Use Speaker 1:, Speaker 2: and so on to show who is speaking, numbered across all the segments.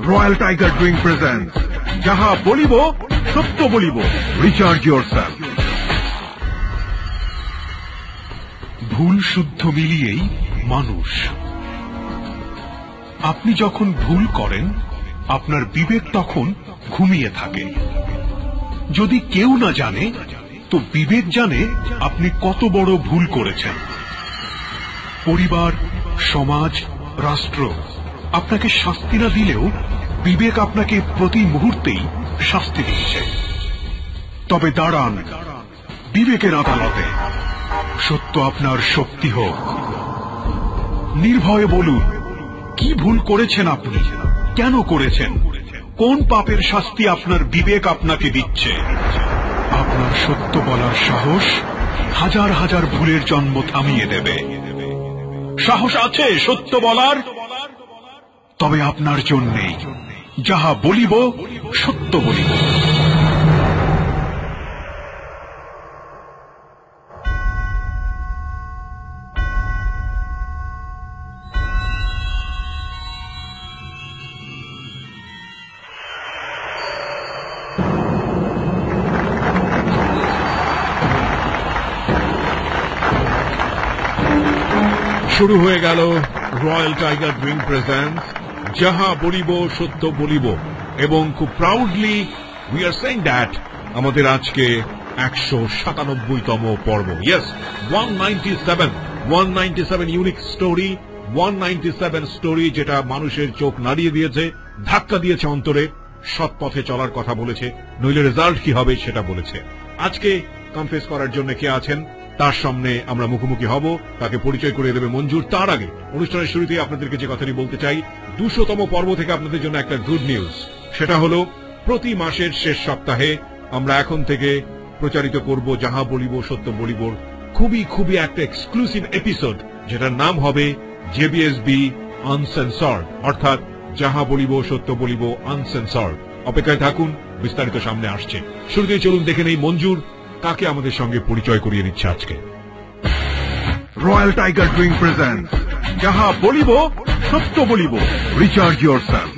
Speaker 1: Royal tiger drink presents যাহা বলিব সত্য বলিব, রিচার্জ ইয়োরসেলফ।
Speaker 2: ভুল শুদ্ধ মিলিয়েই মানুষ। আপনি যখন ভুল করেন আপনার বিবেক তখন ঘুমিয়ে থাকে। যদি কেউ না জানে তো বিবেক জানে আপনি কত বড় ভুল করেছেন। পরিবার, সমাজ, রাষ্ট্র আপনাকে শাস্তি না দিলেও বিবেক আপনাকে প্রতি মুহূর্তেই শাস্তি দিচ্ছে। তবে দাঁড়ান বিবেকের আদালতে, সত্য আপনার শক্তি হোক। নির্ভয়ে বলুন কি ভুল করেছেন আপনি, কেন করেছেন, কোন পাপের শাস্তি আপনার বিবেক আপনাকে দিচ্ছে। আপনার সত্য বলার সাহস হাজার হাজার ভুলের জন্ম থামিয়ে দেবে। সাহস আছে সত্য বলার? তবে আপনার জন্যেই যাহা বলিব সত্য বলিব।
Speaker 3: শুরু হয়ে গেল রয়্যাল টাইগার ড্রিঙ্ক প্রেজেন্টস যাহা বলিব সত্য বলিব, এবং খুব proudly we are saying that আমাদের আজকে 197তম পর্ব। ইয়েস, 197 ইউনিক স্টোরি, 197 স্টোরি যেটা মানুষের চোখ নাড়িয়ে দিয়েছে, ধাক্কা দিয়েছে অন্তরে, সৎ পথে চলার কথা বলেছে, নইলে রেজাল্ট কি হবে সেটা বলেছে। আজকে কনফেস করার জন্য কে আছেন তার সামনে আমরা মুখোমুখি হব, তাকে পরিচয় করিয়ে দেবে মঞ্জুর। তার আগে অনুষ্ঠানের শুরুতে আপনাদেরকে যে কথাটি বলতে চাই, 200তম পর্ব থেকে আপনাদের জন্য একটা গুড নিউজ। সেটা হলো প্রতি মাসের শেষ সপ্তাহে আমরা এখন থেকে প্রচারিত করব যাহা বলিব সত্য বলিব খুবই খুবই একটা এক্সক্লুসিভ এপিসোড, যেটার নাম হবে জেবিএসবি আনসেন্সর্ড, অর্থাৎ যাহা বলিব সত্য বলিব আনসেন্সর্ড। অপেক্ষায় থাকুন, বিস্তারিত সামনে আসছে। শুরুতেই চলুন দেখে নেই মঞ্জুর কাকে আমাদের সঙ্গে পরিচয় করিয়ে দিচ্ছে আজকে।
Speaker 1: রয়্যাল টাইগার ড্রিঙ্ক প্রেজেন্টস যাহা বলিব সত্য বলিব, রিচার্জ ইয়োরসেলফ।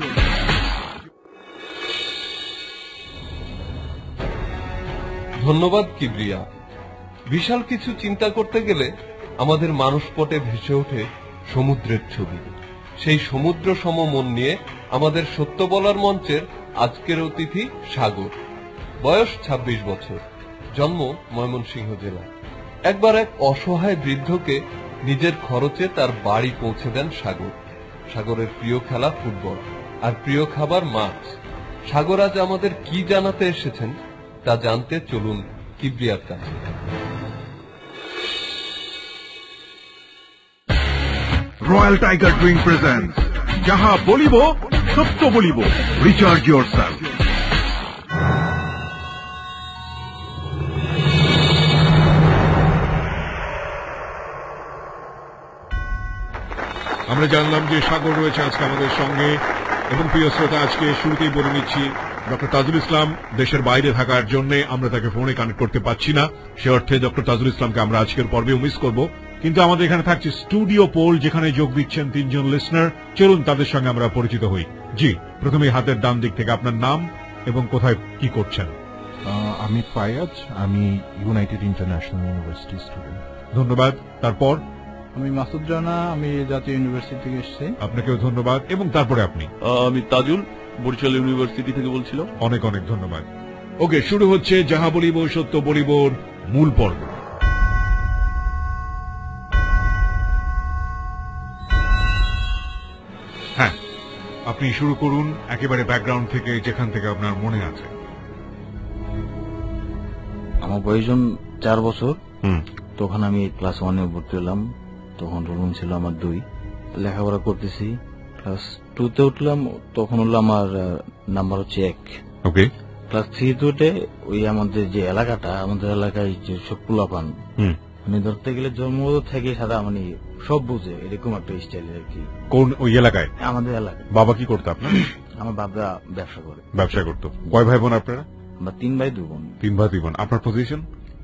Speaker 4: ধন্যবাদ কিবরিয়া। বিশাল কিছু চিন্তা করতে গেলে আমাদের মানসপটে ভেসে ওঠে সমুদ্রের ছবি। সেই সমুদ্র সম মন নিয়ে আমাদের সত্য বলার মঞ্চের আজকের অতিথি সাগর। বয়স 26 বছর, জন্ম ময়মনসিংহ জেলা। একবার এক অসহায় বৃদ্ধকে নিজের খরচে তার বাড়ি পৌঁছে দেন সাগর। সাগরের প্রিয় খেলা ফুটবল, আর প্রিয় খাবার মাছ। সাগর আজ আমাদের কি জানাতে এসেছেন তা জানতে চলুন কিবরিয়ার কাছে।
Speaker 1: রয়্যাল টাইগার ড্রিঙ্ক প্রেজেন্টস যাহা বলিব সত্য বলিব, রিচার্জ ইয়োরসেলফ।
Speaker 3: আমরা জানলাম যে সাগর রয়েছে আজকে আমাদের সঙ্গে, এবং প্রিয় শ্রোতা আজকে শুরুতেই বলে নিচ্ছি ডক্টর তাজুল ইসলাম দেশের বাইরে থাকার জন্য আমরা তাকে ফোনে কানেক্ট করতে পারছি না। সে অর্থে ডক্টর তাজুল ইসলামকে আমরা আজকের পর্বেও মিস করব, কিন্তু আমাদের এখানে থাকছে স্টুডিও পোল যেখানে যোগ দিচ্ছেন 3 জন লিসনার। চলুন তাদের সঙ্গে আমরা পরিচিত হই। জি, প্রথমে হাতের ডান দিক থেকে আপনার নাম এবং কোথায় কি করছেন।
Speaker 5: আমি ফায়াজ, আমি ইউনাইটেড ইন্টারন্যাশনাল ইউনিভার্সিটি স্টুডেন্ট।
Speaker 3: ধন্যবাদ। তারপর
Speaker 5: আমি মাসুদ রানা, আমি জাতীয় ইউনিভার্সিটি থেকে এসেছি।
Speaker 3: আপনাকেও ধন্যবাদ। এবং তারপরে আপনি?
Speaker 6: আমি তাজুল, বরিশাল ইউনিভার্সিটি থেকে বলছিলাম।
Speaker 3: অনেক অনেক ধন্যবাদ। ওকে, শুরু হচ্ছে যাহা বলিব সত্য বলিবর মূল পর্ব। হ্যাঁ, আপনি শুরু করুন একেবারে ব্যাকগ্রাউন্ড থেকে, যেখান থেকে আপনার মনে আছে।
Speaker 7: আমার বয়স 4 বছর, তখন আমি ক্লাস 1-এ ভর্তি হলাম। তখন রুম ছিল আমার 2। লেখাপড়া করতেছি। ক্লাস 2-তে উঠলাম, তখন হলো আমার নাম্বার হচ্ছে 1।
Speaker 3: ওকে।
Speaker 7: ক্লাস 3-তে উঠে ওই আমাদের যে এলাকাটা, আমাদের এলাকায় যে সব পোলাপান মানে ধরতে গেলে জন্মগত থেকে সাদা মানে সব বুঝে, এরকম একটা স্টাইল আর কি।
Speaker 3: কোন ওই এলাকায়?
Speaker 7: আমাদের এলাকায়।
Speaker 3: বাবা কি করতো আপনার?
Speaker 7: আমার বাবা ব্যবসা করে।
Speaker 3: ব্যবসা করতো। কয় ভাই বোন আপনারা?
Speaker 7: আমরা 3 ভাই 2 বোন।
Speaker 3: 3 ভাই 2 বোন। আপনার পজিশন?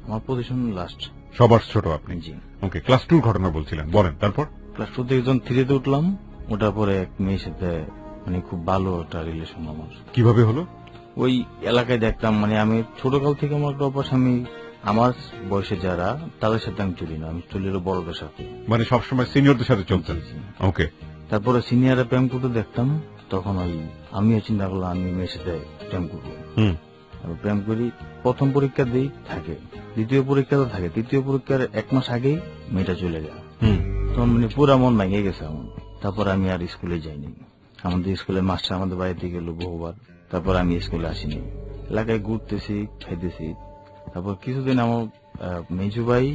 Speaker 7: আমার পজিশন লাস্ট।
Speaker 3: সবার ছোট আপনি?
Speaker 7: জি।
Speaker 3: ওকে, ক্লাস 2 ঘটনা বলছিলেন, বলেন। তারপর?
Speaker 7: ক্লাস 2 থেকে যখন 3-তে উঠলাম, ওটার পরে এক মেয়ের সাথে মানে খুব ভালো একটা রিলেশন আমার।
Speaker 3: কিভাবে হলো?
Speaker 7: ওই এলাকায় দেখতাম, মানে আমি ছোটকাল থেকে আমার একটা অভ্যাস, আমি আমার বয়সে যারা তাদের সাথে আমি চলি না, আমি চলি হলো বড়দের সাথে।
Speaker 3: মানে সবসময় সিনিয়রদের সাথে চলতেন? ওকে।
Speaker 7: তারপরে সিনিয়রে প্রেম করতে দেখতাম, তখন ওই আমিও চিন্তা করলাম আমি মেয়ের সাথে প্রেম করবো। প্রেম করি, প্রথম পরীক্ষা দিই থাকে, দ্বিতীয় পরীক্ষা তো থাকে, তৃতীয় পরীক্ষার 1 মাস আগেই মেয়েটা চলে যায়। তখন মানে পুরা মন ভেঙে গেছে আমার। তারপর আমি আর স্কুলে যাইনি, আমাদের স্কুলের মাস্টার আমাদের বাড়িতে গেল বহুবার। তারপর আমি স্কুলে আসিনি, এলাকায় ঘুরতেছি, খাইতেছি। তারপর কিছুদিন আমার মেজু ভাই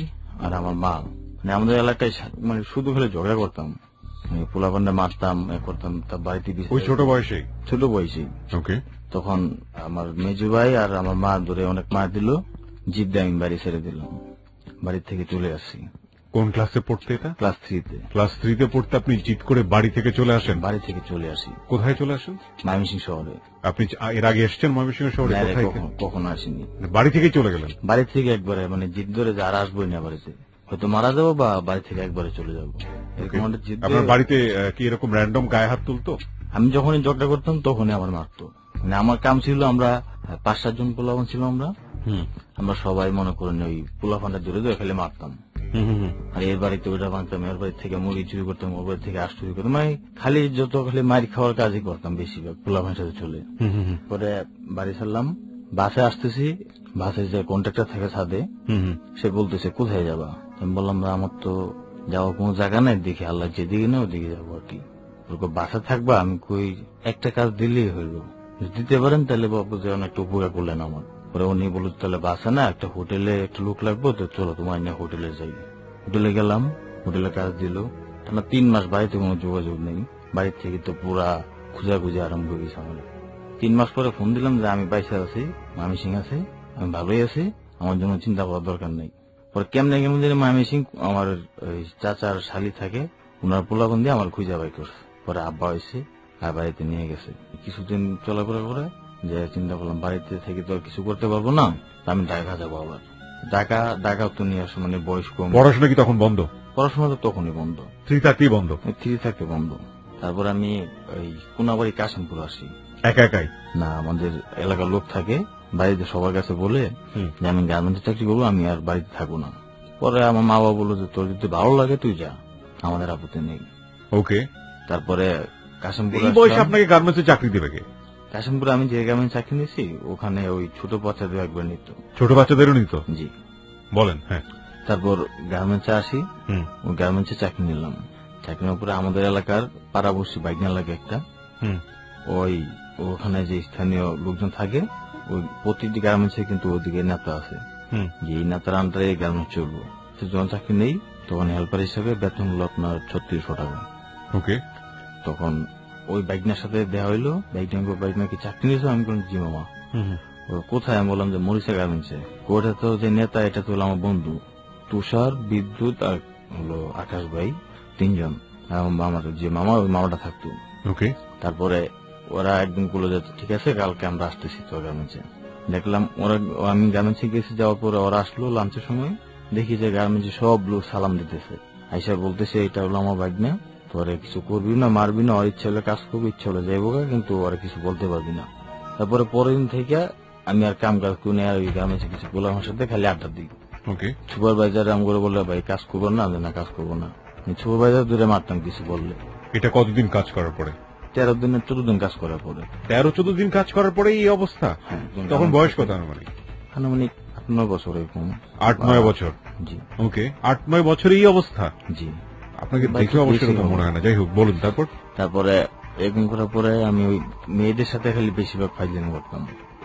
Speaker 7: আর আমার মা, মানে আমাদের এলাকায় মানে শুধু খেলে ঝগড়া করতাম, পোলাপান্ডা মারতাম, করতাম। তার বাড়িতে
Speaker 3: ছোট বয়সে?
Speaker 7: ছোট বয়সে।
Speaker 3: ওকে। তখন
Speaker 7: আমার মেজু ভাই আর আমার মা ধরে অনেক মার দিল, জিদ দিয়ে আমি বাড়ি ছেড়ে দিলাম, বাড়ি থেকে চলে আসি।
Speaker 3: কোন ক্লাসে পড়তে এটা?
Speaker 7: ক্লাস 3-তে।
Speaker 3: ক্লাস 3-তে পড়তে আপনি জিদ করে বাড়ি থেকে চলে আসেন?
Speaker 7: বাড়ি থেকে চলে আসি।
Speaker 3: কোথায় চলে আসেন?
Speaker 7: ময়মনসিংহ শহরে।
Speaker 3: আপনি এর আগে এসেছেন ময়মনসিংহ শহরে?
Speaker 7: কখনো আসিনি।
Speaker 3: বাড়ি থেকে চলে গেলেন?
Speaker 7: বাড়ি থেকে একবারে, মানে জিদ ধরে যে আর আসবোই না বাড়িতে, হয়তো মারা যাবো বা বাড়ি থেকে একবারে চলে যাবো।
Speaker 3: আপনার বাড়িতে কি এরকম র্যান্ডম গায়ে হাত তুলতো?
Speaker 7: আমি যখনই ঝগড়া করতাম তখনই আমার মারতো। মানে আমার কাম ছিল, আমরা 5-7 জন পোলাপান ছিল, আমরা সবাই মনে করেন ওই পোলাপানটা জুড়ে ধরে খেলে মারতাম। আর এর বাড়িতে ওটা ভাঙতাম, এর বাড়ি থেকে মুরগি চুরি করতাম, ওর বাড়ি থেকে আশ চুরি করতাম, মানে খালি যত খালি মারি খাওয়ার কাজই করতাম বেশিরভাগ পোলাপানের সাথে চলে। পরে বাড়ি ছাড়লাম, বাসে আসতেছি, বাসে যে কন্ট্রাক্টর থাকে ছাদে, সে বলতেছে কোথায় যাবা? আমি বললাম আমার তো যাওয়ার কোনো জায়গা নাই, দেখি আল্লাহ যেদিকে না ওদিকে যাবো আর কি। বাসা থাকবা? আমি কই একটা কাজ দিলেই হইল, দিতে পারেন তাহলে বাবু যে অনেকটা উপকার করলেন আমার। পরে উনি বলল তাহলে বাসা না, একটা হোটেলে একটা লোক লাগবো, তো চলো তোমার নিয়ে হোটেলে যাই। হোটেলে গেলাম, হোটেলে কাজ দিল। টানা 3 মাস বাড়িতে কোনো যোগাযোগ নেই, বাড়ির থেকে তো পুরা খুঁজাখুঁজি আরম্ভ করে গেছে আমার। 3 মাস পরে ফোন দিলাম যে আমি বাইসা আছি, মামি সিং আছে, আমি ভালোই আছি, আমার জন্য চিন্তা করার দরকার নেই। পরে কেমনে কেমন মামি সিং আমার চাচার শালি থাকে, ওনার পোলাপন দিয়ে আমার খুঁজা বাই করছে। পরে আব্বা হয়েছে আর বাড়িতে নিয়ে গেছে। কিছুদিন চলাফেরা করে যে চিন্তা করলাম বাড়িতে থেকে তো আর কিছু করতে পারবো না, আমি ঢাকা যাবো আবার। ঢাকা তো নিয়ে আসো, মানে বয়স কম।
Speaker 3: পড়াশোনা কি তখন বন্ধ?
Speaker 7: পড়াশোনা তো তখনই বন্ধ,
Speaker 3: 3 থাকতেই বন্ধ।
Speaker 7: 3 থাকতে বন্ধ। তারপর আমি ওই কোনাবাড়ি কাশিমপুর আসি।
Speaker 3: একা একাই?
Speaker 7: না, আমাদের এলাকার লোক থাকে, বাড়িতে সবার কাছে বলে যে আমি গার্মেন্টস চাকরি করবো, আমি আর বাড়িতে থাকবো না। পরে আমার মা বাবা বললো যে তোর যদি ভালো লাগে তুই যা, আমাদের আপত্তি নেই।
Speaker 3: ওকে।
Speaker 7: তারপরে কাশিমপুর
Speaker 3: আপনাকে গার্মেন্টসে চাকরি দেবে কে?
Speaker 7: কাশিমপুরে আমি যে গার্মেন্টস চাকরি নিয়েছি ওখানে ওই ছোট বাচ্চাদের একবার নিত।
Speaker 3: ছোট বাচ্চাদেরও নিত?
Speaker 7: জি।
Speaker 3: বলেন। হ্যাঁ।
Speaker 7: তারপর গার্মেন্টসে আসি, ওই গার্মেন্টসে চাকরি নিলাম। চাকরি নেওয়ার পরে আমাদের এলাকার পাড়াবর্ষী বাইকনা লাগে একটা, ওই ওখানে যে স্থানীয় লোকজন থাকে, ওই প্রতিটি গার্মেন্টসে কিন্তু ওদিকে নেতা আছে, যে এই নেতার আন্ডারে গার্মেন্টস চলবো। যখন চাকরি নেই তখন হেল্পার হিসেবে বেতন হলো আপনার 3600 টাকা।
Speaker 3: ওকে।
Speaker 7: তখন ওই বাইকনার সাথে দেওয়া হইলো, বাইকনা কি চাকরি নিয়েছো? আমি বললাম জি মামা। কোথায়? আমি বললাম যে মরিচা গার্মেন্টসে। ওটা তো যে নেতা, এটা তো হলো আমার বন্ধু তুষার, বিদ্যুৎ আর হলো আকাশ ভাই, 3 জন। আমার যে মামা, ওই মামাটা থাকতো।
Speaker 3: ওকে।
Speaker 7: তারপরে ওরা একদিন বললো যে ঠিক আছে কালকে আমরা আসতেছি তো গার্মেন্টসে। দেখলাম ওরা, আমি গার্মেন্টসে গেছি, যাওয়ার পরে ওরা আসলো লাঞ্চের সময়, দেখি যে গার্মেন্টসে সব লোক সালাম দিতেছে, আইসা বলতেছে এটা হলো আমার বাইকনা, তোরে কিছু করবি না, মারবি না, ওর ইচ্ছা হলে কাজ করবি, ইচ্ছা হলে যাইব, কিন্তু ওরা কিছু বলতে পারবি না। তারপরে পরের দিন থেকে আমি আর কাম কাজ করে আর ওই গার্মেন্টসে কিছু বলে আমার সাথে খালি আড্ডা দিই।
Speaker 3: ওকে।
Speaker 7: সুপারভাইজার আমি করে বললে ভাই কাজ করবো না, না কাজ করবো না, সুপারভাইজার দূরে মারতাম কিছু বললে।
Speaker 3: এটা কতদিন কাজ করার পরে?
Speaker 7: 13 দিন 14 দিন কাজ করার পরে।
Speaker 3: 13-14 দিন কাজ করার পরে এই অবস্থা? তখন বয়স কত?
Speaker 7: আনুমানিক 8-9 বছর এরকম।
Speaker 3: 8-9 বছর?
Speaker 7: জি।
Speaker 3: ওকে। 8-9 বছরে এই অবস্থা?
Speaker 7: জি।
Speaker 3: আপনাকে দেখে অবশ্যই মনে হয় না। যাই হোক, বলুন। তারপরে
Speaker 7: এরকম করার পরে আমি ওই মেয়েদের সাথে খালি বেশিরভাগ ফাইজলামি করতাম,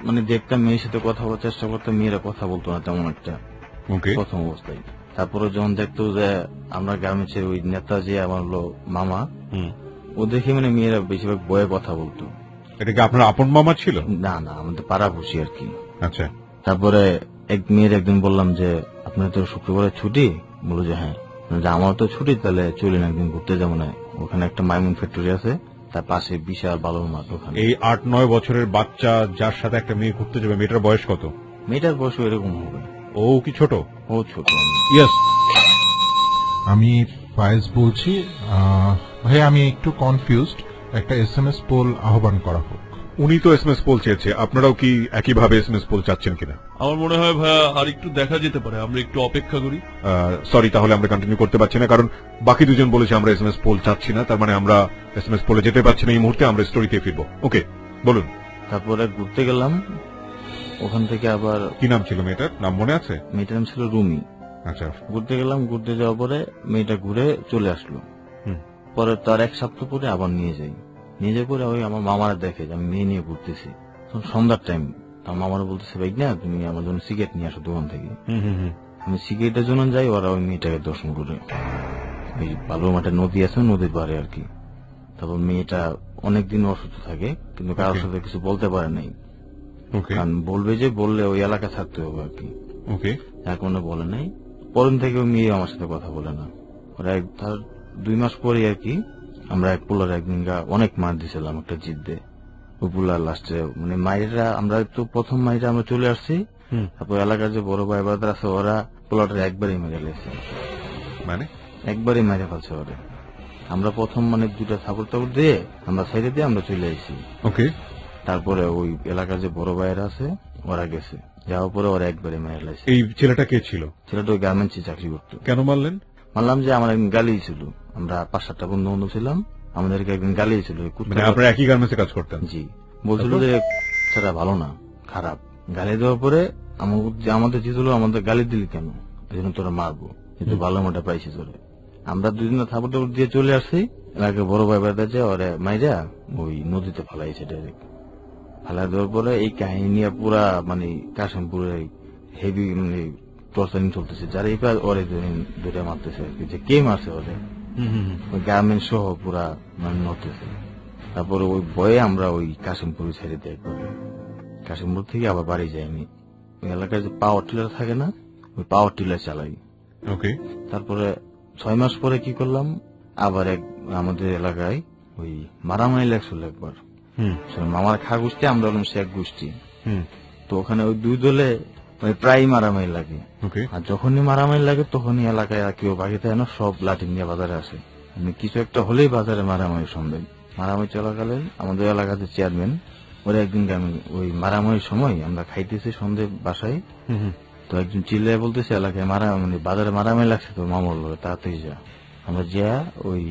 Speaker 7: মানে দেখতাম মেয়ের সাথে কথা বলার চেষ্টা করতাম, মেয়েরা কথা বলতো না তেমন একটা প্রথম অবস্থায়। তারপরে যখন দেখতো যে আমরা গার্মেন্টসের ওই নেতা যে আমার হলো মামা, ও দেখে মানে মেয়েরা বেশিরভাগ বয়ে কথা বলতো।
Speaker 3: এটা কি আপনার আপন মামা ছিল?
Speaker 7: না, আমাদের পাড়া বসি আর কি।
Speaker 3: আচ্ছা।
Speaker 7: তারপরে এক মেয়ের একদিন বললাম যে আপনার তো শুক্রবারে ছুটি? বললো যে হ্যাঁ। আমার তো ছুটি, তাহলে চলেন একদিন ঘুরতে যাবো না, ওখানে একটা মাইমুন ফ্যাক্টরি আছে, তার পাশে বিশাল বালুর মাঠ। ওখানে
Speaker 3: এই 8-9 বছরের বাচ্চা যার সাথে একটা মেয়ে ঘুরতে যাবে, মেয়েটার বয়স কত?
Speaker 7: মেয়েটার বয়স এরকম হবে।
Speaker 3: ও কি ছোট?
Speaker 7: ও ছোট।
Speaker 3: ইয়েস।
Speaker 5: আমি ফায়েজ বলছি। ভাই আমি একটু কনফিউজড, একটা SMS পোল আহ্বান করা হোক।
Speaker 3: উনি তো এসএমএস পোল চেয়েছে, আপনারাও কি একইভাবে এসএমএস পোল চাচ্ছেন কিনা?
Speaker 6: আমার মনে হয় ভাইয়া আর একটু দেখা যেতে পারে, আমরা একটু অপেক্ষা করি।
Speaker 3: সরি, তাহলে আমরা কন্টিনিউ করতে পারছি না, কারণ বাকি দুজন বলেছে আমরা এসএমএস পোল চাচ্ছি না, তার মানে আমরা এসএমএস পোলে যেতে পারছি না এই মুহূর্তে, আমরা স্টোরিতে ফিরবো। ওকে, বলুন।
Speaker 7: তারপরে ঘুরতে গেলাম, ওখান থেকে আবার
Speaker 3: কি নাম ছিল মেয়েটার? নাম মনে আছে?
Speaker 7: মেয়েটার নাম ছিল রুমি।
Speaker 3: আচ্ছা,
Speaker 7: ঘুরতে গেলাম, ঘুরতে যাওয়ার পরে মেয়েটা ঘুরে চলে আসলো। পরে তার এক সপ্তাহ পরে আবার নিয়ে যাই, নিয়ে যাওয়ার পরে ওই আমার মামারা দেখে যে আমি মেয়ে নিয়ে ঘুরতেছি। তখন সন্ধ্যার টাইম, আমার মামারা বলতেছে ভাই না তুমি আমার জন্য সিগারেট নিয়ে আসো দোকান থেকে। আমি সিগারেটের জন্য যাই, ওরা ওই মেয়েটাকে দর্শন করে ওই বালুর মাঠে নদী আছে, নদীর পারে আর কি। তারপর মেয়েটা অনেকদিন অসুস্থ থাকে, কিন্তু কারোর সাথে কিছু বলতে পারে নাই, কারণ বলবে যে বললে ওই এলাকা থাকতে হবে আর কি। এখন বলে নাই, পরের থেকে ওই মেয়ে আমার সাথে কথা বলে না। ওরা তার 2 মাস পরে আর কি আমরা এক পোলার একদিন অনেক মার দিয়েছিলাম একটা জিদ্দে। ওই পোলার লাস্টে মানে মায়েরা আমরা তো প্রথম মাইরা আমরা চলে আসছি, তারপর এলাকার যে বড় ভাই বাদার আছে ওরা পোলাটা একবারই মেরে লেছে,
Speaker 3: মানে
Speaker 7: একবারই মেরে ফেলছে ওরা। আমরা প্রথম মানে 2টা থাপড় টাপড় দিয়ে আমরা সাইডে দিয়ে আমরা চলে আসছি।
Speaker 3: ওকে,
Speaker 7: তারপরে ওই এলাকার যে বড় ভাইয়েরা আছে ওরা গেছে, যাওয়ার পরে ওরা একবারে মেরে লেছে।
Speaker 3: এই ছেলেটা কে ছিল?
Speaker 7: ছেলেটা ওই গার্মেন্টসে চাকরি করতো।
Speaker 3: কেন মারলেন?
Speaker 7: মানলাম যে আমার একদিন গালি ছিল, আমরা 5-7টা বন্ধু বান্ধব ছিলাম, আমাদেরকে একদিন গালি ছিল।
Speaker 3: আপনারা একই গার্মেন্টসে কাজ করতেন?
Speaker 7: জি। বলছিল যে সেটা ভালো না, খারাপ। গালি দেওয়ার পরে আমাদের জিতলো, আমাদের গালি দিলি কেন, এই জন্য তোরা মারবো, কিন্তু ভালো মোটা পাইছি তোরে। আমরা 2 দিন থাপড় টাপড় দিয়ে চলে আসছি, এলাকায় বড় ভাই বেড়া যে ওরে মাইরা ওই নদীতে ফেলাইছে ডাইরেক্ট। ফেলাই দেওয়ার পরে এই কাহিনী নিয়ে পুরা মানে কাশিমপুরে হেভি মানে টর্চারিং চলতেছে, যারা এই ওরে ধরে মারতেছে আর কি, যে কে মারছে ওরে, ওই গার্মেন্ট সহ পুরা মানে নড়তেছে। তারপরে ওই ভয়ে আমরা ওই কাশিমপুর ছেড়ে দেয়, কাশিমপুর থেকে আবার বাড়ি যাইনি। ওই এলাকায় যে পাওয়ার টিলার থাকে না, ওই পাওয়ার টিলার চালাই।
Speaker 3: ওকে,
Speaker 7: তারপরে 6 মাস পরে কি করলাম, আবার আমাদের এলাকায় ওই মারামারি লাগছিল একবার। মামার খা গোষ্ঠী, আমরা হলাম শেখ গোষ্ঠী। তো ওখানে ওই 2 দলে প্রায় মারামারি লাগে। আর যখনই মারামারি লাগে তখনই এলাকায় কেউ বাকি থাকে না, সব লাঠি নিয়ে বাজারে আসে। কিছু একটা হলেই বাজারে মারামারি সন্দেহ। মারামারি চলাকালীন আমাদের এলাকাতে চেয়ারম্যান ওরা একদিন ওই মারামারির সময় আমরা খাইতেছি সন্ধ্যে বাসায়, তো একজন চিল্লায় বলতেছে এলাকায় মানে বাজারে মারামারি লাগছে, তো মামর লোক তাড়াতাড়ি যা। আমরা যা ওই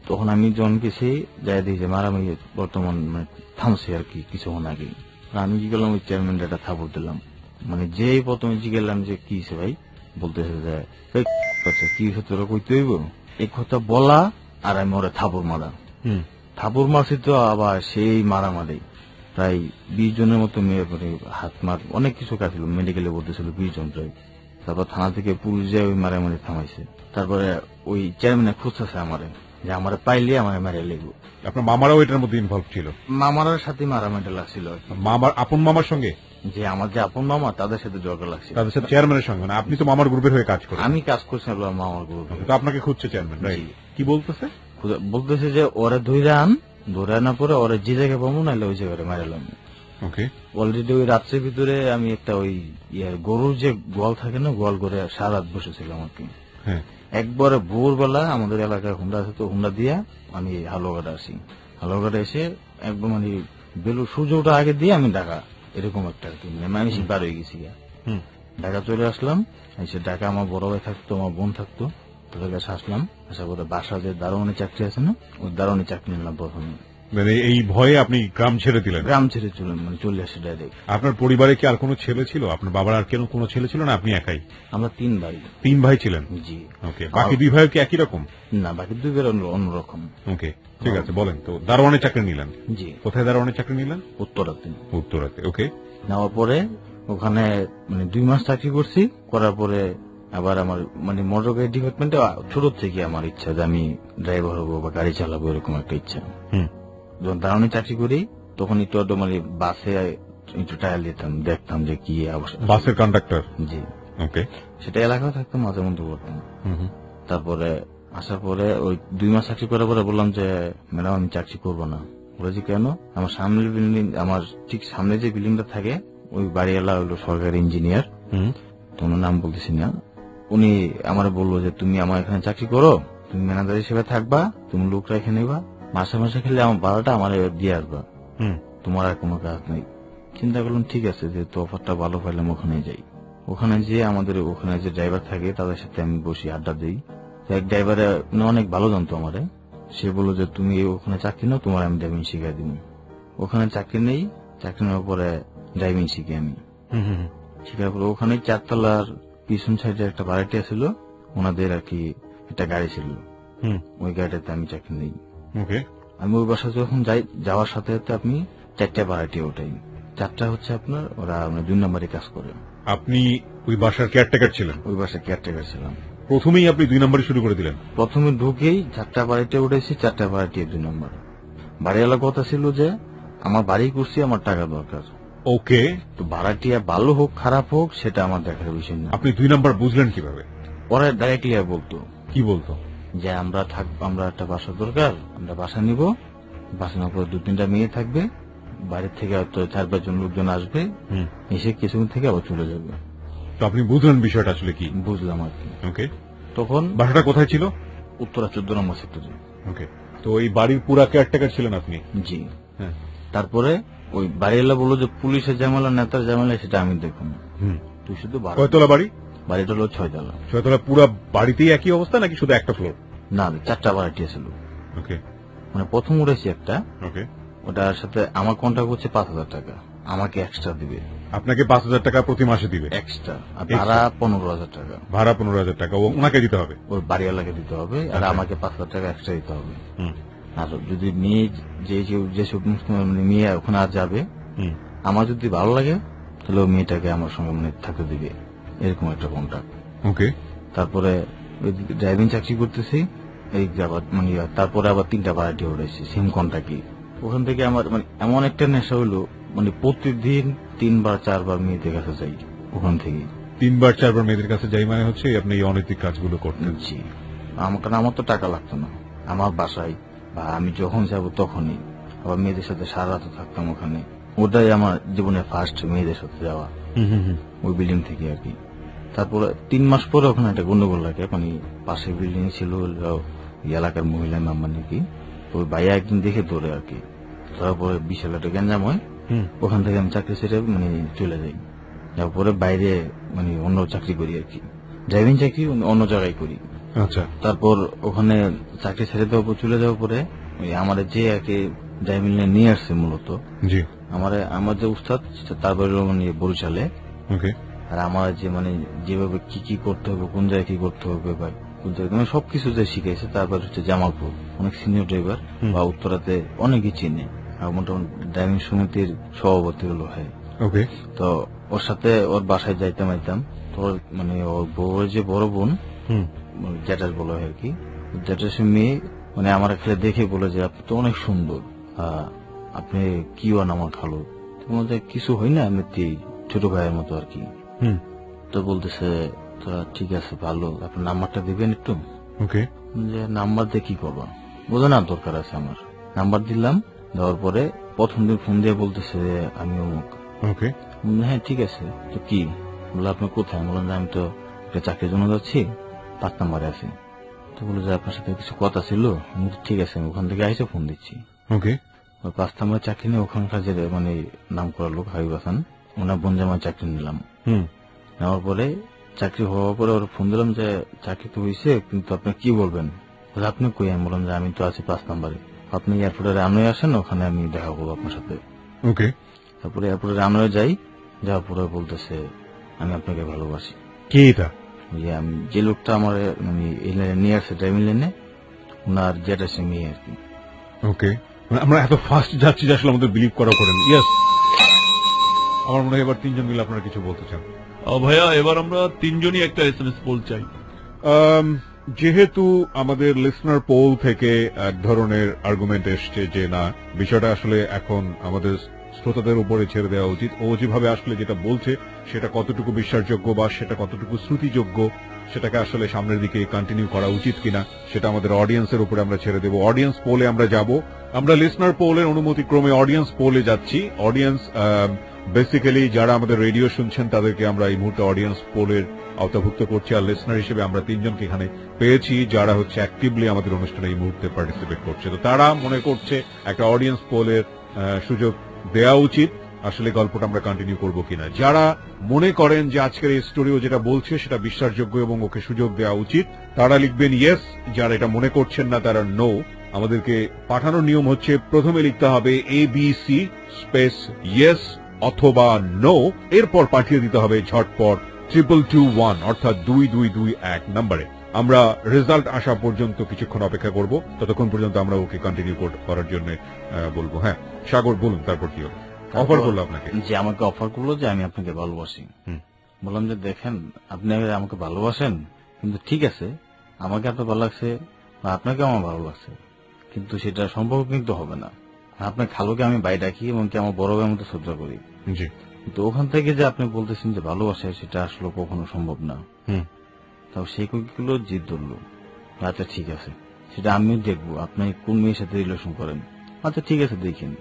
Speaker 7: তখন আমি যখন গেছি যাই দেখি যে মারামারি বর্তমান মানে থামছে আর কি কিছুক্ষণ আগে। আমি কি করলাম, ওই চেয়ারম্যান একটা থাপড় দিলাম। মানে যেই প্রথমে জিজ্ঞেলাম যে কি হয়েছে ভাই, বলতেছে যে কি হয়েছে তোরা কইতে হইব, এই কথা বলা আর আমি ওরা থাপড় মারা। থাপড় মারছি তো আবার সেই মারামারি, প্রায় 20 জনের মতো মেয়ে হাত মার অনেক কিছু কাটছিল, মেডিকেলে বলতেছিল 20 জন প্রায়। তারপর থানা থেকে পুলিশ যায় ওই মারামারি থামাইছে। তারপরে ওই চেয়ারম্যানে খুঁজতেছে আমারে যে আমার পাইলে আমার মেরে লেগো।
Speaker 3: আপনার মামারাও এটার মধ্যে ইনভলভ ছিল?
Speaker 7: মামার সাথে মারামারি লাগছিল।
Speaker 3: মামার আপন মামার সঙ্গে?
Speaker 7: যে আমার যে আপন মামা তাদের সাথে ঝগড়া লাগছে।
Speaker 3: তাদের সাথে চেয়ারম্যানের সঙ্গে না? আপনি তো মামার গ্রুপের হয়ে কাজ করেন।
Speaker 7: আমি কাজ করছিলাম মামার গ্রুপে।
Speaker 3: তো আপনাকে খুঁজছে চেয়ারম্যান, রাইট? কি বলতেছে?
Speaker 7: বলতেছে যে ওরা ধরে আনার পরে ওরা যে জায়গায় পাবো নাহলে ওই জায়গায় মারালাম।
Speaker 3: ওকে,
Speaker 7: অলরেডি ওই রাত্রের ভিতরে আমি একটা ওই গরুর যে গোয়াল থাকে না, গোয়াল করে সারা রাত বসেছিলাম আর কি। একবারে ভোরবেলা আমাদের এলাকায় হুন্ডা আছে, তো হুন্ডা দিয়া আমি হালুয়াঘাটে আসি। হালুয়াঘাটে এসে একদম মানে বেলুর সূর্য ওঠা আগে দিয়ে আমি ঢাকা এরকম একটা আর কি আমি পার হয়ে গেছি। ঢাকা চলে আসলাম, এসে ঢাকা আমার বড় ভাই থাকতো, আমার বোন থাকতো, তোদের কাছে আসলাম। আসার পরে বাসা যে দারোয়ানি চাকরি আছে না, ওই দারোয়ানি চাকরি নিলাম প্রথমে।
Speaker 3: মানে এই ভয়ে আপনি গ্রাম ছেড়ে দিলেন?
Speaker 7: গ্রাম ছেড়ে মানে চলে আসি ডাইরেক্ট।
Speaker 3: আপনার পরিবারে কি আর কোনো ছেলে ছিল? আপনার বাবার আর কেন কোনো ছেলে ছিল না? আপনি একাই?
Speaker 7: আমরা 3 ভাই।
Speaker 3: 3 ভাই ছিলেন? জি। ওকে, বাকি 2 ভাই কি একই রকম?
Speaker 7: না, বাকি 2 ভাই অন্যরকম।
Speaker 3: ওকে, ঠিক আছে, বলেন। তো দারোয়ানি চাকরি নিলেন?
Speaker 7: জি।
Speaker 3: কোথায় দারোয়ানি চাকরি নিলেন?
Speaker 7: উত্তরাতে।
Speaker 3: উত্তরাতে, ওকে।
Speaker 7: নেওয়ার পরে ওখানে মানে 2 মাস চাকরি করছি, করার পরে আবার আমার মানে মোটর গাড়ি ডিপার্টমেন্টে ছোট থেকে আমার ইচ্ছা যে আমি ড্রাইভার হবো বা গাড়ি চালাবো, এরকম একটা ইচ্ছা। যখন দারোয়ানি চাকরি করি তখন একটু মানে বাসে একটু ট্রায়াল দিতাম, দেখতাম যে কি অবস্থা।
Speaker 3: বাসের কন্ডাক্টর?
Speaker 7: জি।
Speaker 3: ওকে,
Speaker 7: সেটা এলাকায় থাকতাম, মাঝে মধ্যে করতাম। তারপরে আসার পরে ওই 2 মাস চাকরি করার পরে বললাম যে ম্যাডাম আমি চাকরি করবো না। বলেছি কেন? আমার সামনে বিল্ডিং, আমার ঠিক সামনে যে বিল্ডিংটা থাকে ওই বাড়িওয়ালা হলো সরকারি ইঞ্জিনিয়ার, তোমার নাম বলতেছি না। উনি আমার বললো যে তুমি আমার এখানে চাকরি করো, তুমি ম্যানেজার হিসেবে থাকবা, তুমি লোক রেখে নেবা, মাসে মাসে খেলে আমার ভাড়াটা আমার দিয়ে আসবা, তোমার আর কোনো কাজ নেই। চিন্তা করলাম ঠিক আছে, যেহেতু অফারটা ভালো পাইলাম ওখানে যাই। ওখানে যেয়ে আমাদের ওখানে যে ড্রাইভার থাকে তাদের সাথে আমি বসি, আড্ডা দিই। এক ড্রাইভারে অনেক ভালো জানতো আমারে, সে বললো যে তুমি ওখানে চাকরি নাও, তোমার আমি ড্রাইভিং শিখাই দিব। ওখানে চাকরি নেই, চাকরি নেওয়ার পরে ড্রাইভিং শিখি আমি। শিখার পরে ওখানে 4 তলার পিছন সাইডে একটা ভাড়াটিয়া ছিল, ওনাদের আর কি একটা গাড়ি ছিল, ওই গাড়িটাতে আমি চাকরি নেই। আমি ওই বাসায় যখন যাই, যাওয়ার সাথে সাথে আপনি 4টা ভাড়াটিয়া ওঠাই। 4টা হচ্ছে আপনার ওরা 2 নম্বরে কাজ করে।
Speaker 3: আপনি ওই বাসার কেয়ারটেকার ছিলেন?
Speaker 7: ওই বাসায় কেয়ারটেকার ছিলাম।
Speaker 3: প্রথমেই আপনি 2 নম্বরে শুরু করে দিলেন?
Speaker 7: প্রথমে ঢুকেই 4টা বাড়িতে উঠেছি, 4টা বাড়িতে 2 নম্বর। বাড়িওয়ালা কথা ছিল যে আমার বাড়ি করছি, আমার টাকা দরকার।
Speaker 3: ওকে,
Speaker 7: তো ভাড়াটিয়া ভালো হোক খারাপ হোক সেটা আমার দেখার বিষয় না।
Speaker 3: আপনি 2 নম্বর বুঝলেন কিভাবে?
Speaker 7: পরে ডাইরেক্টলি বলতো।
Speaker 3: কি বলতো?
Speaker 7: যে আমরা আমরা একটা বাসা দরকার, আমরা বাসা নিব, বাসা নেওয়ার পরে 2-3টা মেয়ে থাকবে, বাইরের থেকে হয়তো 4-5 জন লোকজন আসবে, এসে কিছুদিন থেকে আবার চলে যাবে।
Speaker 3: তো আপনি বুঝলেন বিষয়টা আসলে কি?
Speaker 7: বুঝলাম আর কি।
Speaker 3: ওকে,
Speaker 7: তখন
Speaker 3: বাসাটা কোথায় ছিল?
Speaker 7: উত্তরা 14 নম্বর সেক্টরে।
Speaker 3: ওকে, তো ওই বাড়ির পুরা কেয়ারটেকার ছিলেন আপনি?
Speaker 7: জি। তারপরে ওই বাড়িওয়ালা বললো যে পুলিশের ঝামেলা, নেতার ঝামেলা সেটা আমি দেখুন, তুই শুধু
Speaker 3: কয়তলা বাড়ি?
Speaker 7: বাড়িটা হলো 6 তলা।
Speaker 3: 6 তলা। পুরা বাড়িতেই একই অবস্থা নাকি শুধু একটা ফ্লোর?
Speaker 7: না, 4টা বাড়িটি ছিল।
Speaker 3: ওকে,
Speaker 7: মানে প্রথম উঠেছি একটা,
Speaker 3: ওকে,
Speaker 7: ওটার সাথে আমার কন্ট্রাক্ট হচ্ছে 5,000 টাকা, আমাকে এক্সট্রা দিবে।
Speaker 3: আপনাকে 5,000 টাকা প্রতি মাসে দিবে
Speaker 7: এক্সট্রা, আর ভাড়া 15,000 টাকা।
Speaker 3: ভাড়া 15,000 টাকা ওনাকে দিতে হবে?
Speaker 7: ওই বাড়িওয়ালাকে দিতে হবে, আর আমাকে 5,000 টাকা এক্সট্রা দিতে হবে। আর যদি মেয়ে যেসব মেয়ে ওখানে আর যাবে, আমার যদি ভালো লাগে তাহলে ওই মেয়েটাকে আমার সঙ্গে থাকতে দিবে, এরকম একটা কন্ট্রাক্ট।
Speaker 3: ওকে,
Speaker 7: তারপরে ড্রাইভিং চাকরি করতেছি এই তারপরে আবার 3টা ভাড়াটি উঠেছি সেম কন্ট্রাক্টই। ওখান থেকে আমার এমন একটা নেশা হইলো, প্রতিদিন 3-4 বার মেয়েদের কাছে যাই। ওখান থেকে
Speaker 3: 3-4 বার মেয়েদের কাছে যাই, মানে হচ্ছে আপনি এই অনৈতিক কাজগুলো করতেন?
Speaker 7: জি। কারণ আমার তো টাকা লাগতো না, আমার বাসায় বা আমি যখন যাব তখনই। আবার মেয়েদের সাথে সারা রাত থাকতাম ওখানে, ওটাই আমার জীবনে ফার্স্ট মেয়েদের সাথে যাওয়া, ওই বিল্ডিং থেকে আর কি। তারপরে 3 মাস পরে ওখানে একটা গন্ডগোল লাগে, পাশে বিল্ডিং ছিল এলাকার মহিলা মেম্বার নাকি, ওই ভাইয়া একদিন দেখে ধরে আর কি, তারপরে বিশাল একটা গ্যাঞ্জাম হয়। ওখান থেকে আমি চাকরি ছেড়ে চলে যাই, তারপরে বাইরে অন্য চাকরি করি আর কি, ড্রাইভিং চাকরি অন্য জায়গায় করি।
Speaker 3: আচ্ছা,
Speaker 7: তারপর ওখানে চাকরি ছেড়ে দেওয়ার পর চলে যাওয়ার পরে আমার যে আর কি ড্রাইভিং নিয়ে আসছে মূলত, জি, আমার যে উস্তাদ তারপরে বরিশালে। ওকে, আর আমার যে যেভাবে কি করতে হবে, কোন জায়গায় কি করতে হবে বা কোন জায়গায় সবকিছু যে শিখাইছে। তারপর হচ্ছে জামালপুর অনেক সিনিয়র ড্রাইভার বা উত্তরাতে অনেকেই চিনে, আর মোটামুটি ড্রাইভিং সমিতির সভাপতি হলো হয়। ওকে, তো ওর সাথে ওর বাসায় যাইতাম আইতাম। তো ওর বউয়ের যে বড় বোন, জ্যাঠাস বলা হয় আর কি, জ্যাঠাসের মেয়ে আমার খেলে দেখে বলে যে আপনি তো অনেক সুন্দর, আপনি কি হন আমার খালো? কিছু হয় না, আমি ছোট ভাইয়ের মতো আর কি। তো বলতেছে ঠিক আছে ভালো, আপনার নাম্বারটা দিবেন একটু। ওকে, যে নাম্বার দিয়ে কি করবো, বোঝো না দরকার আছে আমার। নাম্বার দিলাম, দেওয়ার পরে প্রথম দিন ফোন দিয়ে বলতেছে আমি অমুক। ওকে, হ্যাঁ ঠিক আছে, তো কি বলে আপনি কোথায়? বললাম যে আমি তো একটা চাকরির জন্য যাচ্ছি, 5 নম্বরে আছি। তো বলে যে আপনার সাথে কিছু কথা ছিল। ঠিক আছে, আমি ওখান থেকে আইসে ফোন দিচ্ছি। ওকে, 5 নম্বরে চাকরি নিয়ে ওখানকার যে নাম করা লোক হাবিব হাসান, ওনার বোন জামায় চাকরি নিলাম। নেওয়ার পরে চাকরি হওয়ার পরে ওর ফোন দিলাম যে চাকরি তো হয়েছে, কিন্তু আপনি কি বলবেন? আপনি কই? আমি বললাম যে আমি তো আছি 5 নম্বরে, আপনি এয়ারপোর্টে রানওয়ে আসেন, ওখানে আমি দেখা করবো আপনার সাথে। ওকে, তারপরে এয়ারপোর্টে রানওয়ে যাই, যাওয়ার পরে বলতেছে আমি আপনাকে ভালোবাসি।
Speaker 3: কি এটা?
Speaker 7: আমি যে লোকটা আমার নিয়ে আসছে ড্রাইভিং লাইনে, ওনার যেটা সে মেয়ে আর কি।
Speaker 3: ওকে, আমরা এত ফাস্ট যাচ্ছি যে আসলে আমাদের বিলিভ করা করেন। ইয়েস, আমার মনে হয় এবার 3 জন মিলে আপনারা কিছু বলতে চান।
Speaker 6: ভাইয়া, এবার আমরা 3 জনই একটা SMS পোল চাই।
Speaker 3: যেহেতু আমাদের লিসনার পোল থেকে এক ধরনের আর্গুমেন্ট এসছে যে না, বিষয়টা আসলে এখন আমাদের শ্রোতাদের উপরে ছেড়ে দেওয়া উচিত, ও যেভাবে আসলে যেটা বলছে সেটা কতটুকু বিশ্বাসযোগ্য বা সেটা কতটুকু শ্রুতিযোগ্য, সেটাকে আসলে সামনের দিকে কন্টিনিউ করা উচিত কিনা সেটা আমাদের অডিয়েন্সের উপরে আমরা ছেড়ে দেব। অডিয়েন্স পোলে আমরা যাব, আমরা লিসনার পোলের অনুমতি ক্রমে অডিয়েন্স পোলে যাচ্ছি। অডিয়েন্স বেসিক্যালি যারা আমাদের রেডিও শুনছেন তাদেরকে আমরা এই মুহূর্তে অডিয়েন্স পোলের আওতাভুক্ত করছি, আর লিসনার হিসেবে আমরা 3 জনকে এখানে পেয়েছি যারা হচ্ছে অ্যাক্টিভলি আমাদের অনুষ্ঠানে এই মুহূর্তে পার্টিসিপেট করছে। তো তারা মনে করছে একটা অডিয়েন্স পোলের সুযোগ দেওয়া উচিত, আসলে গল্পটা আমরা কন্টিনিউ করবো কিনা। যারা মনে করেন যে আজকের এই স্টোরিও যেটা বলছে সেটা বিশ্বাসযোগ্য এবং ওকে সুযোগ দেওয়া উচিত, তারা লিখবেন ইয়েস। যারা এটা মনে করছেন না তারা নো। আমাদেরকে পাঠানোর নিয়ম হচ্ছে প্রথমে লিখতে হবে ABC স্পেস ইয়েস অথবা নো, এরপর পাঠিয়ে দিতে হবে ঝটপট 2221 অর্থাৎ 2221 নম্বরে। আমরা রেজাল্ট আসা পর্যন্ত কিছুক্ষণ অপেক্ষা করব, ততক্ষণ পর্যন্ত আমরা ওকে কন্টিনিউ করার জন্য বলবো। হ্যাঁ সাগর বলুন, তারপর কি হলো? অফার করলো আপনাকে?
Speaker 7: যে আমাকে অফার করলো যে আমি আপনাকে ভালোবাসি। বললাম যে দেখেন আপনি আমাকে ভালোবাসেন, কিন্তু ঠিক আছে আমাকে আপনার ভালো লাগছে বা আপনাকে আমার ভালো লাগছে, কিন্তু সেটা সম্পর্ক কিন্তু হবে না। আপনার খালুকে আমি বাই ডাকি এবং কি আমার বড় ভাইয়ের মতো শ্রদ্ধা করি, তো ওখান থেকে যে আপনি বলতেছেন যে ভালোবাসে, সেটা আসলে কখনো সম্ভব না। তাও সেই গুলো জিদ ধরলো, আচ্ছা ঠিক আছে সেটা আমিও দেখবো আপনি কোন মেয়ের সাথে রিলেশন করেন। আচ্ছা ঠিক আছে দেখেন।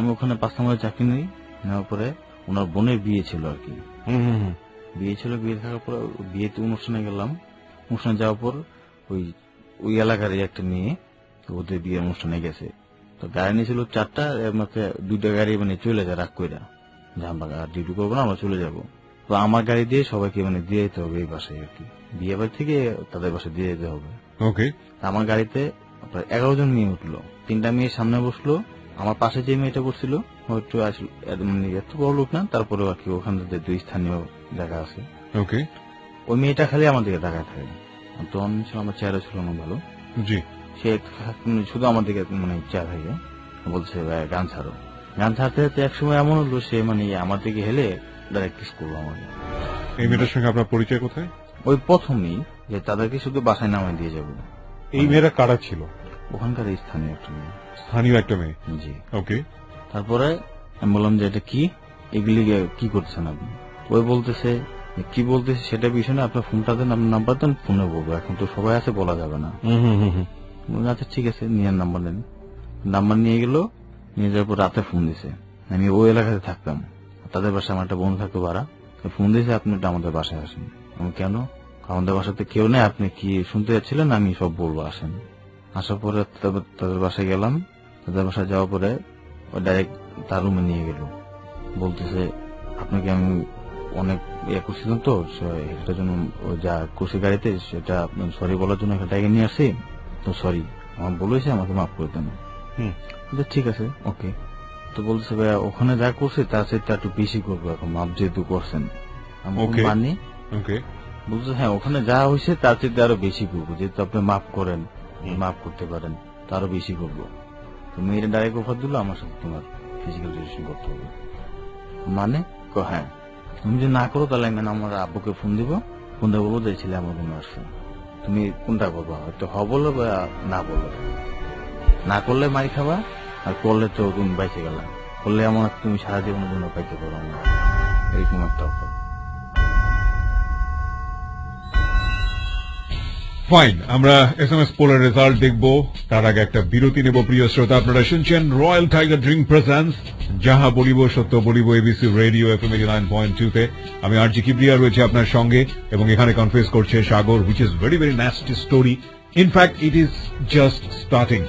Speaker 7: আমি ওখানে 5 নম্বরে চাকরি নেই, নেওয়ার পরে ওনার বোনের বিয়ে ছিল আর কি, বিয়ে ছিল। বিয়ে থাকার পর বিয়েতে অনুষ্ঠানে গেলাম। অনুষ্ঠানে যাওয়ার পর ওই এলাকার একটা নিয়ে ওদের বিয়ের অনুষ্ঠানে গেছে। তো গাড়ি নিয়েছিল 4টা, এর মধ্যে 2টা গাড়ি মানে চলে যায় রাগ করে, যে আমরা ডিউটি করবো না, আমরা চলে যাব। তো আমার গাড়ি দিয়ে সবাইকে মানে দিয়ে যেতে হবে এই বাসায় আর কি, বিয়ে বাড়ি থেকে তাদের বাসায় দিয়ে যেতে হবে।
Speaker 3: ওকে।
Speaker 7: আমার গাড়িতে 11 জন মেয়ে উঠলো, 3টা মেয়ে সামনে বসলো। আমার পাশে যে মেয়েটা বসছিল একটু আসলে মানে এত বড় লোক না, তারপরে আর কি ওখান থেকে 2 স্থানীয় জায়গা আছে।
Speaker 3: ওকে।
Speaker 7: ওই মেয়েটা খালি আমার দিকে তাকায় থাকে, তো আমার চেহারা ছিল না ভালো।
Speaker 3: জি।
Speaker 7: সে শুধু আমার দিকে মানে চেহারা থাকে, বলছে গান ছাড়ো। গান ছাড়তে ছাড়তে একসময় এমন হলো সে মানে আমার দিকে হেলে ডাইরেক্ট কিস করলো আমাকে।
Speaker 3: এই মেয়েটার সঙ্গে আপনার পরিচয় কোথায়?
Speaker 7: ওই প্রথমেই যে তাদেরকে শুধু বাসায় নামায় দিয়ে যাবো।
Speaker 3: এই মেয়েরা কারা ছিল?
Speaker 7: ওখানকার স্থানীয় একটা মেয়ে।
Speaker 3: স্থানীয় একটা মেয়ে?
Speaker 7: জি।
Speaker 3: ওকে।
Speaker 7: তারপরে আমি বললাম যে এটা কি, এগুলি কি করছেন আপনি? ওই বলতেছে কি বলতেছে সেটা বিষয় না, আপনার ফোনটা দেন, আপনার নাম্বার দেন, ফোনে বলবো, এখন তো সবাই আছে বলা যাবে না। আচ্ছা ঠিক আছে নিয়ে নাম্বার নেন। নাম্বার নিয়ে গেল, নিয়ে যাওয়ার পর রাতে ফোন দিছে। আমি ওই এলাকাতে থাকতাম, তাদের বাসায় আমার একটা বোন থাকতো ভাড়া, ফোন দিয়েছে আপনি একটু আমাদের বাসায় আসেন। আমি কেন? আমাদের বাসাতে কেউ নেই, আপনি কি শুনতে যাচ্ছিলেন? আমি সব বলবো, আসেন। আসার পরে তাদের বাসায় গেলাম। তাদের বাসায় যাওয়ার পরে ডাইরেক্ট তার রুমে নিয়ে গেল, বলতেছে আপনাকে আমি অনেক ইয়ে করছিলাম তো সেটার জন্য যা করছি গাড়িতে, সেটা আপনার সরি বলার জন্য একটা ডেকে নিয়ে আসি, তো সরি আমার বলেছে, আমাকে মাফ করে দেন। ঠিক আছে ওকে। তো বলছে ভাইয়া ওখানে যা করছে তার সাথে একটু বেশি করবো, এখন মাপ যেহেতু করছেন মানি। বলছে হ্যাঁ ওখানে যা হয়েছে তার চেয়ে আরো বেশি করবো, যেহেতু আপনি মাফ করেন, মাফ করতে পারেন, তারও বেশি করবো। তো মেয়েরা ডাইরেক্ট অফার দিল আমার সাথে তোমার ফিজিক্যাল রিলেশন করতে হবে। মানে হ্যাঁ তুমি যদি না করো তাহলে আমি আমার আব্বুকে ফোন দিব, ফোন দিয়ে বলবো যে ছেলে আমার রুমে আসছে, তুমি কোনটা করবো, হয়তো হ বলো বা না বলো। না করলে মারি খাবা, আর করলে তো তুমি বাইচে গেলা, করলে আমার তুমি সারা জীবনের জন্য পাইতে পারো আমার, এরকম একটা অফার।
Speaker 3: ফাইন, আমরা SMS পোলের রেজাল্ট দেখবো, তার আগে একটা বিরতি নেব। প্রিয় শ্রোতা, আপনারা শুনছেন রয়্যাল টাইগার ড্রিঙ্ক প্রেজেন্স যাহা বলিব সত্য বলিব ABC রেডিও FM 89.2 তে। আমি আরজি কিবরিয়া রয়েছে আপনার সঙ্গে, এবং এখানে কনফেস করছে Sagar, which is very very nasty story. In fact it is just starting,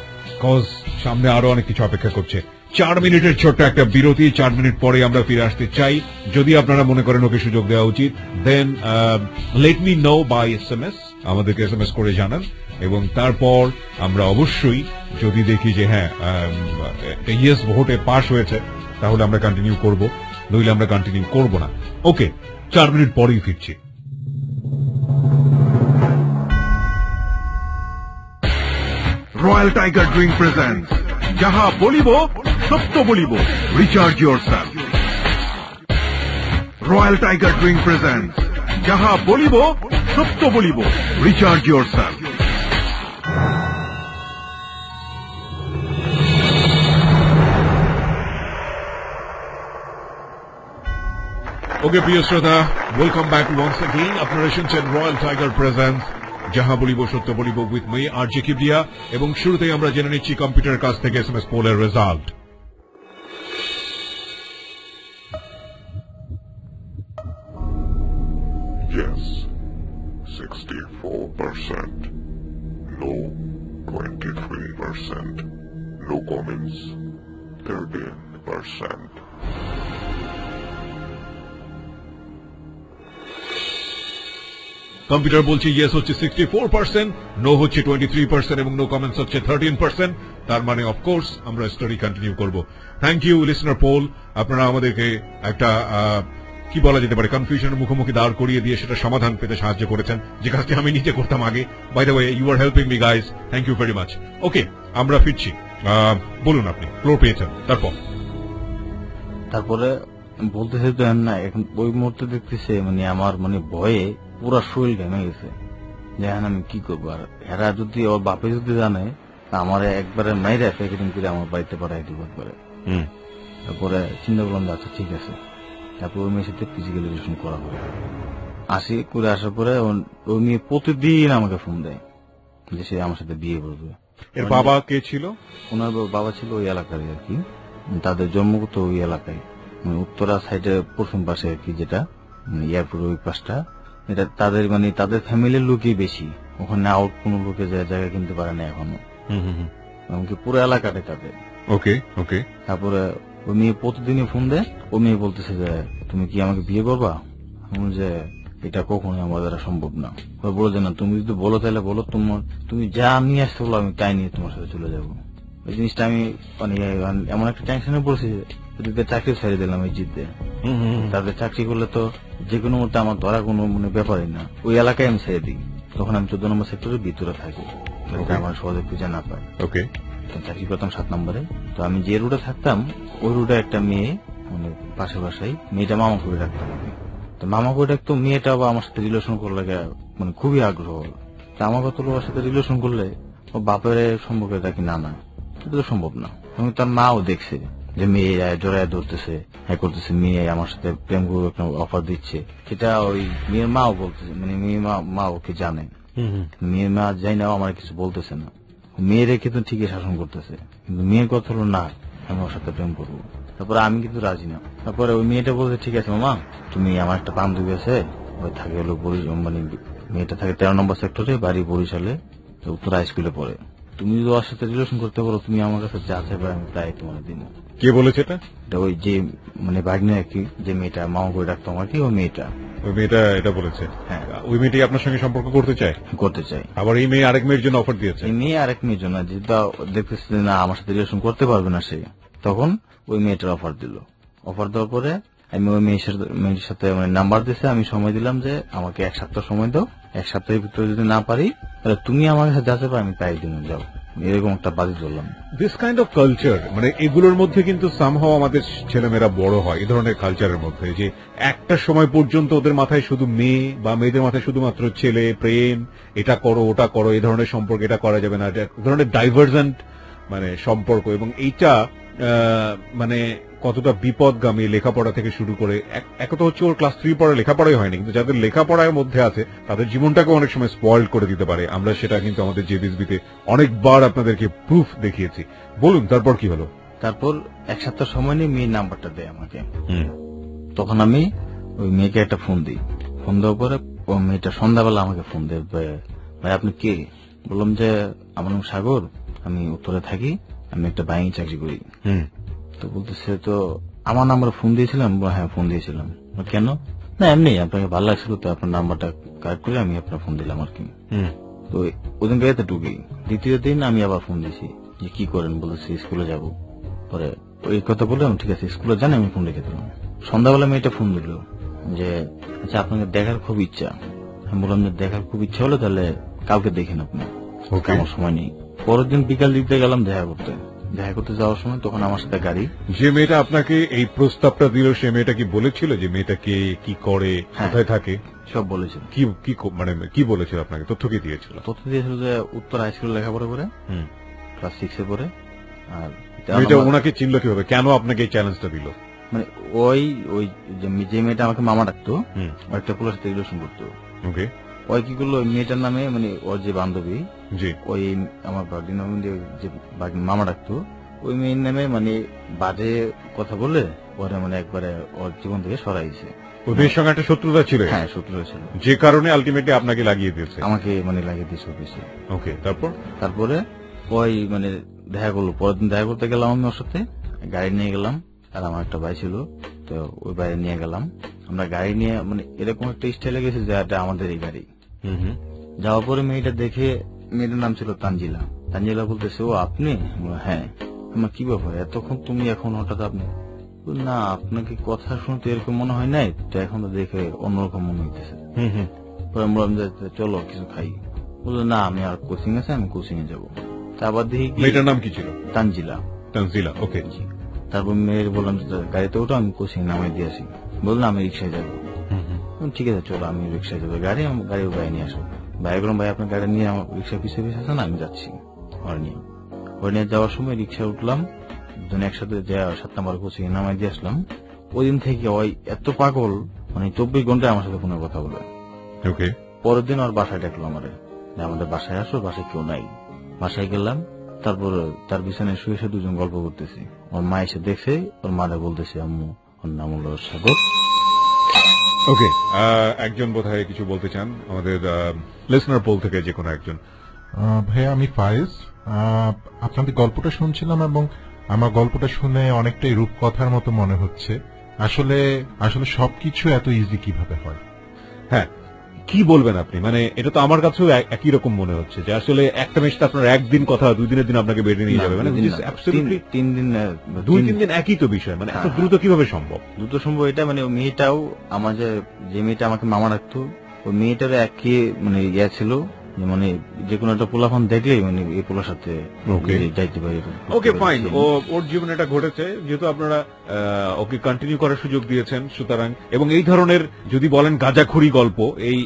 Speaker 3: cause সামনে আরো অনেক কিছু অপেক্ষা করছে। 4 মিনিটের ছোট্ট একটা বিরতি, 4 মিনিট পরে আমরা ফিরে আসতে চাই। যদি আপনারা মনে করেন ওকে সুযোগ দেওয়া উচিত, then let me know by SMS, আমাদেরকে SMS করে জানান, এবং তারপর আমরা অবশ্যই যদি দেখি যে হ্যাঁ ইয়েস ভোটে পাস হয়েছে, তাহলে আমরা কন্টিনিউ করব, নইলে আমরা কন্টিনিউ করব না। ওকে, 4 মিনিট পরেই ফিরছি।
Speaker 1: রয়্যাল টাইগার ড্রিঙ্ক প্রেজেন্স যাহা বলিব সত্য বলিব, recharge yourself. Royal tiger drink presence যাহা বলিব সত্য বলিব, রিচার্জ ইয়োরসেলফ।
Speaker 3: ওকে প্রিয় শ্রোতা, ওয়েলকাম ব্যাক ওয়ান্স অ্যাগেইন। আপনারা শুনছেন রয়্যাল টাইগার প্রেজেন্স যাহা বলিব সত্য বলিব উইথ মি আরজি কিবরিয়া, এবং শুরুতেই আমরা জেনে নিচ্ছি কম্পিউটারের কাছ থেকে SMS পোলের result.
Speaker 8: Yes, 64%. No, 23%. No comments, 13%.
Speaker 3: Computer বলছে ইয়েস হচ্ছে 64%, নো হচ্ছে 23% এবং নো কমেন্টস হচ্ছে 13%। তার মানে অফকোর্স আমরা স্টোরি কন্টিনিউ করব। থ্যাংক ইউ লিসনার পোল, আপনারা আমাদেরকে একটা কি বলা যেতে পারে কনফিউশনের মুখোমুখি দাঁড় করিয়ে দিয়ে সেটা সমাধান পেতে সাহায্য করেছেন, যে কাজটি আমি নিজে করতাম আগে। By the way, you are helping me guys, thank you very much. Okay, আমরা ফিরছি। বলুন, আপনি ফ্লোর পেয়েছেন,
Speaker 7: তারপরে বলতেছে তো না, এখন ওই মুহূর্তে দেখতেছে মানে আমার মানে ভয়ে পুরা শরীর ঘেমে গেছে, যে এখন আমি কি করবো। আর এরা যদি ওর বাপে যদি জানে, আমার একবারে মাইরা প্যাকেটিং করে আমার বাড়িতে পাঠাই দিব একবারে। তারপরে চিন্তা করলাম আচ্ছা ঠিক আছে। তারপর ওই মেয়ের সাথে ফিজিক্যাল রিলেশন করা হবে। করে আসার পরে ওই মেয়ে প্রতিদিন আমাকে ফোন দেয় যে সে আমার সাথে বিয়ে করবে।
Speaker 3: এর বাবা কে ছিল?
Speaker 7: ওনার বাবা ছিল ওই এলাকারই আর কি, তাদের জন্মগত ওই এলাকায়, উত্তরা সাইডে প্রথম পাশে আর কি, যেটা এয়ারপোর্ট ওই পাশটা। এটা তাদের মানে তাদের ফ্যামিলির লোকই বেশি, ওখানে আউট কোন লোকে জায়গা কিনতে পারে না এখনো, এমনকি পুরো এলাকাটাই তাদের।
Speaker 3: ওকে ওকে।
Speaker 7: তারপরে ওই মেয়ে প্রতিদিনই ফোন দেয়। ও মেয়ে বলতেছে যে তুমি কি আমাকে বিয়ে করবা? যে এটা কখনোই আমার দ্বারা সম্ভব না। বলো যে না, তুমি যদি বলো তাহলে বলো, তুমি যা নিয়ে আসতে বলো আমি তাই নিয়ে তোমার সাথে চলে যাবো। ওই জিনিসটা আমি মানে এমন একটা টেনশনে পড়ছি, চাকরি ছেড়ে দিলাম এই জিতে। তাদের চাকরি করলে তো যে কোনো মতো আমার ধরা কোনো মানে ব্যাপারই না, ওই এলাকায় আমি ছেড়ে দিই। তখন আমি 14 নম্বর সেক্টরের ভিতরে থাকি, আমার সহজে খুঁজে না পাই।
Speaker 3: ওকে,
Speaker 7: চাকরি করতাম 7 নম্বরে। তো আমি যে রুটে থাকতাম ওই রুটে একটা মেয়ে মানে পাশে বাসায়, মেয়েটা মামা করে রাখতাম আমি। তো মামা করে রাখতো, মেয়েটা আবার আমার সাথে রিলেশন করলে মানে খুবই আগ্রহ। তা আমার কত লোকের সাথে রিলেশন করলে ও বাপের সম্পর্কে থাকি না না, এটা তো সম্ভব না। এবং তার মাও দেখছে যে মেয়ে জড়ায় ধরতেছে, হ্যাঁ করতেছে, মেয়ে আমার সাথে প্রেম করে অফার দিচ্ছে। সেটা ওই মেয়ের মাও বলতেছে, মানে মেয়ের মা ওকে জানে। মেয়ের মা যাই না আমার কিছু বলতেছে না, মেয়েরে কিন্তু ঠিকই শাসন করতেছে। কিন্তু মেয়ের কথা হলো না, আমি ওর সাথে প্রেম করবো। তারপরে আমি কিন্তু রাজি না। তারপরে ওই মেয়েটা বলছে ঠিক আছে মামা, তুমি আমার একটা বান্ধবী আছে, ওই থাকে হলো মানে মেয়েটা থাকে 13 নম্বর সেক্টরে, বাড়ি বরিশালে, উত্তর হাই স্কুলে পড়ে। তুমি যদি ওর সাথে রিলেশন করতে পারো, তুমি আমার কাছে যা চাইবে আমি তাই তোমার দিন।
Speaker 3: কে বলেছে এটা?
Speaker 7: ওই যে মানে ভাগ্নে আর কি, যে মেয়েটা মামা করে রাখতো আমাকে, ওই মেয়েটা
Speaker 3: এটা বলেছে।
Speaker 7: হ্যাঁ,
Speaker 3: ওই মেয়েটি আপনার সঙ্গে সম্পর্ক করতে চায়? আবার এই মেয়ে আরেক মেয়ের জন্য অফার দিয়েছে?
Speaker 7: এই মেয়ে আরেক মেয়ের জন্য, যেটা দেখতেছে না আমার সাথে রিলেশন করতে পারবে না সে, তখন ওই মেয়েটার অফার দিল। অফার দেওয়ার পরে আমি ওই মেয়ের সাথে মানে নাম্বার দিছে, আমি সময় দিলাম যে আমাকে 1 সপ্তাহ সময় দাও, 1 সপ্তাহের ভিতরে যদি না পারি তাহলে তুমি আমার কাছে যা চাইবে আমি তাই দিন, যাও। এরকম একটা বাজি ধরলাম।
Speaker 3: দিস কাইন্ড অফ কালচার, মানে এগুলোর মধ্যে কিন্তু সামহাও আমাদের ছেলেমেয়েরা বড় হয় এই ধরনের কালচারের মধ্যে, যে একটা সময় পর্যন্ত ওদের মাথায় শুধু মেয়ে বা মেয়েদের মাথায় শুধুমাত্র ছেলে, প্রেম, এটা করো ওটা করো, এই ধরনের সম্পর্ক, এটা করা যাবে না, ধরনের ডাইভার্জেন্ট মানে সম্পর্ক। এবং এইটা মানে কতটা বিপদগামী লেখাপড়া থেকে শুরু করে। একটা হচ্ছে ওর ক্লাস 3 পড়া লেখাপড়াই হয়নি, কিন্তু যাদের লেখাপড়ার মধ্যে আছে তাদের জীবনটাকে অনেক সময় স্পয়েল করে দিতে পারে। আমরা সেটা কিন্তু আমাদের জেবিসবিতে অনেকবার আপনাদেরকে প্রুফ দেখিয়েছি। বলুন তারপর কি হলো?
Speaker 7: তারপর 1 সপ্তাহ সময় নিয়ে মেয়ের নাম্বারটা দেয় আমাকে। তখন আমি ওই মেয়েকে একটা ফোন দিই। ফোন দেওয়ার পরে ওই মেয়েটা সন্ধ্যাবেলা আমাকে ফোন দেয়, ভাই আপনি কে? বললাম যে আমার নাম সাগর, আমি উত্তরে থাকি, আমি একটা ব্যাংকে চাকরি করি। তো বলতেছে তো আমার নাম্বার ফোন দিয়েছিলাম? হ্যাঁ ফোন দিয়েছিলাম। কেন? না এমনি আপনাকে ভালো লাগছিল তো আপনার নাম্বারটা কালেক্ট করে আমি আপনার ফোন দিলাম আর কি। তো ওই দিন গাড়িতে ঢুকি। দ্বিতীয় দিন আমি আবার ফোন দিয়েছি যে কি করেন, বলেছি স্কুলে যাব। পরে ওই কথা বলে আমি ঠিক আছে স্কুলে জানি, আমি ফোন রেখে দিলাম। সন্ধ্যাবেলা মেয়েটা ফোন দিল যে আচ্ছা আপনাকে দেখার খুব ইচ্ছা। আমি বললাম যে দেখার খুব ইচ্ছা হলে তাহলে কাউকে দেখেন আপনি, আমার সময় নেই। পরের দিন বিকাল দিতে গেলাম দেখা করতে যাওয়ার সময় তখন আমার সাথে গাড়ি।
Speaker 3: যে মেয়েটা আপনাকে এই প্রস্তাবটা দিল সে মেয়েটা কি বলেছিল যে মেয়েটাকে কি করে, কোথায় থাকে?
Speaker 7: সব বলেছিল।
Speaker 3: মানে কি বলেছিল আপনাকে? তথ্য কি দিয়েছিল?
Speaker 7: তথ্য দিয়েছিল যে উত্তর হাই স্কুলে লেখাপড়া করে, ক্লাস 6 পড়ে। আর
Speaker 3: মেয়েটা ওনাকে চিনল কিভাবে? কেন আপনাকে এই চ্যালেঞ্জটা দিল?
Speaker 7: মানে ওই যে মেয়েটা আমাকে মামা ডাকতো, একটা পুলিশ সাথে রিলেশন করতো।
Speaker 3: ওকে।
Speaker 7: ওই কি করলো, মেয়েটার নামে মানে ওর যে বান্ধবী,
Speaker 3: ওই
Speaker 7: আমার যে মামা ডাকতো, ওই মেয়ের নামে মানে বাজে কথা বলে ওরা মানে একবারে ওর জীবন থেকে সরাইছে।
Speaker 3: ওই মেয়ের সঙ্গে একটা শত্রুতা ছিল?
Speaker 7: হ্যাঁ, শত্রুতা ছিল,
Speaker 3: যে কারণে আলটিমেটলি আপনাকে লাগিয়ে দিয়েছে?
Speaker 7: আমাকে লাগিয়ে দিয়েছে অফিসে।
Speaker 3: ওকে,
Speaker 7: তারপরে ওই দেখা করলো, পরের দিন দেখা করতে গেলাম আমি ওর সাথে, গাড়ি নিয়ে গেলাম, আর আমার একটা ভাই ছিল, তো ওই বাইরে নিয়ে গেলাম। আমরা গাড়ি নিয়ে এরকম একটা স্টাইলে গেছি যে এটা আমাদের এই গাড়ি। যাওয়ার পরে মেয়েটা দেখে, মেয়েটার নাম ছিল তানজিলা। তানজিলা বলতেছে, ও আপনি? হ্যাঁ। আমার কি ব্যাপার, এতক্ষণ তুমি এখন হঠাৎ আপনি? না, আপনাকে কথা শুনতে এরকম মনে হয় নাই তো, এখন তো দেখে অন্যরকম মনে হইতেছে। পরে বললাম যে চলো কিছু খাই। বললো না, আমি আর কোচিং আছে, আমি কোচিং এ যাবো। তারপর দেখি,
Speaker 3: মেয়েটার নাম কি ছিল?
Speaker 7: তানজিলা।
Speaker 3: ওকে।
Speaker 7: তারপর মেয়ের বললাম গাড়িতে ওঠো, আমি কোচিং নামাই দিয়ে আসি। বললাম আমি রিক্সায় যাবো। ঠিক আছে চলো, আমি রিক্সায় যাবো। গাড়ি বাইরে নিয়ে আসবো। বাইরে বললাম, ভাই আপনার গাড়ি নিয়ে আমার রিক্সা পিছিয়ে পিছিয়ে আসেন, আমি যাচ্ছি। ওর নিয়ে যাওয়ার সময় রিক্সায় উঠলাম, দুজন একসাথে 7 নম্বর কোচিং নামাই দিয়ে আসলাম। ওই দিন থেকে ওই এত পাগল, 24 ঘন্টায় আমার সাথে ফোনে কথা বলে।
Speaker 3: ওকে।
Speaker 7: পরের দিন ওর বাসায় ডাকলো আমাদের বাসায় আসো, বাসায় কেউ নাই। বাসায় গেলাম, তারপর তার বিছানায় শুয়ে শুয়ে দুজন গল্প করতেছি। ওর মা এসে দেখে ওর মারে বলতেছে, আম্মু ওর নাম হলো সাগর।
Speaker 3: ওকে, একজন বোধহয় কিছু বলতে চান আমাদের লিসনার পোল থেকে, যে কোনো একজন।
Speaker 5: ভাইয়া আমি ফায়েজ, আপনাদের গল্পটা শুনছিলাম এবং আমার গল্পটা শুনে অনেকটাই রূপকথার মতো মনে হচ্ছে। আসলে সবকিছু এত ইজি কিভাবে হয়?
Speaker 3: হ্যাঁ, কি বলবেন আপনি? এটা তো আমার কাছেও একই রকম মনে হচ্ছে যে আসলে একটা মেয়ের সাথে আপনার একদিন কথা, 2 দিনের দিন আপনাকে বেড়ে নিয়ে যাবে,
Speaker 7: 3 দিন
Speaker 3: 2-3 দিন একই তো বিষয়, এত দ্রুত কিভাবে সম্ভব?
Speaker 7: দ্রুত সম্ভব এটা, মেয়েটাও আমার যে মেয়েটা আমাকে মামা রাখতো, ওই মেয়েটার একই ইয়া ছিল, যে কোনো একটা পোলাফান দেখলেই এই পোলার সাথে যাইতে পারে।
Speaker 3: ওকে ফাইন, ওর জীবনে এটা ঘটেছে, যেহেতু আপনারা ওকে কন্টিনিউ করার সুযোগ দিয়েছেন, সুতরাং এবং এই ধরনের যদি বলেন গাঁজাখুরি গল্প, এই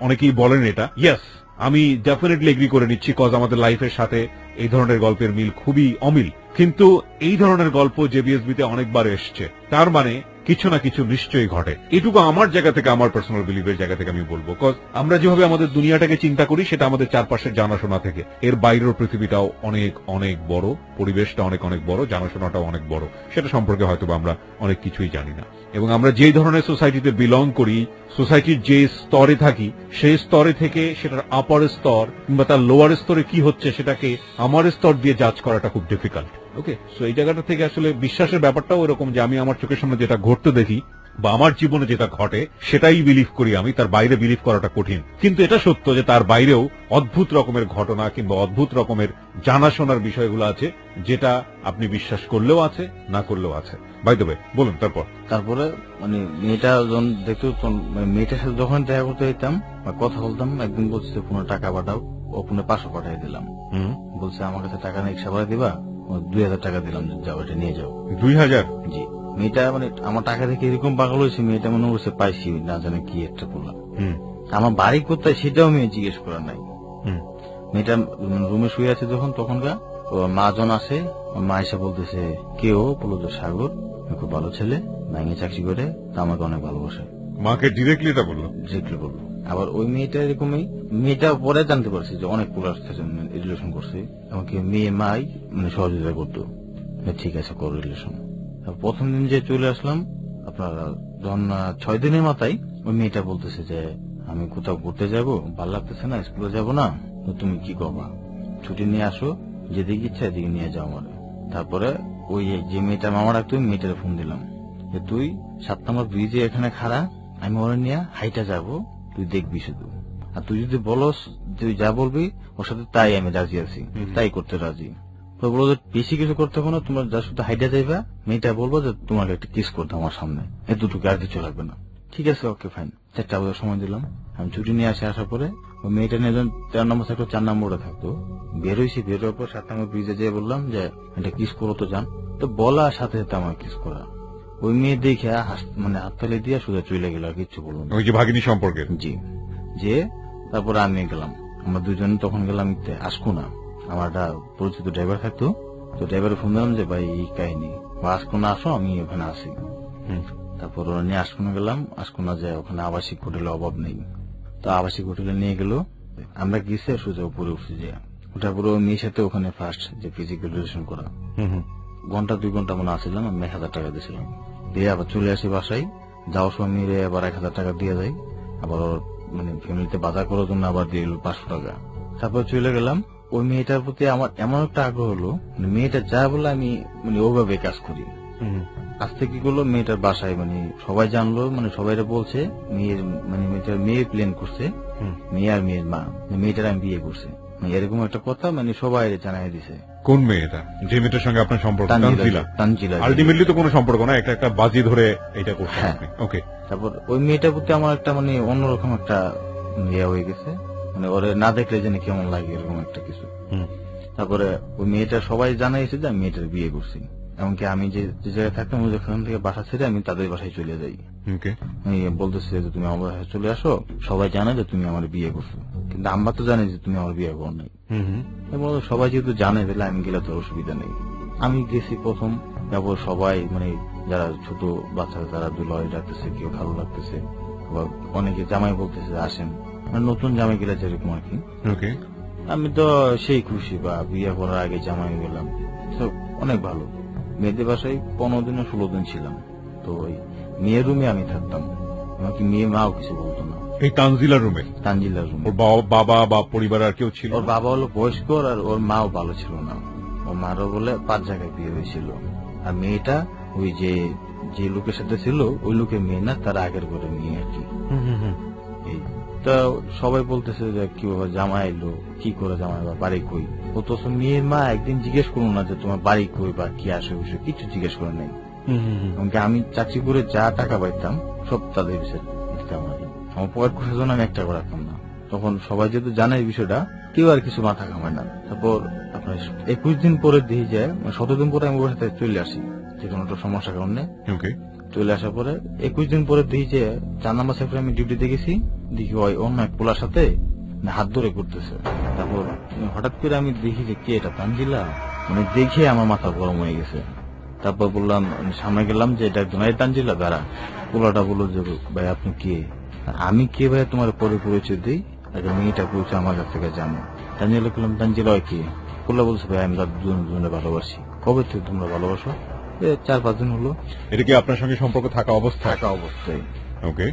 Speaker 3: অনেকেই বলেন এটা, ইয়েস আমি ডেফিনেটলি এগ্রি করে নিচ্ছি, কজ আমাদের লাইফের সাথে এই ধরনের গল্পের মিল খুবই অমিল। কিন্তু এই ধরনের গল্প যে বিএসবিতে অনেকবার এসছে, তার কিছু না কিছু নিশ্চয়ই ঘটে। এটুকু আমার জায়গা থেকে, আমার পার্সোনাল বিলিভের জায়গা থেকে আমি বলবো, কজ আমরা যেভাবে আমাদের দুনিয়াটাকে চিন্তা করি সেটা আমাদের চারপাশের জানাশোনা থেকে, এর বাইরের পৃথিবীটাও অনেক অনেক বড়, পরিবেশটা অনেক অনেক বড়, জানাশোনাটাও অনেক বড়, সেটা সম্পর্কে হয়তো আমরা অনেক কিছুই জানি না। এবং আমরা যেই ধরনের সোসাইটিতে বিলং করি, সোসাইটির যে স্তরে থাকি, সেই স্তরে থেকে সেটার আপার স্তর কিংবা তার লোয়ার স্তরে কি হচ্ছে সেটাকে আমার স্তর দিয়ে জাজ করাটা খুব ডিফিকাল্ট। ওকে, সো এই জায়গাটা থেকে আসলে বিশ্বাসের ব্যাপারটাও এরকম যে আমি আমার চোখের সামনে যেটা ঘটতে দেখি বা আমার জীবনে যেটা ঘটে সেটাই বিলিভ করি আমি, তার বাইরে বিলিভ করাটা কঠিন। কিন্তু এটা সত্য যে তার বাইরেও অদ্ভুত রকমের ঘটনা কিংবা অদ্ভুত রকমের জানাশোনার বিষয়গুলো আছে, যেটা আপনি বিশ্বাস করলেও আছে, না করলেও আছে। বাই দ্য ওয়ে, বলুন তারপরে
Speaker 7: মেয়েটা যখন দেখতো, মেয়েটার সাথে যখন দেখা করতে যেতাম বা কথা বলতাম, একদিন বলছে 15 টাকা পাঠাও, ও 500 পাঠিয়ে দিলাম। বলছে আমার কাছে টাকা নেই, রিক্সা ভাড়া দিবা? 2000 টাকা দিলাম, যাও এটা নিয়ে যাও।
Speaker 3: 2000?
Speaker 7: জি। মেয়েটা আমার টাকা দেখে এরকম পাগল হয়েছে, মেয়েটা মনে করছে পাইছি, না জানে কি একটা করলাম। আমার বাড়ি কোথায় সেটাও মেয়ে জিজ্ঞেস করার নাই। মেয়েটা রুমে শুয়ে আছে যখন, তখনকার মা জন আসে, মা এসে বলতেছে কেউ বলো তো সাগর, খুব ভালো ছেলে, ব্যাংকে চাকরি করে, তা আমাকে অনেক ভালোবাসে।
Speaker 3: মাকে ডিরেক্টলি এটা বললো?
Speaker 7: ডিরেক্টলি বললো। আবার ওই মেয়েটা এরকমই, মেয়েটা পরে জানতে পারছি যে অনেক পুলার রিলেশন করছে, আমাকে মেয়ে মাই সহযোগিতা করতো। ঠিক আছে, কর রিলেশন। প্রথম দিন যে চলে আসলাম, আপনার যখন 6 দিনের মাথায় ওই মেয়েটা বলতেছে যে আমি কোথাও ঘুরতে যাবো, ভালো লাগতেছে না, স্কুলে যাবো না, তুমি কি করবা, ছুটি নিয়ে আসো, যেদিকে ইচ্ছা এদিকে নিয়ে যাও আমার। তারপরে ওই যে মেয়েটা মামা রাখতো, মেয়েটার ফোন দিলাম যে তুই 7 নম্বর ব্রিজে এখানে খাড়া, আমি ওরা নিয়ে হাইটা যাবো, তুই দেখবি শুধু, আর তুই যদি বলস তুই যা বলবি ওর সাথে তাই আমি রাজি আছি, তাই করতে রাজি। তো বলো যে বেশি কিছু করতে হবে না, তোমার যা শুধু হাইটা যাইবা, মেয়েটা বলবো যে তোমাকে একটা কিস করতে আমার সামনে, এতটুকু আর কিছু লাগবে না। ঠিক আছে, ওকে ফাইন। 4টা বাজার সময় দিলাম, আমি ছুটি নিয়ে আসার পরে ওই মেয়েটা নিয়ে 13 নম্বর থাকতো, 4 নম্বরে থাকতো, বের হয়েছি। বের হওয়ার পর 7 নম্বর ব্রিজে যেয়ে বললাম যে এটা কিস করো তো যান, তো বলার সাথে সাথে আমার কিস করা। ওই মেয়ে দেখে হাত ফেলে দিয়ে সোজা চলে গেল, আর কিচ্ছু বললো না।
Speaker 3: ওই যে ভাগিনী সম্পর্কে? জি।
Speaker 7: যে তারপরে আমি গেলাম, আমরা দুজন তখন গেলাম আসকো না, আমার একটা পরিচিত ড্রাইভার থাকতো, তো ড্রাইভারে ফোন দিলাম যে ভাই এই কাহিনী, আসকো না আসো, আমি ওখানে আসি। তারপর ওরা নিয়ে আশকোনা গেলাম, আশকোনা যায়, ওখানে আবাসিক হোটেলের অভাব নেই, তো আবাসিক হোটেলে নিয়ে গেল। আমরা গেছি সোজা উপরে উঠছি, যে ওটার পরে মেয়ের সাথে ওখানে ফার্স্ট যে ফিজিক্যাল রিলেশন করা, 1-2 ঘন্টা মনে আসছিলাম, আমি 1000 টাকা দিয়েছিলাম, দিয়ে আবার চলে আসি বাসায়। যাওয়ার সময় মেয়েরে আবার 1000 টাকা দিয়ে যায়, আবার ওর মানে ফ্যামিলিতে বাজার করার জন্য আবার দিয়ে 500 টাকা। তারপর চলে গেলাম। ওই মেয়েটার প্রতি আমার এমন একটা আগ্রহ হলো, মানে মেয়েটা যা বলে আমি মানে ওভাবে কাজ করি। আজকে কি করলো, মেয়েটার বাসায় মানে সবাই জানলো, মানে সবাই বলছে মেয়ের মানে মেয়েটার মেয়ে প্ল্যান করছে, মেয়ে আর মেয়ের মা, মেয়েটার আমি বিয়ে করছে, এরকম একটা কথা মানে সবাই জানাই দিছে।
Speaker 3: কোন মেয়েটা? যে মেয়েটার সঙ্গে আপনার সম্পর্ক?
Speaker 7: তানজিলা।
Speaker 3: আলটিমেটলি তো কোনো সম্পর্ক না, একটা বাজি ধরে এটা করছে। ওকে।
Speaker 7: তারপর ওই মেয়েটার প্রতি আমার একটা মানে অন্যরকম একটা ইয়ে হয়ে গেছে, মানে ওরে না দেখলে জানি কেমন লাগে এরকম একটা কিছু। তারপরে ওই মেয়েটা সবাই জানাইছে যে আমি মেয়েটার বিয়ে করছি। এমনকি আমি যে জায়গায় থাকতাম ওখান থেকে বাসা ছেড়ে আমি তাদের বাসায় চলে যাই। বলতেছে যে তুমি আমার বাসায় চলে আসো, সবাই জানে যে তুমি আমার বিয়ে করছো, কিন্তু আমরা তো জানি যে তুমি আমার বিয়ে করো নাই। সবাই যেহেতু জানে তাহলে আমি গেলে তো অসুবিধা নেই। আমি গেছি প্রথম, তারপর সবাই মানে যারা ছোট বাচ্চারা তারা দুলাভাই ডাকতেছে, কেউ ভালো লাগতেছে, আবার অনেকে জামাই বলতেছে আসেন, মানে নতুন জামাই গেলে যেরকম আর কি। আমি তো সেই খুশি, বা বিয়ে করার আগে জামাই গেলাম, অনেক ভালো। মেয়েদের বাসায় 15 দিন 16 দিন ছিলাম। তো ওই মেয়ের রুমে আমি থাকতাম, আমাকে মেয়ে মাও কিছু বলতো না।
Speaker 3: এই তানজিলার রুমে? তানজিলার রুমে। ওর বাবা বা পরিবার আর কেউ ছিল?
Speaker 7: ওর বাবা হলো বয়স্ক, আর ওর মাও ভালো ছিল না। ওর মারও বলে 5 জায়গায় বিয়ে হয়েছিল। আর মেয়েটা ওই যে লোকের সাথে ছিল ওই লোকের মেয়ে না, তার আগের ঘরে মেয়ে আর কি। তা সবাই বলতেছে যে কি বাবা জামাই এলো, কি করে জামাই বা বাড়ি কই। ও তো মেয়ের মা একদিন জিজ্ঞেস করুন না যে তোমার বাড়ি কই বা কি আসে বসে, কিছু জিজ্ঞেস করে নাই। আমি চাকরি করে যা টাকা পাইতাম সব তাদের বিষয়ে দিতাম, আমার পকেট খোঁজার জন্য আমি একটা করে রাখতাম না। তখন সবাই যেহেতু জানে এই বিষয়টা, কেউ আর কিছু মাথা ঘামায় না। তারপর আপনার 21 দিন পরে দিয়ে যায়, 17 দিন পরে আমি ওর সাথে চলে আসি যে কোনো একটা সমস্যার কারণে। চলে আসার পরে 21 দিন পরে দেখি যে 4 নম্বর সেক্টরে আমি ডিউটিতে গেছি, দেখি ওই অন্য এক পোলার সাথে হাত ধরে করতেছে। তারপর হঠাৎ করে আমি দেখি যে কে এটা, তানজিলা, মানে দেখে আমার মাথা গরম হয়ে গেছে। তারপর বললাম, সামনে গেলাম যে এটা একজন, এই তানজিলা দাঁড়া। পোলাটা বললো যে ভাই আপনি কে? আমি কে ভাই তোমার পরে পরিচয় দিই, মেয়েটা পরিচয় আমার কাছ থেকে জানো। তানজিলা বললাম তানজিলা কি? পোলা বলছে ভাই আমি দুজনে ভালোবাসি। কবে থেকে তোমরা ভালোবাসো? 4-5 দিন হলো।
Speaker 3: এটা কি আপনার সঙ্গে সম্পর্ক থাকা অবস্থায়? ওকে।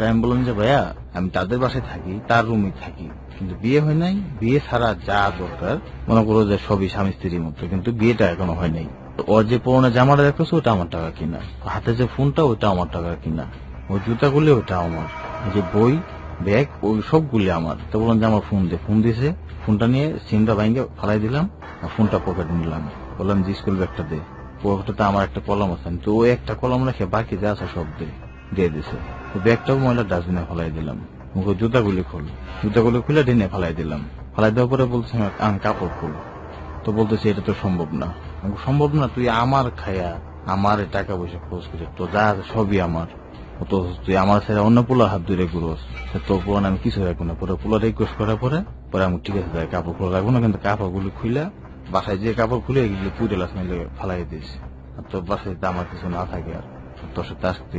Speaker 7: আমি বললাম যে ভাইয়া আমি তাদের বাসায় থাকি, তার রুমে থাকি, কিন্তু বিয়ে হয় নাই। বিয়ে ছাড়া যা দরকার মনে করো যে সবই স্বামী স্ত্রীর মতো, কিন্তু বিয়েটা এখনো হয় নাই। ওর যে পুরোনো জামাটা দেখতেছে ওটা আমার টাকা কিনা, হাতে যে ফোনটা ওটা আমার টাকা কিনা, ওই জুতা গুলি ওটা আমার, যে বই ব্যাগ ওই সবগুলি আমার। তো বললাম যে আমার ফোন দিয়েছে, ফোনটা নিয়ে সিমটা ভাঙে ফালাই দিলাম, আর ফোনটা পকেটে নিলাম। বললাম যে স্কুল ব্যাগটা দে, পকেটে আমার একটা কলম আছে, তো ওই একটা কলম রেখে বাকি যা আছে সব দিয়ে দিছে। ব্যাগটাও ময়লা ডাস্টবিনে ফেলাই দিলাম। জুতাগুলি খুলে ডেনে ফেলাই দিলাম। ফেলাই দেওয়ার পরে বলছে আমি কাপড় খুল। তো বলতেছে এটা তো সম্ভব না। সম্ভব না, তুই আমার খায়া আমার টাকা পয়সা খরচ করে তো যা সবই আমার, তো তুই আমার ছেড়ে অন্য পোলা হাত ধরে ঘুরোস, তোর পুরান আমি কিছু রাখবো না। পরে পোলা রিকোয়েস্ট করার পরে আমি ঠিক আছে কাপড় খোলা রাখবো না, কিন্তু কাপড়গুলি খুলে বাসায় যে কাপড় খুলে এগুলো পুড়ে লাস মিলে ফেলাই দিস, আর তোর বাসায় আমার কিছু না থাকে, আর তোর সাথে আসতে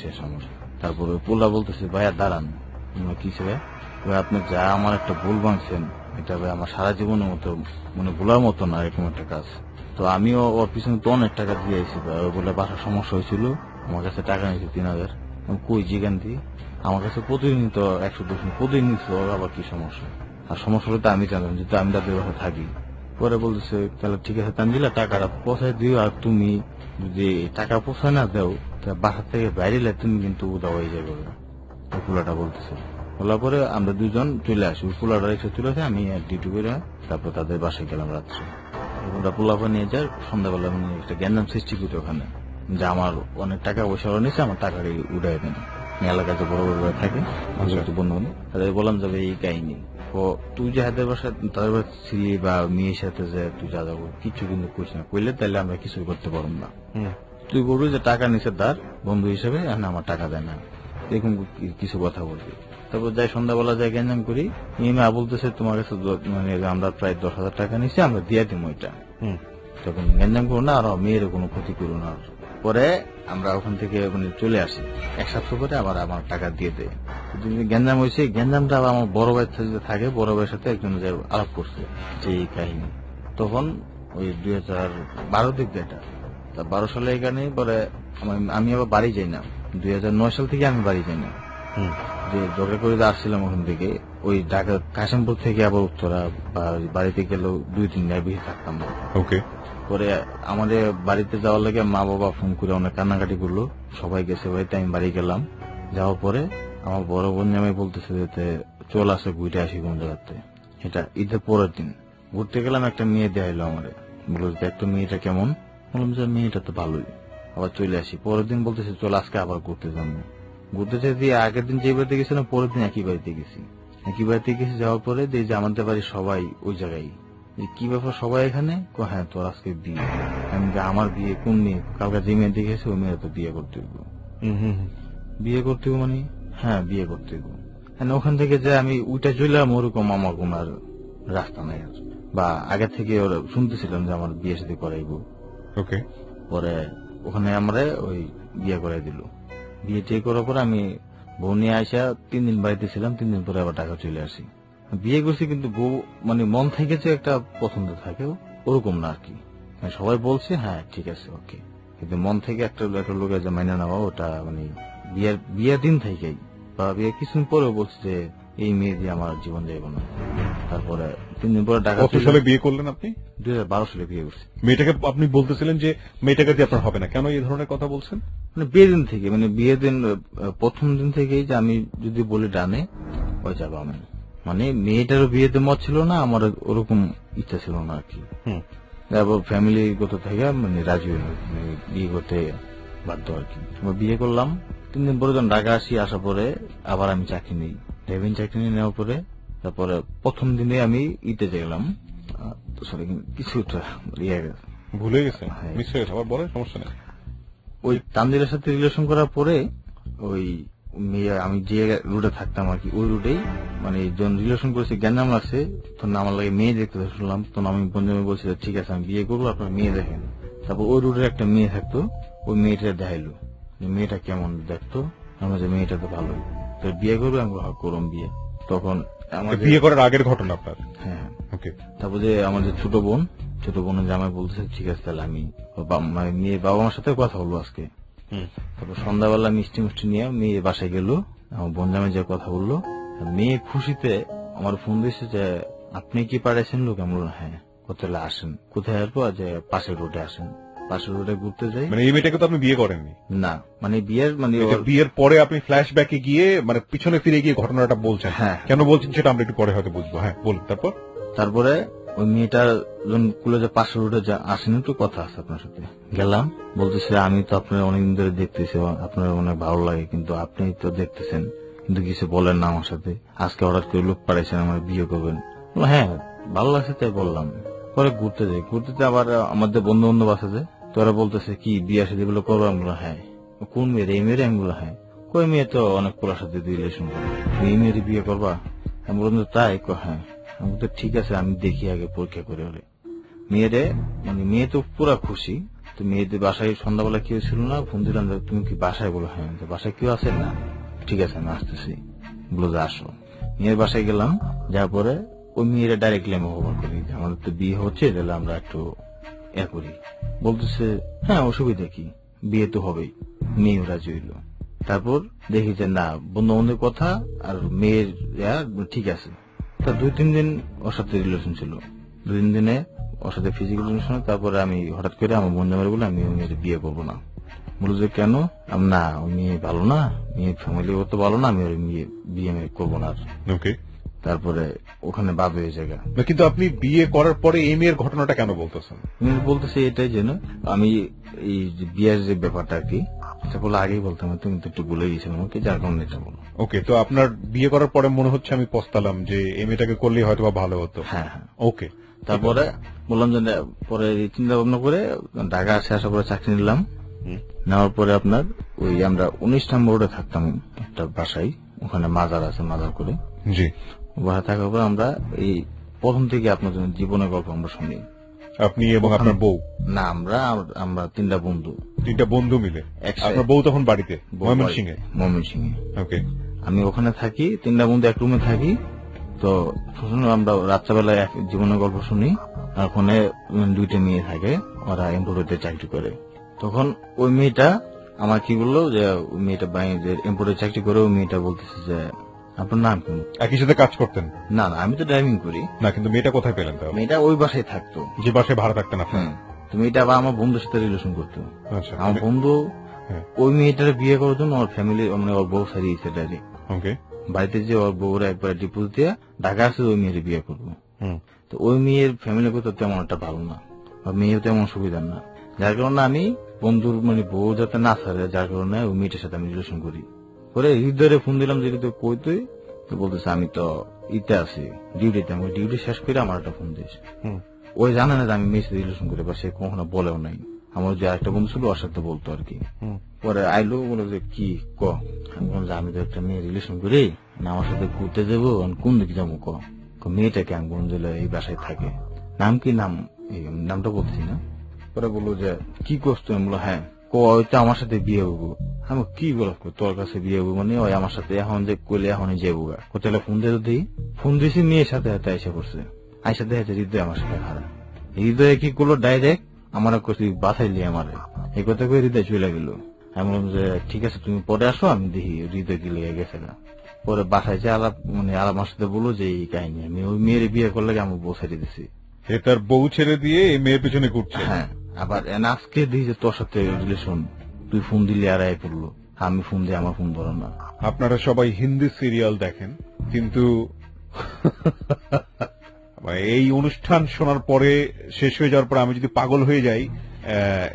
Speaker 7: শেষ আমার। তারপরে পোলা বলতেছে ভাইয়া দাঁড়ান, কি ছে ভাই আপনি যা আমার একটা ভুল ভাঙছেন, এটা ভাই আমার সারা জীবনের মতো মানে ভুলার মতো না এরকম একটা কাজ। তো আমিও ওর পিছনে তো অনেক টাকা দিয়েছি, বলে বাসার সমস্যা হয়েছিল, আমার কাছে টাকা নিয়েছে 3000। কই জিগান দি আমার কাছে প্রতিদিন তো 100-200 প্রতিদিন নিচ্ছে, আবার কি সমস্যা? আর সমস্যা হলে তো আমি জানলাম যেহেতু আমি তাদের বাসায় থাকি। পরে বলতেছে তাহলে ঠিক আছে তানজিলা টাকাটা পৌঁছায় দিও, আর তুমি যদি টাকা পৌঁছায় না দাও বাসা থেকে বাইরে তুমি কিন্তু উদা হয়ে যাবে। পোলাটা বলতেছে। বলার পরে আমরা দুজন চলে আসি, পোলাটা এসে চলে আসে, আমি ডিউটি করে তারপর তাদের বাসায় গেলাম রাত্রে। ওরা পোলাপা নিয়ে যায়, সন্ধ্যাবেলা একটা গ্যাঞ্জাম সৃষ্টি করি ওখানে, যে আমার অনেক টাকা পয়সা নিচ্ছে, আমার টাকাটা উঠাই দেন। এলাকায় যে বড় বড় থাকে বন্ধু তাদের বললাম যাবে এই কাহিনী। ও তুই যে হাতের বাসায় তাদের স্ত্রী বা মেয়ের সাথে যে তুই যা যাবো কিছু কিন্তু করিস না, কইলে তাহলে আমরা কিছু করতে পারবো না। তুই বলবি যে টাকা নিচে দার বন্ধু হিসেবে, আমার টাকা দেয় না, এরকম কিছু কথা বলবি। তারপর যাই সন্ধ্যাবেলা যাই গ্যাঞ্জাম করি, মা বলতেছে তোমার কাছে মানে আমরা প্রায় 10,000 টাকা নিচ্ছি, আমরা দিয়ে দিব ওইটা। তখন গ্যাঞ্জাম করো না, আর মেয়ের কোনো ক্ষতি করো না। পরে আমরা ওখান থেকে মানে চলে আসি, 1 সপ্তাহ পরে আবার আমার টাকা দিয়ে দেয়। গ্যাঞ্জাম হয়েছে, গ্যাঞ্জামটা আবার আমার বড় ভাইয়ের সাথে থাকে, বড় ভাইয়ের সাথে একজন আলাপ করছে যে এই কাহিনী। তখন ওই 2012 দিক এটা 12 সালে এখানে। পরে আমি আবার বাড়ি যাই না, 2009 সাল থেকে আমি বাড়ি যাই না। যে ঝগড়া করে আসছিলাম ওখান থেকে, ওই ঢাকা কাশিমপুর থেকে আবার উত্তরা বাড়িতে গেলেও 2-3 দিন বেশি থাকতাম না।
Speaker 3: ওকে।
Speaker 7: পরে আমাদের বাড়িতে যাওয়ার লাগে মা বাবা ফোন করে অনেক কান্নাকাটি করলো, সবাই গেছে বাড়িতে, আমি বাড়ি গেলাম। যাওয়ার পরে আমার বড় বোন জামাই বলতেছে যে চল আসে ঘুরে আসি কোন জায়গাতে। এটা ঈদের পরের দিন ঘুরতে গেলাম, একটা মেয়ে দেখাইলো আমারে, বললো যে একটা মেয়েটা কেমন, বললাম যে মেয়েটা তো ভালোই, আবার চলে আসি। পরের দিন বলতেছে চল আজকে আবার ঘুরতে যাবো। ঘুরতে যেতে আগের দিন যে বাড়িতে গেছিলাম পরের দিন একই বাড়িতে গেছি। যাওয়ার পরে যে আমাদের বাড়ির সবাই ওই জায়গায়, কি ব্যাপার সবাই এখানে? হ্যাঁ তোর আজকে বিয়ে। আমি আমার বিয়ে কোন মেয়ে? কালকে যে মেয়ে দেখেছে ওই মেয়েরা তো বিয়ে করতে হইব। বিয়ে করতে হইব মানে? হ্যাঁ বিয়ে করতে হইব। হ্যাঁ ওখান থেকে যে আমি ওইটা চললাম, ওরকম আমার কোন আর রাস্তা নাই আর, বা আগে থেকে ওরা শুনতেছিলাম যে আমার বিয়ে সাথে করাইব।
Speaker 3: ওকে।
Speaker 7: পরে ওখানে আমরা ওই বিয়ে করাই দিল। বিয়ে ঠিক করার পরে আমি বউ নিয়ে আসা 3 দিন বাড়িতে ছিলাম, 3 দিন পরে আবার ঢাকা চলে আসি। বিয়ে করছি কিন্তু বউ মানে মন থেকে যে একটা পছন্দ থাকে ওরকম না আর কি। সবাই বলছে হ্যাঁ ঠিক আছে ওকে, কিন্তু মন থেকে একটা লোকের যে মাইনে নেওয়া ওটা মানে বিয়ের দিন থেকেই বা বিয়ে কিছুদিন পরেও বলছে যে এই মেয়ে দিয়ে আমার জীবন যাইব না। তারপরে 3 দিন পরে ঢাকা।
Speaker 3: কত সালে বিয়ে করলেন আপনি?
Speaker 7: 2012 সালে বিয়ে করছি।
Speaker 3: মেয়েটাকে আপনি বলতেছিলেন যে মেয়েটাকে দিয়ে আপনার হবে না, কেন এই ধরনের কথা বলছেন?
Speaker 7: মানে বিয়ের দিন থেকে, মানে বিয়ের দিন প্রথম দিন থেকেই যে আমি যদি বলি ডানে ওই যাবো আমি, মানে মেয়েটারও বিয়েতে মত ছিল না, আমার ওরকম ইচ্ছা ছিল না আর কি। তারপর ফ্যামিলিগত থেকে মানে রাজি হইল, বিয়ে করতে বাধ্য আর কি। বিয়ে করলাম। 3 দিন পরে যখন ঢাকা আসি, আসার পরে আবার আমি চাকরি নিই, ড্রাইভিং চাকরি নিয়ে নেওয়ার পরে তারপরে প্রথম দিনে আমি ইতে গেলাম, কিছুটা
Speaker 3: ভুলে গেছে, মিস হয়ে গেছে, আবার বলেন, সমস্যা নেই।
Speaker 7: ওই তানজিলের সাথে রিলেশন করার পরে ওই মেয়ে আমি যে রুটে থাকতাম আর কি, ওই রুটেই মানে যখন রিলেশন করেছি জ্ঞান লাগছে, তখন আমার লাগে মেয়ে দেখতে শুনলাম, তখন আমি বন্ধু বলছি ঠিক আছে আমি বিয়ে করবো, আপনার মেয়ে দেখেন। তারপর ওই রুটের একটা মেয়ে থাকতো, ওই মেয়েটা দেখাইলো মেয়েটা কেমন দেখতো, আমার যে মেয়েটা তো ভালোই, তো বিয়ে করবো, আমি করুন বিয়ে। তখন
Speaker 3: বিয়ে করার আগের ঘটনা আপনার?
Speaker 7: হ্যাঁ। ওকে। তারপর যে আমাদের ছোট বোনের জামাই বলতেছে ঠিক আছে তাহলে আমি মেয়ে বাবা মার সাথে কথা বলবো আজকে। তারপর সন্ধ্যাবেলা মিষ্টি নিয়ে মেয়ে বাসায় গেল, আমার বোন জামাই যে কথা বললো, মেয়ে খুশিতে আমার ফোন দিয়েছে যে আপনি কি পাঠাইছেন লোক? আমি বললাম হ্যাঁ। কোথায় আসেন? কোথায় আসবো? যে পাশের রোডে আসেন। পাশের রোডে ঘুরতে যাই।
Speaker 3: মানে এই মেয়েটাকে তো আপনি বিয়ে করেননি?
Speaker 7: না, মানে
Speaker 3: বিয়ের পরে আপনি ফ্ল্যাশব্যাকে গিয়ে মানে পিছনে ফিরে গিয়ে ঘটনাটা বলছেন। হ্যাঁ। কেন বলছেন সেটা আমরা একটু পরে হয়তো বুঝবো। হ্যাঁ বলুন।
Speaker 7: তারপরে ওই মেয়েটা যখন যে পাশের রোডে আসেন, একটু কথা আছে আপনার সাথে। গেলাম, বলতেছে আমি তো আপনার অনেকদিন ধরে দেখতেছি, আপনার অনেক ভালো লাগে, কিন্তু আপনি তো দেখতেছেন কিন্তু কিছু বলেন না আমার সাথে, আজকে হঠাৎ করে লোক পাঠাইছেন আমার বিয়ে করবেন। হ্যাঁ ভালো লাগছে তাই বললাম। পরে ঘুরতে আবার আমাদের বন্ধু বান্ধব আছে যে, তোরা বলতেছে কি বিয়ে সাথে এগুলো করবো? আমি বললাম হ্যাঁ। কোন মেয়ের? এই মেয়ের? আমি বললাম হ্যাঁ। কই মেয়ে তো অনেক পোলার সাথে রিলেশন করে, এই মেয়ের বিয়ে করবা? আমি বললাম তাই? হ্যাঁ। আমি তো ঠিক আছে আমি দেখি আগে পরীক্ষা করে হলে। মেয়েরে মানে মেয়ে তো পুরা খুশি। তো মেয়েদের বাসায় সন্ধ্যাবেলা কেউ ছিল না, ফোন দিলাম তুমি কি বাসায়? বলো হ্যাঁ। বাসায় কেউ আছে না? ঠিক আছে আমি আসতেছি। বলো যে আসো। মেয়ের বাসায় গেলাম, যাওয়ার পরে ওই মেয়েরা ডাইরেক্টলি আমি খবর করি আমাদের তো বিয়ে হচ্ছে, তাহলে আমরা একটু করি। বলতেছে হ্যাঁ অসুবিধা কি, বিয়ে তো হবেই। মেয়ে রাজি হইল। তারপর দেখি যে না, বন্ধু বান্ধবের কথা আর মেয়ের ঠিক আছে। তা 2-3 দিন ওর সাথে রিলেশন ছিল, 2-3 দিনে ওর সাথে ফিজিক্যাল রিলেশন। তারপরে আমি হঠাৎ করে আমার বন্ধু বলে আমি ওই মেয়ের বিয়ে করবো না। বললো যে কেন? না ওই মেয়ে ভালো না, মেয়ের ফ্যামিলি তো ভালো না, আমি ওই বিয়ে করবো না। ওকে। তারপরে ওখানে বাদ হয়ে জায়গা।
Speaker 3: কিন্তু আপনি বিয়ে করার পরে এই মেয়ের ঘটনাটা কেন বলতেছেন?
Speaker 7: মেয়ে বলতেছে এটাই যেন আমি এই বিয়ের যে ব্যাপারটা আর কি, সেটা বলে আগেই বলতাম, তুমি তো একটু বলে গেছিলাম ওকে, যার কারণে এটা বলো।
Speaker 3: ওকে। তো আপনার বিয়ে করার পরে মনে হচ্ছে আমি পস্তালাম যে এই মেয়েটাকে করলে হয়তো বা ভালো হতো।
Speaker 7: হ্যাঁ।
Speaker 3: ওকে।
Speaker 7: তারপরে বললাম যে পরে চিন্তা ভাবনা করে ঢাকা আসার পরে চাকরি নিলাম। নেওয়ার পরে আপনার ওই আমরা 19 নম্বর রোডে থাকতাম একটা বাসায়, ওখানে মাজার আছে, মাজার করে।
Speaker 3: জি।
Speaker 7: বাসা থাকার পর আমরা এই প্রথম থেকে আপনার জন্য জীবনের গল্প আমরা শুনি।
Speaker 3: আপনি এবং আপনার বউ?
Speaker 7: না, আমরা 3টা বন্ধু।
Speaker 3: 3টা বন্ধু মিলে? আপনার বউ তখন বাড়িতে ময়মনসিংহে?
Speaker 7: ময়মনসিংহে।
Speaker 3: ওকে।
Speaker 7: আমি ওখানে থাকি, 3টা বন্ধু এক রুমে থাকি। তো আমরা রাত্রেবেলায় জীবনের গল্প শুনি। আর ওখানে 2টা মেয়ে থাকে, ওরা এমপ্লয়িতে চাকরি করে। তখন ওই মেয়েটা আমার কি বললো যে ওই মেয়েটা যে এম্পোর্টে চাকরি করে, ওই মেয়েটা বলতেছে যে আপনার নাম কি?
Speaker 3: একই সাথে কাজ করতেন?
Speaker 7: না না, আমি তো ড্রাইভিং করি।
Speaker 3: না, কিন্তু মেয়েটা কোথায় পেলেন? তাহলে
Speaker 7: মেয়েটা ওই বাসায় থাকতো,
Speaker 3: যে বাসায় ভাড়া থাকতেন আপনি?
Speaker 7: তো মেয়েটা আবার আমার বন্ধুর সাথে রিলেশন করতো।
Speaker 3: আচ্ছা,
Speaker 7: আমার বন্ধু ওই মেয়েটার বিয়ে করার জন্য ওর ফ্যামিলি মানে ওর বউ সারিয়েছে ডাইরেক্ট।
Speaker 3: ওকে।
Speaker 7: বাড়িতে যে ওর বউরা একবার ডিপোজিট দিয়ে ঢাকা আসছে ওই মেয়ের বিয়ে করবো। তো ওই মেয়ের ফ্যামিলি তো তেমন একটা ভালো না, মেয়েও তেমন সুবিধার না, যার কারণে আমি বন্ধুর মানে বউ যাতে না ছাড়ে, যার কারণে ওই মেয়েটার সাথে আমি রিলেশন করি। পরে হৃদয়ে ফোন দিলাম যে তুই কই, তুই তো বলতেছে আমি তো ইতে আছি ডিউটিতে। আমি ডিউটি শেষ করে আমার একটা ফোন দিস। ওই জানে না যে আমি মেয়ের সাথে রিলেশন করি, বা সে কখনো বলেও নাই। আমার যে আরেকটা বন্ধু ছিল ওর সাথে বলতো আর কি। পরে আইলো বলে যে কি ক, আমি বললাম যে আমি তো একটা মেয়ে রিলেশন করি, না আমার সাথে ঘুরতে যাবো, কোন দিকে যাবো ক। মেয়েটাকে আমি বললাম যে এই বাসায় থাকে, নাম কি? নামটা বলছি না। পরে বললো যে কি করছো? আমি বললো হ্যাঁ। ওইটা আমার সাথে বিয়ে হবো। আমি কি বল তোর কাছে বিয়ে হবো মানে ওই আমার সাথে এখন যে কইলে এখন যাবো গা। কোথায় ফোন দিয়ে দিই, ফোন দিয়েছি মেয়ের সাথে হাতে এসে পড়ছে। আইসা দেখে হৃদয় আমার সাথে খারাপ। হৃদয়ে কি করলো ডাইরেক্ট আমার বাসাইলি আমার এই কথা কয়ে হৃদয় চলে গেল। আমি বললাম যে ঠিক আছে তুমি পরে আসো, আমি দেখি হৃদয় কি লেগে গেছে না। পরে বাসায় যে আলাপ আমার সাথে বললো যে এই কাহিনী, আমি ওই মেয়ের বিয়ে করলে আমি বউ ছেড়ে দিছি।
Speaker 3: তার বউ ছেড়ে দিয়ে এই মেয়ের পেছনে ঘুরছে?
Speaker 7: হ্যাঁ। আবার আজকে দিই যে তোর সাথে রিলেশন, তুই ফোন দিলে আর আয় পড়লো, আমি ফোন দিই আমার ফোন ধরো না।
Speaker 3: আপনারা সবাই হিন্দি সিরিয়াল দেখেন, কিন্তু এই অনুষ্ঠান শোনার পরে শেষ হয়ে যাওয়ার পরে আমি যদি পাগল হয়ে যাই,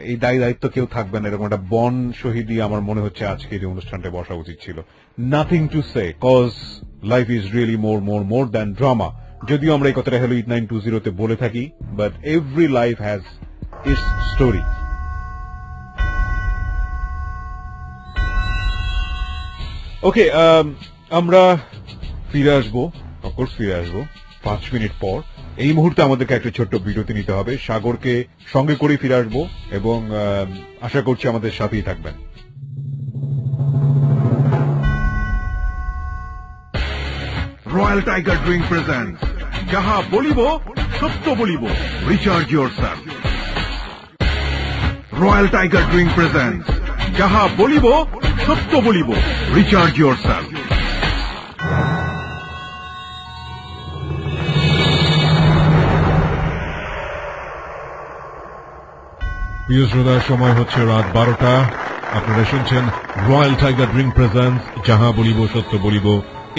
Speaker 3: এই দায়িত্ব কেউ থাকবে না। এরকম একটা বন শহীদই আমার মনে হচ্ছে আজকের এই অনুষ্ঠানটা বসা উচিত ছিল। Nothing to say, cause life is really more than drama. যদিও আমরা এই কথাটা হ্যালো 8920 তে বলে থাকি, but every life has its story. Okay, আমরা ফিরে আসবো, অফকোর্স ফিরে আসবো 5 মিনিট পর। এই মুহূর্তে আমাদেরকে একটা ছোট্ট বিরতি নিতে হবে। সাগরকে সঙ্গে করে ফিরে আসবো এবং আশা করছি আমাদের সাথেই থাকবেন।
Speaker 1: রয়্যাল টাইগার ড্রিঙ্ক প্রেজেন্টস যাহা বলিব সত্য বলিব, recharge yourself. Royal tiger drink presents যাহা বলিব সত্য বলিব, রিচার্জ ইয়োরসেলফ।
Speaker 3: প্রিয় শ্রোতার, সময় হচ্ছে রাত 12টা। আপনারা শুনছেন রয়্যাল টাইগার ড্রিঙ্ক প্রেজেন্টস যাহা বলিব সত্য বলিব,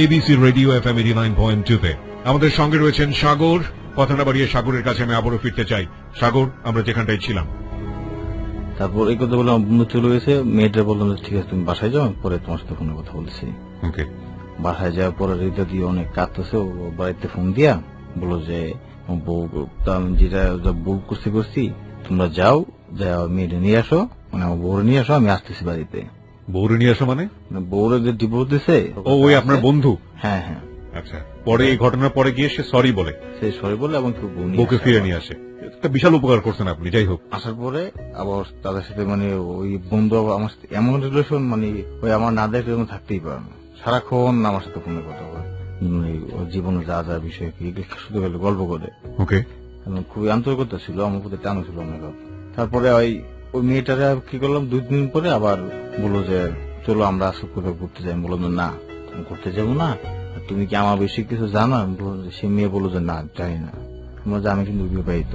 Speaker 3: এবিসি রেডিও FM 89.2 তে। আমাদের সঙ্গে রয়েছেন সাগর। কথা না বাড়িয়ে সাগরের কাছে আমি আবারও ফিরতে চাই। সাগর, আমরা যেখানটায় ছিলাম।
Speaker 7: তারপর এই কথা বললাম, বন্ধু চলে গেছে। মেয়েটা বললাম ঠিক আছে তুমি বাসায় যাও, পরে তোমার সাথে ফোনে কথা বলছি। বাসায় যাওয়ার পরে হৃদয় দিয়ে অনেক কাঁদতেছে। ও বাড়িতে ফোন দিয়া বললো যে যেটা বউ করছি তোমরা যাও, মেয়েটা নিয়ে আসো, মানে আমার বউরে নিয়ে আসো, আমি আসতেছি বাড়িতে।
Speaker 3: বউরে নিয়ে আসো মানে?
Speaker 7: বউরে যে ডিভোর্স দিছে।
Speaker 3: ওই আপনার বন্ধু?
Speaker 7: হ্যাঁ হ্যাঁ।
Speaker 3: আচ্ছা, পরে এই ঘটনার পরে গিয়ে সে সরি বলে?
Speaker 7: সে সরি বলে এবং
Speaker 3: বউকে ফিরে নিয়ে আসে। একটা বিশাল উপকার করছেন আপনি। যাই হোক,
Speaker 7: আসার পরে আবার তাদের সাথে মানে ওই বন্ধু আমার সাথে এমন রিলেশন, মানে ওই আমার না দেখলে থাকতেই পারে না, সারাক্ষণ আমার সাথে ফোনে কথা বলে, জীবনে যা যা বিষয় শুধু গল্প করে।
Speaker 3: ওকে,
Speaker 7: খুবই আন্তরিকতা ছিল, আমার প্রতি টানো ছিল অনেক। তারপরে ওই মেয়েটারে কি করলাম, 2 দিন পরে আবার বললো যে চলো আমরা আসো কোথাও ঘুরতে যাই। বললাম না তুমি ঘুরতে যাবো না, তুমি কি আমার বেশি কিছু জানো? সে মেয়ে বললো যে না জানি না, আমি কিন্তু বিবাহিত।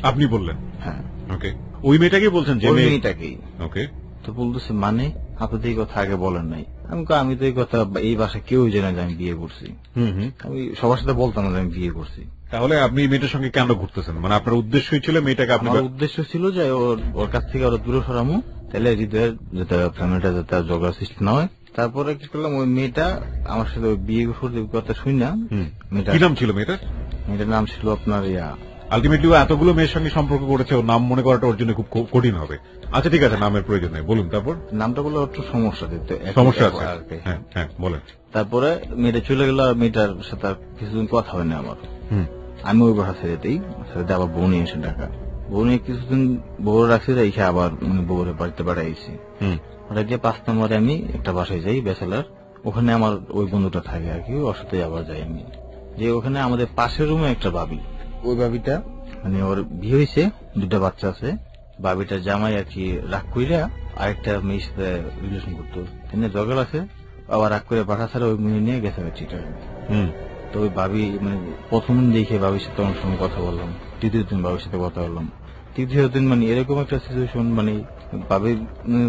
Speaker 3: আপনি বললেন?
Speaker 7: হ্যাঁ।
Speaker 3: ওকে, ওই মেয়েটাকে বলছেন? যে
Speaker 7: মেয়েটাকেই।
Speaker 3: ওকে,
Speaker 7: তো বলতেছে মানে আপনি তো এই কথা আগে বলেন নাই। আমি তো এই কথা এই বাসায় কেউ জানে যে আমি বিয়ে করছি। আমি সবার সাথে বলতাম না যে আমি বিয়ে করছি।
Speaker 3: তাহলে আপনি মেয়েটার সঙ্গে কেন ঘুরতেছেন? মানে আপনার উদ্দেশ্যই ছিল মেয়েটাকে?
Speaker 7: আপনার উদ্দেশ্য ছিল যে ওর কাছ থেকে আরো দূরে সরামো, তাহলে হৃদয়ের যাতে ফ্যামিলিটা যাতে ঝগড়া সৃষ্টি না হয়। তারপরে কি করলাম, ওই মেয়েটা আমার সাথে বিয়ে কথা শুনি না।
Speaker 3: কি নাম ছিল মেয়েটার?
Speaker 7: মেয়েটার নাম ছিল আপনার
Speaker 3: আলটিমেটলি এতগুলো মেয়ের সঙ্গে সম্পর্ক করেছে, ওর নাম মনে করাটা ওর জন্য খুব কঠিন হবে। আচ্ছা ঠিক আছে, নামের প্রয়োজন নেই, বলুন। তারপর
Speaker 7: নামটা বলে একটু সমস্যা দিতে
Speaker 3: সমস্যা আছে। হ্যাঁ বলেন।
Speaker 7: তারপরে মেয়েটা চলে গেল, আর মেয়েটার সাথে কিছুদিন কথা হয়নি আমার। আমি ওই বাসা ছেড়ে দিই, ছেড়ে আবার বউ নিয়ে এসে ঢাকা। বউ নিয়ে কিছুদিন বউ রাখছি, রেখে আবার মানে বউরে বাড়িতে বাড়াইছি। ওটা দিয়ে 5 নম্বরে আমি একটা বাসায় যাই ব্যাচেলার, ওখানে আমার ওই বন্ধুটা থাকে আর কি, ওর সাথে আবার যাই আমি। যে ওখানে আমাদের পাশের রুমে একটা ভাবি, ওই ভাবিটা মানে ওর বিয়ে হয়েছে, 2টা বাচ্চা আছে। বাবিটা জামাই আর কি রাগ কইরা আরেকটা মেয়ের সাথে রিলেশন করতো, তিনি জগল আছে, আবার রাগ করে বাসা ছাড়া ওই মেয়ে নিয়ে গেছে চিটা। তো ওই ভাবি মানে প্রথম দিন দেখে ভাবির সাথে অনেক সময় কথা বললাম, তৃতীয় দিন ভাবির সাথে কথা বললাম, তৃতীয় দিন মানে এরকম একটা সিচুয়েশন, মানে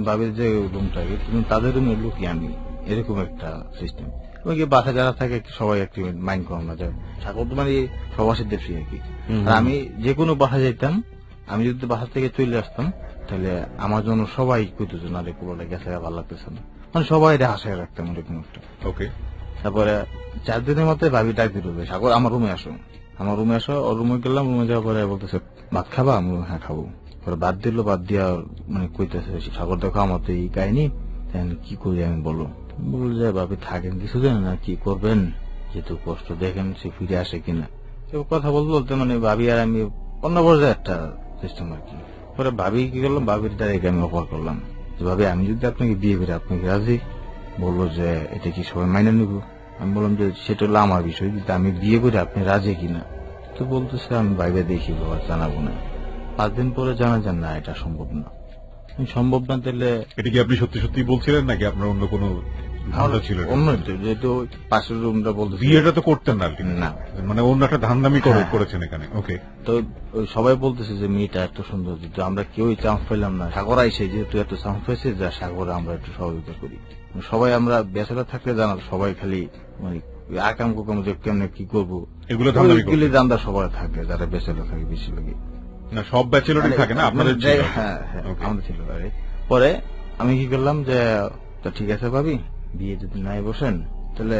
Speaker 7: ভাবির যে রুমটা তাদের রুমে লুকি আমি, এরকম একটা সিস্টেম। ওই বাসা যারা থাকে সবাই একটু মাইন্ড কম না যায়, ঠাকুর তো মানে সবার সাথে ফ্রি আর কি। আর আমি যে কোনো বাসা যাইতাম, আমি যদি বাসা থেকে চলে আসতাম তাহলে আমার জন্য সবাই কইতো না রে কোলে গেছে ভালো লাগতেছে না, মানে সবাই হাসায় রাখতাম এরকম একটা।
Speaker 3: ওকে,
Speaker 7: তারপরে 4 দিনের মধ্যে ভাবি ডাক দিল, সাগর আমার রুমে আসো, আমার রুমে আসো। ওর রুমে গেলাম, রুমে যাওয়ার পরে বলতেছে ভাত খাবা? আমি হ্যাঁ খাবো। পরে ভাত দিল, ভাত দিয়া মানে কইতেছে সাগর দেখো আমার তো এই কাহিনী, কি করি আমি বলো? বলল যে ভাবি থাকেন কিছু জানেন না, কি করবেন, যেহেতু কষ্ট দেখেন সে ফিরে আসে কিনা। কথা বলতে বলতে মানে ভাবি আর আমি অন্য পর্যায়ে একটা সিস্টেম আর কি। পরে ভাবি কি করলাম, ভাবির দ্বারা আমি অফার করলাম যে ভাবি আমি যদি আপনাকে বিয়ে করি আপনি কি রাজি? বললো যে এটা কি সবাই মাইনে নিব? আমি বললাম যে সেটা হলো আমার বিষয়, যদি আমি বিয়ে করি আপনি রাজি কিনা। তো বলতেছে আমি বাইরে দেখি বাবা, জানাবো না। 5 দিন পরে জানা যান না এটা সম্ভব না। সম্ভব না তাহলে
Speaker 3: এটা কি আপনি সত্যি সত্যি বলছিলেন নাকি আপনার অন্য কোনো ধান্দা ছিল?
Speaker 7: অন্য, যেহেতু পাশের রুমটা বলতে
Speaker 3: বিয়েটা তো করতেন না
Speaker 7: না,
Speaker 3: মানে অন্য একটা ধান্দামি করেছেন এখানে। ওকে,
Speaker 7: তো সবাই বলতেছে যে মেয়েটা এত সুন্দর, কিন্তু আমরা কেউই চান্স পেলাম না। সাগর আইসে যেহেতু এত চান্স পেয়েছে, যা সাগরে আমরা একটু সহযোগিতা করি। সবাই আমরা ব্যাচেলার থাকলে জানা সবাই খালি মানে আকাম কুকাম যে কেমনে কি করবো এগুলো ধান্দা সবাই থাকে, যারা ব্যাচেলার থাকে বেশিরভাগই।
Speaker 3: না সব ব্যাচেলরই থাকে না, আপনাদের?
Speaker 7: হ্যাঁ আমাদের ছিল। পরে আমি কি করলাম যে তো ঠিক আছে ভাবি, বিয়ে যদি নাই বসেন তাহলে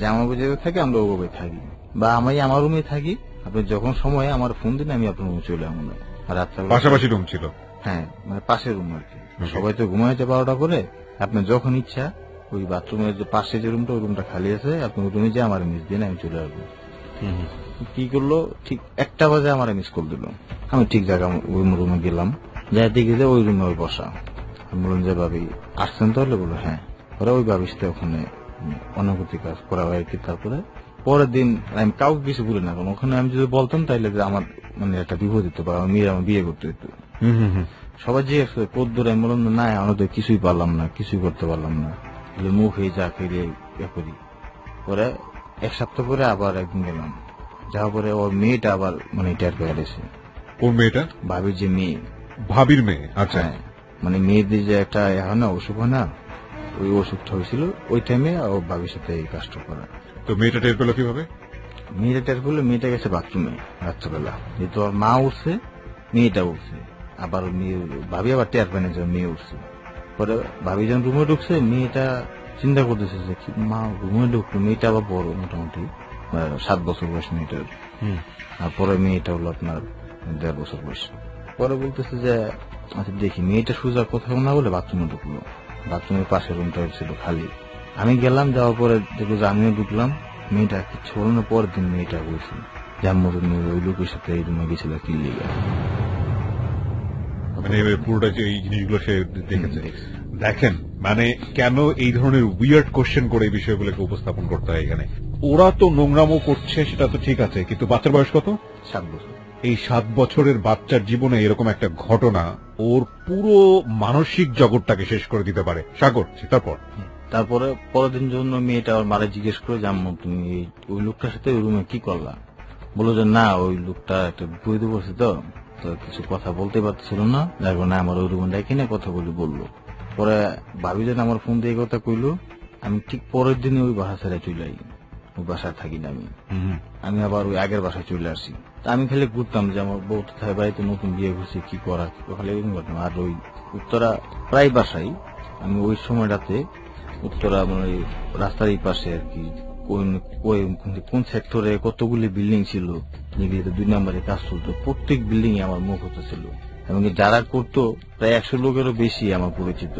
Speaker 7: জামা বুঝে থাকে আমরা ওভাবে থাকি, বা আমি আমার রুমে থাকি, আপনি যখন সময় আমার ফোন দিন আমি আপনার রুমে চলে আসবো। আর
Speaker 3: পাশাপাশি রুম ছিল?
Speaker 7: হ্যাঁ, মানে পাশের রুম আর কি। সবাই তো ঘুমাইতে 12টা করে, আপনার যখন ইচ্ছা ওই বাথরুমের যে পাশে যে রুমটা, ওই রুমটা খালি আছে, আপনি ওই রুমে যে আমার মিস দিন আমি চলে আসবো। কি করলো, ঠিক 1টা বাজে আমার মিস কল দিল। আমি ঠিক জায়গা ওই রুমে গেলাম, যাই দেখি যে ওই রুমে ওই বসা। আমি বললাম যে ভাবি আসছেন তাহলে? বললো হ্যাঁ। পরে ওই ভাবির সাথে ওখানে অনুভূতি কাজ করা হয় আর কি। তারপরে পরের দিন আমি কাউকে কিছু বলি না, কারণ ওখানে আমি যদি বলতাম তাহলে আমার মানে একটা বিপদ দিত, বা আমি বিয়ে করতে দিত। সবাই জিজ্ঞেস করে কদ্দুর, আমি বললাম না আমাদের কিছুই পারলাম না, কিছুই করতে পারলাম না, মুখ হয়ে যা খেলে ইয়ে করি। পরে 1 সপ্তাহ পরে আবার একদিন গেলাম, যাওয়ার পরে ওর মেয়েটা আবার মানে টের পেয়ে গেছে।
Speaker 3: কোন মেয়েটা?
Speaker 7: ভাবির যে মেয়ে।
Speaker 3: ভাবির মেয়ে? আচ্ছা,
Speaker 7: মানে মেয়েদের যে একটা হয় না, অসুখ হয় না, ওই অসুখটা হয়েছিল ওই টাইমে ও ভাবির সাথে এই কাজটা করা।
Speaker 3: তো মেয়েটা টের পেল কিভাবে?
Speaker 7: মেয়েটা টের পেলো, মেয়েটা গেছে বাথরুমে রাত্রবেলা, যেহেতু ওর মা উঠছে মেয়েটা উঠছে, আবার ভাবি আবার টের পায় না যে মেয়ে উঠছে। পরে ভাবি যখন রুমে ঢুকছে, মেয়েটা চিন্তা করতেছে যে মা রুমে ঢুকলো, মেয়েটা আবার বড়, মোটামুটি 7 বছর বয়স মেয়েটার। আর পরে মেয়েটা হলো আপনার 1.5 বছর বয়স। পরে বলতেছে যে আচ্ছা দেখি, মেয়েটা সোজা কোথাও না বলে বাথরুমে ঢুকলো, বাথরুমের পাশের রুমটা ছিল খালি। আমি গেলাম, যাওয়ার পরে দেখলো যে আমিও ঢুকলাম, মেয়েটা কিছু বলো না। পরের দিন মেয়েটা বলছে যে আমার ওই লোকের সাথে এই রুমে গেছিল কি লিগা।
Speaker 3: মানে পুরোটা যে এই জিনিসগুলো সে দেখেছে। দেখেন মানে কেন এই ধরনের উইয়ার্ড কোশ্চেন করে এই বিষয়গুলোকে উপস্থাপন করতে হয় এখানে। ওরা তো নোংরামো করছে সেটা তো ঠিক আছে, কিন্তু বাচ্চার বয়স কত?
Speaker 7: 7 বছর।
Speaker 3: এই 7 বছরের বাচ্চার জীবনে এরকম একটা ঘটনা ওর পুরো মানসিক জগৎটাকে শেষ করে দিতে পারে। সাগর, তারপরে
Speaker 7: পরের দিন জন্য মেয়েটা ওর মারে জিজ্ঞেস করে যে আম্মু তুমি ওই লোকটার সাথে ওই রুমে কি করলা? বললো যে না ওই লোকটা একটা বিপদে পড়ছে, তো কিছু কথা বলতে পারছিল না, যার কারণে আমার ওই রুমে ডাকি না কথা বললো। পরে ভাবি যেন আমার ফোন দিয়ে কথা কইলো, আমি ঠিক পরের দিনে ওই বাসা ছেড়ে চলে আই, ওই বাসায় থাকি না আমি আবার ওই আগের বাসায় চলে আসি। আমি খালি ঘুরতাম যে আমার বউ তো বাড়িতে নতুন বিয়ে করছে, কি করা খালি এরকম করতাম। আর ওই উত্তরা প্রায় বাসাই আমি ওই সময়টাতে উত্তরা মানে রাস্তার এই পাশে আর কি কোন সেক্টরে কতগুলি বিল্ডিং ছিল যেগুলিতে 2 নম্বরে কাজ চলতো, প্রত্যেক বিল্ডিং এ আমার মুখ হতো ছিল, এবং যারা করতো প্রায় 100 লোকেরও বেশি আমার পরিচিত।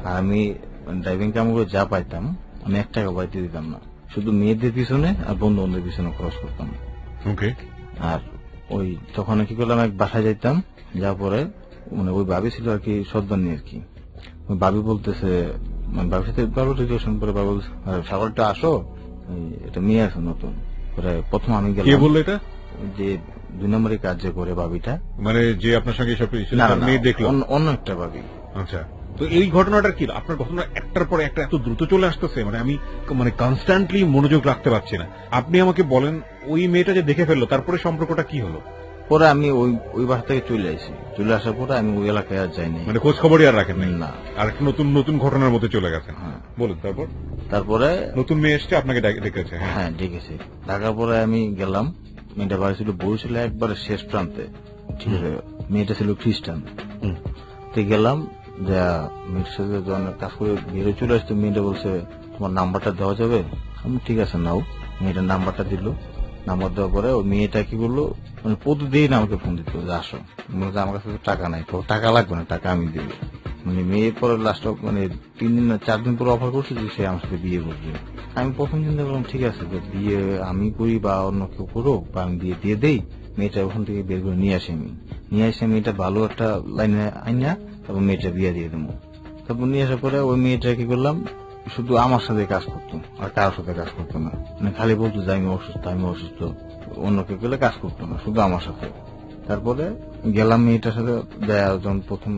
Speaker 7: আর আমি ড্রাইভিং কাম করে যা পাইতাম আমি 1 টাকা বাড়িতে দিতাম না, শুধু মেয়েদের পিছনে আর বন্ধু বান্ধবের পিছনে খরচ করতাম। আর ওই তখন কি করলাম, এক বাসায় যাইতাম, যাওয়ার পরে মানে ওই ভাবি ছিল আর কি সর্দার নিয়ে আর কি। ওই ভাবি বলতেছে, বাবির সাথে রিলেশন করে বাবু সাগরটা আসো, এটা মেয়ে আছে নতুন। পরে প্রথম আমি গেলাম,
Speaker 3: কে বললো এটা?
Speaker 7: যে 2 নম্বরই কাজ যে করে বাবিটা,
Speaker 3: মানে যে আপনার সঙ্গে সব
Speaker 7: না, না,
Speaker 3: মেয়ে দেখলো?
Speaker 7: অন্য একটা বাবি।
Speaker 3: আচ্ছা, তো এই ঘটনাটা কি আপনার ঘটনা একটার পর একটা এত দ্রুত চলে আসতেছে, মানে আমি কনস্ট্যান্টলি মনোযোগ রাখতে পারছি না। আপনি আমাকে বলেন ওই মেয়েটা যে দেখে ফেললো তারপরে সম্পর্কটা কি হলো?
Speaker 7: পরে আমি ওই বাসা থেকে চলে আসি, চলে আসার পরে আমি ওই এলাকায় আর যাইনি,
Speaker 3: মানে খোঁজ খবরই আর রাখেন
Speaker 7: না।
Speaker 3: আর একটা নতুন ঘটনার মধ্যে চলে গেছেন। বলুন
Speaker 7: তারপরে
Speaker 3: নতুন মেয়ে এসছে আপনাকে ডেকেছে?
Speaker 7: হ্যাঁ ডেকেছে। ঢাকার পরে আমি গেলাম, মেয়েটা বাড়ি ছিল বউ ছিল একবারে শেষ প্রান্তে, ঠিক আছে। মেয়েটা ছিল খ্রিস্টান। তো গেলাম, যা মেয়েটার সাথে যখন কাজ করে বেরো চলে আসতো, মেয়েটা বলছে তোমার নাম্বারটা দেওয়া যাবে? আমি ঠিক আছে নাও। মেয়েটার নাম্বারটা দিল। নাম্বার দেওয়ার পরে ওই মেয়েটা কি করলো, মানে প্রতিদিন আমাকে ফোন দিত যে আসো, আমার কাছে তো টাকা নাই, তো টাকা লাগবে না, টাকা আমি দিব। মানে মেয়ের পরে লাস্ট মানে 3 দিন না 4 দিন পরে অফার করছে যে সে আমার সাথে বিয়ে করবে। আমি প্রথম চিন্তা করলাম ঠিক আছে, যে বিয়ে আমি করি বা অন্য কেউ করুক, বা আমি বিয়ে দিয়ে দেই, মেয়েটা ওখান থেকে বের করে নিয়ে আসি। নিয়ে এসে মেয়েটা ভালো একটা লাইনে আইনা তারপর মেয়েটা বিয়ে দিয়ে দেবো। তারপর নিয়ে আসার পরে ওই মেয়েটা কি করলাম, শুধু আমার সাথে কাজ করতো, আর কারোর সাথে কাজ করতো না। মানে খালি বলতো যে আমি অসুস্থ, অন্য কেউ গেলে কাজ করতো না, শুধু আমার সাথে। তারপরে গেলাম মেয়েটার সাথে, যখন প্রথম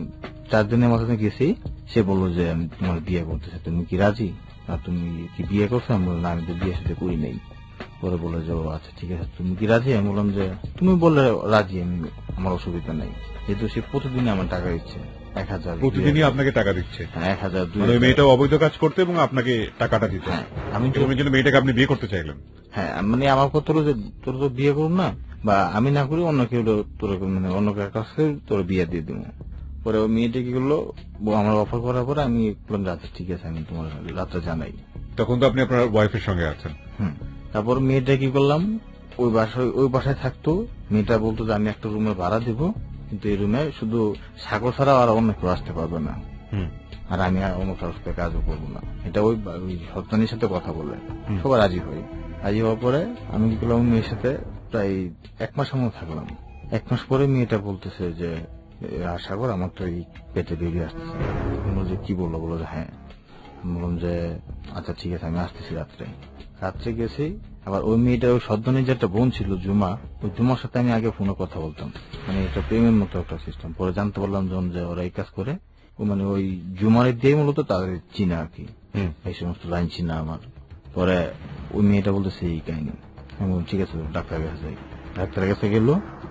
Speaker 7: 4 দিনের মাথায় গেছি, সে বললো যে আমি তোমার বিয়ে করতেছি, তুমি কি রাজি? আর তুমি কি বিয়ে করছো? আমি বললাম আমি তো বিয়ে সাথে করি নাই। পরে বললো যে ও আচ্ছা ঠিক আছে, তুমি কি রাজি? আমি বললাম যে তুমি বললে রাজি, আমি আমার অসুবিধা নাই। যেহেতু সে প্রতিদিন আমার টাকা দিচ্ছে 1000,
Speaker 3: প্রতিদিনই আপনাকে টাকা দিচ্ছে?
Speaker 7: 1000, 2000।
Speaker 3: মানে মেয়েটা অবৈধ কাজ করতে এবং আপনাকে টাকাটা দিতে?
Speaker 7: হ্যাঁ, আমি
Speaker 3: মেয়েটাকে আপনি বিয়ে করতে চাইলেন?
Speaker 7: হ্যাঁ, মানে আমার কথা হলো যে তোর তো বিয়ে করুন না, বা আমি না করি অন্য কেউ তোর, মানে অন্য কার কাছে তোর বিয়ে দিয়ে দিব। পরে ওই মেয়েটা কি করলো, আমার অফার করার পরে আমি বললাম রাতে ঠিক আছে, আমি তোমার রাতে জানাই।
Speaker 3: তখন তো আপনি আপনার ওয়াইফের সঙ্গে আছেন?
Speaker 7: তারপর মেয়েটা কি করলাম, ওই বাসায় থাকতো। মেয়েটা বলতো যে আমি একটা রুমে ভাড়া দিব, কিন্তু এই রুমে শুধু সাগর ছাড়া আর অন্য কেউ আসতে পারবে না, আর আমি অন্য কারোর সাথে কাজও করবো না। এটা ওই সত্তানির সাথে কথা বলে সবাই রাজি হই। রাজি হওয়ার পরে আমি কি করলাম, মেয়ের সাথে প্রায় 1 মাস মতো থাকলাম। 1 মাস পরে মেয়েটা বলতেছে যে সাগর আমার তো এই পেটে বেরিয়ে আসতেছে। বললো যে কি বললো? বললো যে হ্যাঁ। বললাম যে আচ্ছা ঠিক আছে, আমি আসতেছি। রাত্রে গেছি। আবার ওই মেয়েটা ওই সদ্দানের যে একটা বোন ছিল জুমা, ওই জুমার সাথে আমি আগে ফোনে কথা বলতাম, মানে এটা প্রেমের মতো একটা সিস্টেম। পরে জানতে পারলাম যখন যে ওরা এই কাজ করে, মানে ওই জুমারের দিয়ে মূলত তাদের চিনা আর কি, এই সমস্ত লাইন চিনা আমার। পরে ওই মেয়েটা বলতেছে এই কাহিনী। আমি বললাম ঠিক আছে ডাক্তারের কাছে যাই। ডাক্তারের কাছে গেল,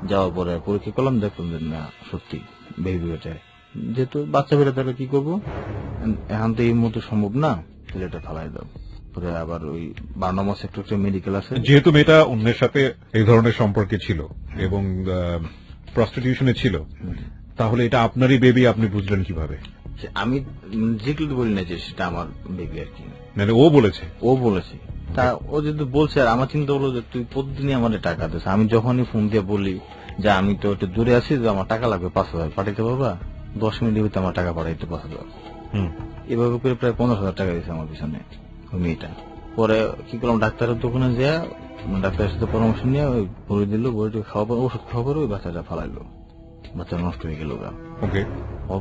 Speaker 7: যাওয়ার পরে পরীক্ষা করলাম, দেখলাম যে না সত্যি বেবি বেটা। যেহেতু বাচ্চা বেটা তাহলে কি করবো, এখন তো এই মতো সম্ভব না, তাহলে এটা ফালাই দাও। পরে আবার ওই 12 নম্বর সেক্টর মেডিকেল আছে।
Speaker 3: যেহেতু মেয়েটা অন্যের সাথে এই ধরনের সম্পর্কে ছিল এবং প্রস্টিটিউশনে ছিল, তাহলে এটা আপনারই বেবি আপনি বুঝলেন কিভাবে?
Speaker 7: আমি যেগুলো বলি না যে সেটা আমার বেবি আর কি,
Speaker 3: মানে ও বলেছে?
Speaker 7: ও বলেছে। তা ও যদি বলছে, আর আমার চিন্তা হলো যে তুই প্রতিদিনই আমার টাকা দিস। আমি যখনই ফোন দিয়ে বলি যে আমি তো একটু দূরে আছি, যে আমার টাকা লাগবে 5000 পাঠাইতে পারবা, 10 মিনিটের ভিতরে আমার টাকা পাঠাইতে 5000। এভাবে করে প্রায় 15,000 টাকা দিয়েছে আমার পিছনে ওই মেয়েটা। পরে কি করলাম, ডাক্তারের দোকানে যা ডাক্তারের সাথে পরামর্শ নিয়ে ওই বড়ি দিল, বড়িটা খাওয়া পর ওষুধ খাওয়া পরে ওই বাচ্চাটা ফালাইলো, বাচ্চা নষ্ট হয়ে গেল।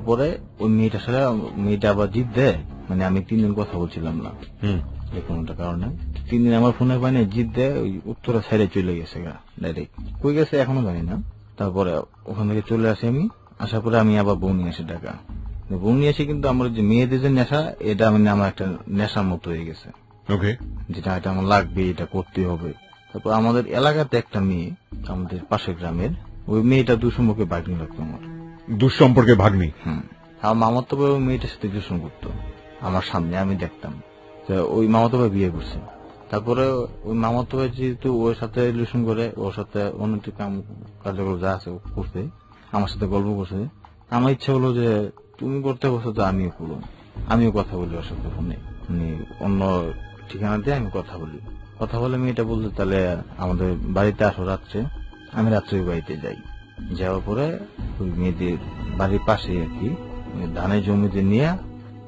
Speaker 7: পরে ওই মেয়েটার সাথে মেয়েটা আবার জিদ দেয়, মানে আমি 3 দিন কথা বলছিলাম না যে কোনো একটা কারণে। 3 দিন আমার ফোনে পাইনি, জিদ দেয়, ওই উত্তরা সাইডে চলে গেছে ডাইরেক্ট। কই গেছে এখনো জানি না। তারপরে ওখান থেকে চলে আসি আমি। আসার পরে আমি আবার বউ নিয়ে আসি ঢাকা। বউ নিয়ে আসি, কিন্তু আমার যে মেয়েদের যে নেশা, এটা মানে আমার একটা নেশার মতো হয়ে গেছে, যেটা এটা আমার লাগবে, এটা করতে হবে। তারপর আমাদের এলাকাতে একটা মেয়ে, আমাদের পাশের গ্রামের, ওই মেয়েটা দুঃসম্পর্কে ভাগ্নি লাগতো আমার।
Speaker 3: দুঃসম্পর্কে ভাগ্নি?
Speaker 7: আমার মামাতো ভাই ওই মেয়েটার সাথে রিলেশন করতো আমার সামনে, আমি দেখতাম। ওই মামাতো ভাই বিয়ে করছে। তারপরে ওই মামাতো ভাই যেহেতু ওর সাথে রিলেশন করে, ওর সাথে অনেক কার্যকর যা আছে করছে, আমার সাথে গল্প করছে। আমার ইচ্ছা হলো যে তুমি করতে বসো তো আমিও করবো, আমিও কথা বলি ওর সাথে ফোনে, মানে অন্য ঠিকানা দিয়ে আমি কথা বলে মেয়েটা বলছে তাহলে আমাদের বাড়িতে আসো রাত্রে। আমি রাত্রে বাড়িতে যাই। যাওয়ার পরে ওই মেয়েদের বাড়ির পাশে আর কি ধানের জমিতে নিয়ে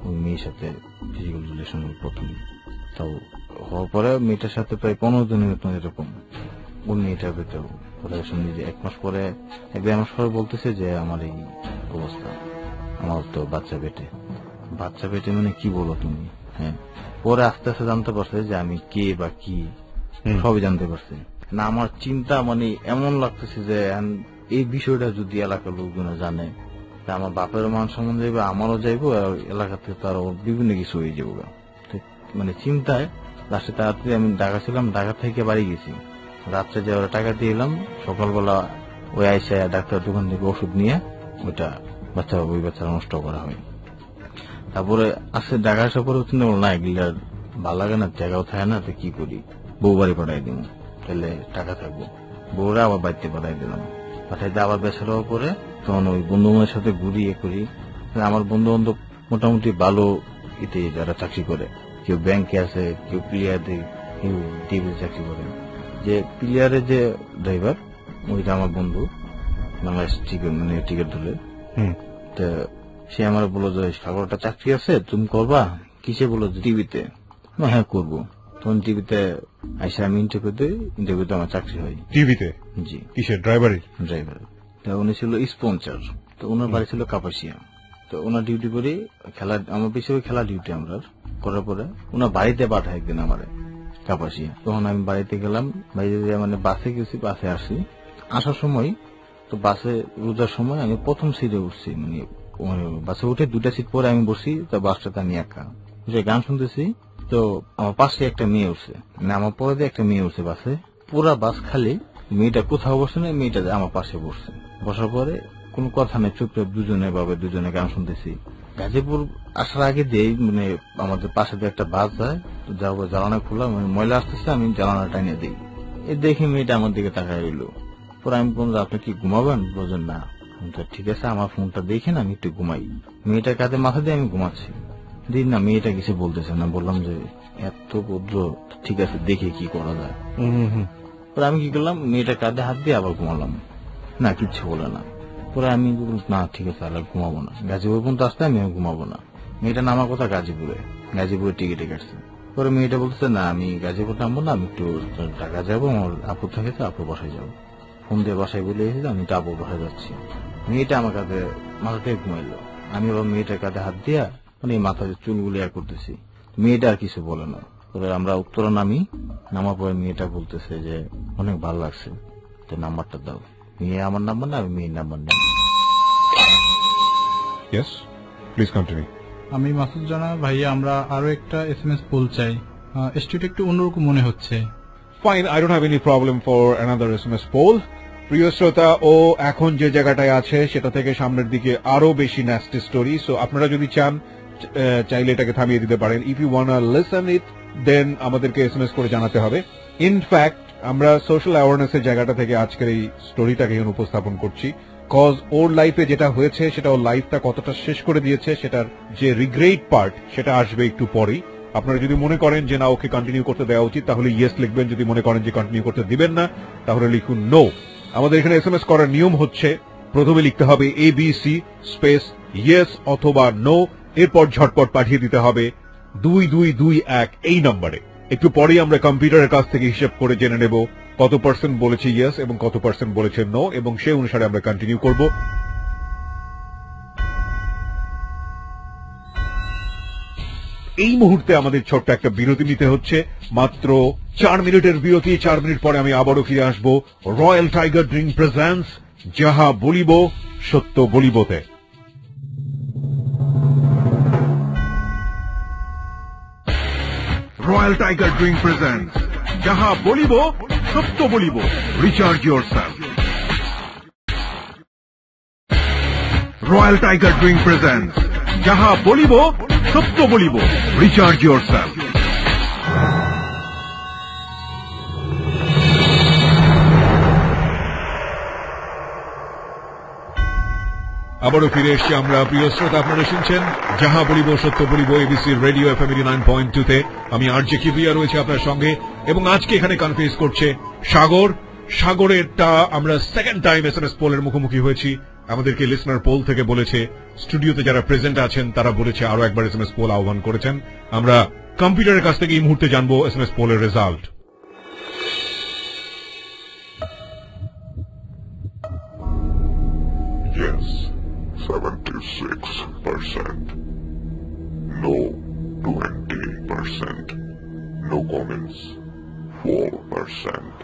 Speaker 7: ওই মেয়ের সাথে ফিজিক্যাল রিলেশন প্রথম। তো হওয়ার পরে মেয়েটার সাথে প্রায় 15 দিনের মতো এরকম ওই মেয়েটার ভেতর রিলেশন নিয়ে 1 মাস পরে একদিন আমার সবাই বলতেছে যে আমার এই অবস্থা, আমার তো বাচ্চা পেটে মানে কি বলো তুমি? হ্যাঁ, পরে আস্তে আস্তে জানতে পারছে যে আমি কে বা কি, সবই জানতে পারছে। না আমার চিন্তা মানে এমন লাগতেছে যে এই বিষয়টা যদি এলাকার লোকজন জানে, আমার বাপের মান সম্মান যাইবে, আমারও যাইবো, আর এলাকাতে তো আরো বিভিন্ন কিছু হয়ে যাবো। মানে চিন্তায় লাস্টে তাড়াতাড়ি আমি ঢাকা ছিলাম, ঢাকা থেকে বাড়ি গেছি, রাত্রে যে টাকা দিয়ে এলাম, সকালবেলা ওই আইসা ডাক্তার দোকান থেকে ওষুধ নিয়ে ওই বাচ্চারা নষ্ট করা হয়। তারপরে আসে ঢাকা আসার পরে চিন্তা করলো না এগুলা ভালো লাগে না, জায়গাও থাকে না, তো কি করি, বউ বাড়ি পাঠাই দিব, তাহলে টাকা থাকবো। বউরা আবার বাড়িতে পাঠাই দিলাম, পাঠাইতে আবার বেসার পরে তখন ওই বন্ধু বান্ধবের সাথে ঘুরি করি। আমার বন্ধু বান্ধব মোটামুটি ভালো ইতে যারা চাকরি করে, কেউ ব্যাংকে আছে, কেউ প্লেয়ারে, কেউ টিভিতে চাকরি করে। যে প্লেয়ারের যে ড্রাইভার ওইটা আমার বন্ধু, বাংলাদেশ টিকিট ধরে, তো সে আমার বললো যে সাগরটা চাকরি আছে তুমি করবা, কিসে বললো টিভিতে, হ্যাঁ করবো। তখন টিভিতে আইসা আমি ইন্টারভিউ দিই, ইন্টারভিউতে আমার চাকরি হয়
Speaker 3: টিভিতে।
Speaker 7: জি,
Speaker 3: কিসের ড্রাইভার?
Speaker 7: উনি ছিল স্পন্সর, তো ওনার বাড়ি ছিল কাপাসিয়া। তো ওনার ডিউটি করি খেলা, আমার বেশি খেলা ডিউটি আমরা করার পরে ওনার বাড়িতে পাঠায় একদিন আমার কাপাসিয়া। তখন আমি বাড়িতে গেলাম, বাড়িতে মানে বাসে গেছি, বাসে আসি, আসার সময় তো বাসে রোজার সময় আমি প্রথম সিটে উঠছি, মানে বাসে উঠে 2টা সিট পরে আমি বসি, তো বাসটাতে আমি একা গান শুনতেছি। তো আমার পাশে একটা মেয়ে উঠছে, মানে আমার পরে দিয়ে একটা মেয়ে উঠছে বাসে, পুরা বাস খালি, মেয়েটা কোথাও বসে না, মেয়েটা আমার পাশে বসছে। বসার পরে কোন কথা নেই, চুপচাপ দুজনে গান শুনতেছি। গাজীপুর আসার আগে দিয়ে মানে আমাদের পাশে দিয়ে একটা বাস যায়, যাবো জ্বালানা খোলা, মানে ময়লা আসতেছে, আমি জ্বালানা টাইনে দিই, এই দেখি মেয়েটা আমার দিকে তাকায় রইল। পরে আমি বললাম আপনি কি ঘুমাবেন? বলছেন না। ঠিক আছে আমার ফোনটা দেখেন, আমি একটু ঘুমাই। মেয়েটার কাঁধে মাথা দিয়ে আমি ঘুমাচ্ছি, দিন না মেয়েটা কিছু বলতেছে না। বললাম যে এত ভদ্র, ঠিক আছে দেখে কি করা যায়। পরে আমি কি করলাম, মেয়েটার কাঁধে হাত দিয়ে আবার ঘুমালাম, না কিচ্ছু বলে না। পরে আমি না ঠিক আছে আর ঘুমাবো না, গাজীপুর পর্যন্ত আসতে আমি ঘুমাবো না। মেয়েটা নামার কথা গাজীপুরে টিকিটে কাটছে। পরে মেয়েটা বলছে না আমি গাজীপুর নামবো না, আমি একটু ঢাকা যাবো, আমার আপু থাকে তো আপুর বাসায় যাবো। ফোন দিয়ে বাসায় বলে এসেছি আমি তো আপুর বাসায় যাচ্ছি। মেয়েটা আমার কাঁধে মাথাটাই ঘুমাইলো, আমি আবার মেয়েটার কাঁধে হাত দিয়া মানে মাথায় চুলগুলি আর করতেছি, মেয়েটা আর কিছু বলে না। তবে আমরা উত্তরা নামার পরে মেয়েটা বলতেছে যে অনেক ভালো লাগছে, তো নাম্বারটা দাও। মেয়ে আমার নাম্বার না, আমি মেয়ের নাম্বার নেই।
Speaker 3: Yes, please continue.
Speaker 9: আমি মাসুদ জানা ভাইয়া, আমরা আরো একটা SMS পোল চাই, স্টুডিও একটু অন্যরকম মনে হচ্ছে।
Speaker 3: Fine, I don't have any problem for another SMS poll. প্রিয় শ্রোতা, ও এখন যে জায়গাটায় আছে সেটা থেকে সামনের দিকে আরো বেশি ন্যাস্টি স্টোরি, সো আপনারা যদি চান চাইলে এটাকে থামিয়ে দিতে পারেন। ইফ ইউ ওয়ান্না লিসেন ইট দেন আমাদেরকে SMS করে জানাতে হবে। ইনফ্যাক্ট আমরা সোশ্যাল অ্যাওয়ারনেস এর জায়গাটা থেকে আজকের এই স্টোরিটাকে উপস্থাপন করছি, কজ ওর লাইফে যেটা হয়েছে সেটা ওর লাইফটা কতটা শেষ করে দিয়েছে, সেটার যে রিগ্রেট পার্ট সেটা আসবে একটু পরেই। আপনারা যদি মনে করেন যে না ওকে কন্টিনিউ করতে দেওয়া উচিত তাহলে ইয়েস লিখবেন, যদি মনে করেন যে কন্টিনিউ করতে দিবেন না তাহলে লিখুন নো। আমাদের এখানে SMS করার নিয়ম হচ্ছে প্রথমে লিখতে হবে ABC স্পেস ইয়েস অথবা নো, এরপর ঝটপট পাঠিয়ে দিতে হবে 2221 এই নম্বরে। একটু পরেই আমরা কম্পিউটারের কাছ থেকে হিসেব করে জেনে নেব কত পার্সেন্ট বলেছে ইয়েস এবং কত পার্সেন্ট বলেছে নো, এবং সেই অনুসারে আমরা কন্টিনিউ করব। এই মুহূর্তে আমাদের ছোট্ট একটা বিরতি নিতে হচ্ছে, মাত্র 4 মিনিটের বিরতি। 4 মিনিট পরে আমি আবারও ফিরে আসবো রয়্যাল টাইগার ড্রিঙ্ক প্রেজেন্টস যাহা বলিব সত্য বলিবতে।
Speaker 1: Royal Tiger Drink presents Jaha Bolibo Satto Bolibo. Recharge yourself. Royal Tiger Drink presents Jaha Bolibo Satto Bolibo. Recharge yourself.
Speaker 3: আবারও ফিরে এসছি আমরা। প্রিয় শ্রোতা, আপনারা শুনছেন যাহা বলিব সত্য বলিব এবিসি রেডিও FM 89.2 তে। আমি আরজে কিবরিয়া রয়েছে আপনার সঙ্গে, এবং আজকে এখানে কনফিউজ করছে সাগরেরটা আমরা সেকেন্ড টাইম SMS পোলের মুখোমুখি হয়েছি। আমাদেরকে লিসনার পোল থেকে বলেছে, স্টুডিওতে যারা প্রেজেন্ট আছেন তারা বলেছে আরো একবার SMS পোল আহ্বান করেছেন। আমরা কম্পিউটারের কাছ থেকে এই মুহূর্তে জানবো SMS পোলের result.
Speaker 8: Yes, 76%. No, 20%. No comments, 4%.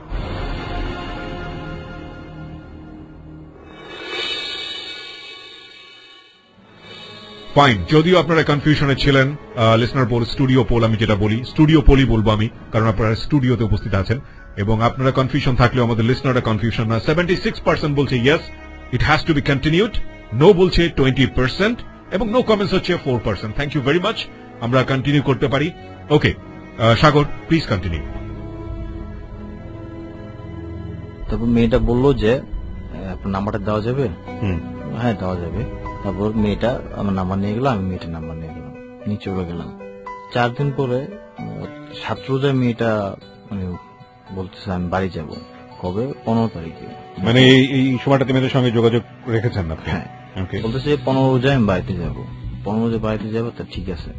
Speaker 3: Fine, যদিও আপনারা কনফিউশনে ছিলেন, লিসনার পোল, স্টুডিও পোল আমি যেটা বলি, স্টুডিও পোলই বলবো আমি, কারণ আপনারা স্টুডিওতে উপস্থিত আছেন এবং আপনারা কনফিউশন থাকলেও আমাদের লিসনাররা কনফিউশন না। 76% বলছে yes, it has to be continued, no বলছে 20% এবং নো কমেন্টস হচ্ছে 4%। থ্যাংক ইউ ভেরি মাচ, আমরা কন্টিনিউ করতে পারি। Okay Sagar, please continue.
Speaker 7: তারপর মেয়েটা বললো যে আপনার নাম্বারটা দেওয়া যাবে? হ্যাঁ দেওয়া যাবে। তারপর মেয়েটা আমার নাম্বার নিয়ে গেল, আমি মেয়েটার নাম্বার নিয়ে গেলাম, নিয়ে চলে গেলাম। 4 দিন পরে 7 রোজা মেয়েটা মানে বলতেছে আমি বাড়ি যাব। কবে? 15 তারিখে।
Speaker 10: মানে এই সময়টাতে মেয়েদের সঙ্গে যোগাযোগ রেখেছেন না?
Speaker 7: হ্যাঁ, বলতেছে 15 রোজায় আমি বাড়িতে যাব, 15 রোজায় বাড়িতে যাবো। তা ঠিক আছে।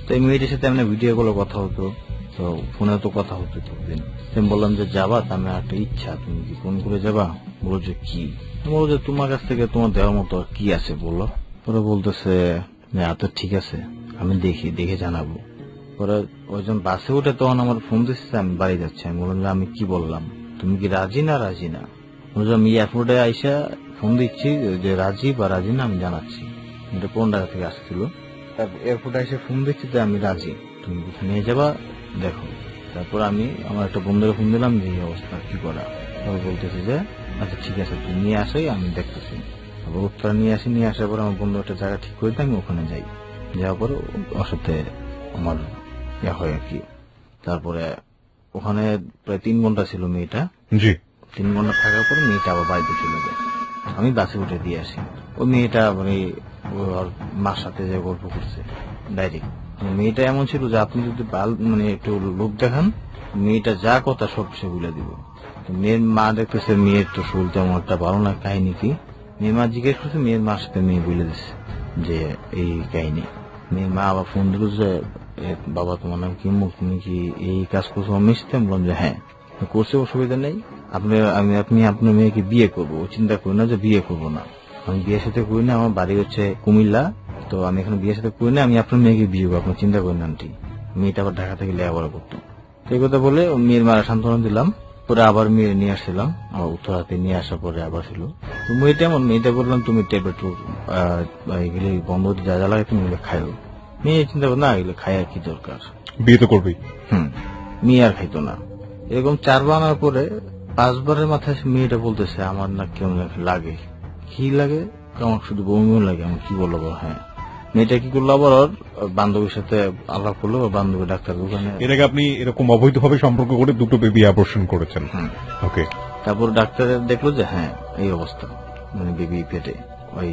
Speaker 7: তো এই মেয়েটার সাথে এমনি ভিডিও কলে কথা হতো, তো ফোনে তো কথা হতো প্রতিদিন। আমি বললাম যে যাবা, তা আমার একটা ইচ্ছা, তুমি কি ফোন করে যাবা? বলো যে কি? বলো যে তোমার কাছ থেকে তোমার দেওয়ার মতো কি আছে বলো। পরে বলতেছে তো ঠিক আছে, আমি দেখে জানাবো। পরে ওইজন বাসে উঠে তখন আমার ফোন দিচ্ছে, আমি বাড়ি যাচ্ছি। আমি বললাম আমি কি বললাম, তুমি কি রাজি না? রাজি না। বললাম আমি এয়ারপোর্টে আইসা ফোন দিচ্ছি যে রাজি বা রাজি না আমি জানাচ্ছি। এটা কোন জায়গা থেকে আসছিল। এয়ারপোর্টে এসে ফোন দিচ্ছি যে আমি রাজি, তুমি নিয়ে যাবা দেখো। তারপর আমি আমার একটা বন্ধুকে ফোন দিলাম যে এই অবস্থা কি করা। তারপর বলতেছে যে আচ্ছা ঠিক আছে, তুমি নিয়ে আসোই, আমি দেখতেছি। তারপর উত্তরা নিয়ে আসি, নিয়ে আসার পরে আমার বন্ধু একটা জায়গা ঠিক করে দিয়ে আমি ওখানে যাই। যাওয়ার পরে ওর সাথে আমার ইয়া হয় আর কি। তারপরে ওখানে প্রায় 3 ঘন্টা ছিল মেয়েটা।
Speaker 10: জি।
Speaker 7: 3 ঘন্টা থাকার পরে মেয়েটা আবার বাড়িতে চলে যায়। আমি বাসে উঠে দিয়ে আসি। ওই মেয়েটা মানে ওর মার সাথে যে গল্প করছে ডাইরেক্ট। মেয়েটা এমন ছিল যে আপনি যদি মানে একটু লোক দেখান, মেয়েটা যা কথা সব সে বলে দিব। মেয়ের মা দেখতেছে মেয়ের তো শরীর তেমন একটা ভালো না, কাহিনী কি? মেয়ের মা জিজ্ঞেস করছে, মেয়ের মার সাথে মেয়ে বলে দিচ্ছে যে এই কাহিনী। মেয়ের মা আবার ফোন দিল যে বাবা তোমার নাম কি, তুমি কি এই কাজ করছো আমি সাথে? বললাম যে হ্যাঁ করছে, অসুবিধা নেই। আপনি আপনার মেয়েকে বিয়ে করবো, ও চিন্তা করি না যে বিয়ে করবো না। আমি বিয়ের সাথে করি না, আমার বাড়ি হচ্ছে কুমিল্লা, তো আমি এখানে বিয়ের সাথে করি না, আমি আপনার মেয়েকে বিয়ে করবো, আপনার চিন্তা করেন আন্টি। মেয়েটা আবার ঢাকা থেকে লেখাপড়া করতো। এই কথা বলে মেয়ের মারা সান্ত্বনা দিলাম। পরে আবার মেয়ে নিয়ে আসছিলাম, আবার উত্তর হাতে নিয়ে আসার পরে আবার ছিল তো মেয়েটা এমন। মেয়েটা বললাম তুমি ট্যাবলেট এগুলি বন্ধ যা যা লাগে তুমি খাইও। মেয়ে চিন্তা করো না, এগুলো খাই আর কি দরকার,
Speaker 10: বিয়ে তো করবেই।
Speaker 7: মেয়ে আর খাইতো না। এরকম 4 বার আনার পরে 5 বারের মাথায় মেয়েটা বলতেছে আমার না কেমন লাগে। কি লাগে? আমার শুধু বমি লাগে। আমি কি বলবো? হ্যাঁ। মেয়েটা কি করলো, আবার ওর বান্ধবীর সাথে আলাপ করলো, বান্ধবী ডাক্তার দোকানে।
Speaker 10: এর আগে আপনি এরকম অবৈধভাবে সম্পর্ক করে 2টো বেবি অ্যাবর্শন করেছেন? ওকে।
Speaker 7: তারপর ডাক্তার দেখলো যে হ্যাঁ এই অবস্থা, মানে বেবি পেটে। ওই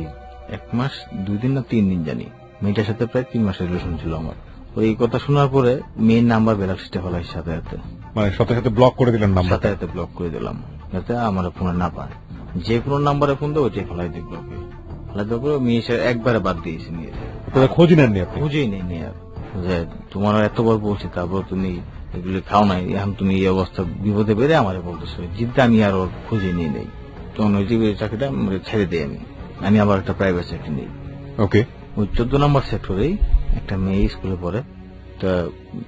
Speaker 7: 1 মাস 2 দিন না 3 দিন জানি। মেয়েটার সাথে প্রায় 3 মাসের রিলেশন ছিল আমার। এই কথা শোনার পরে মেয়ের নাম্বার ব্ল্যাকলিস্টে ফেলাই সাথে সাথে,
Speaker 10: মানে সাথে সাথে ব্লক করে দিলেন নাম্বার?
Speaker 7: সাথে সাথে ব্লক করে দিলাম, যাতে আমার ফোনে না পায়। যে কোনো নাম্বারে ফোন দেবো ওইটাই ফেলাই দিই ব্লকে। ফেলাই দেওয়ার পরে মেয়ে একবারে বাদ দিয়েছি। মেয়ের
Speaker 10: খোঁজ নেননি আপনি?
Speaker 7: খুঁজেই নেই আর যে তোমার এত বার বলছি, তারপর তুমি এগুলি খাও নাই, এখন তুমি এই অবস্থা বিপদে বেড়ে আমার বলতেছো। জিদ্দা আমি আর ওর খুঁজে নিয়ে নেই। তখন ওই চাকরিটা ছেড়ে দিই। আমি আবার একটা প্রাইভেট চাকরি নিই।
Speaker 10: ওকে।
Speaker 7: ওই 14 নম্বর সেক্টরেই একটা মেয়ে স্কুলে পড়ে,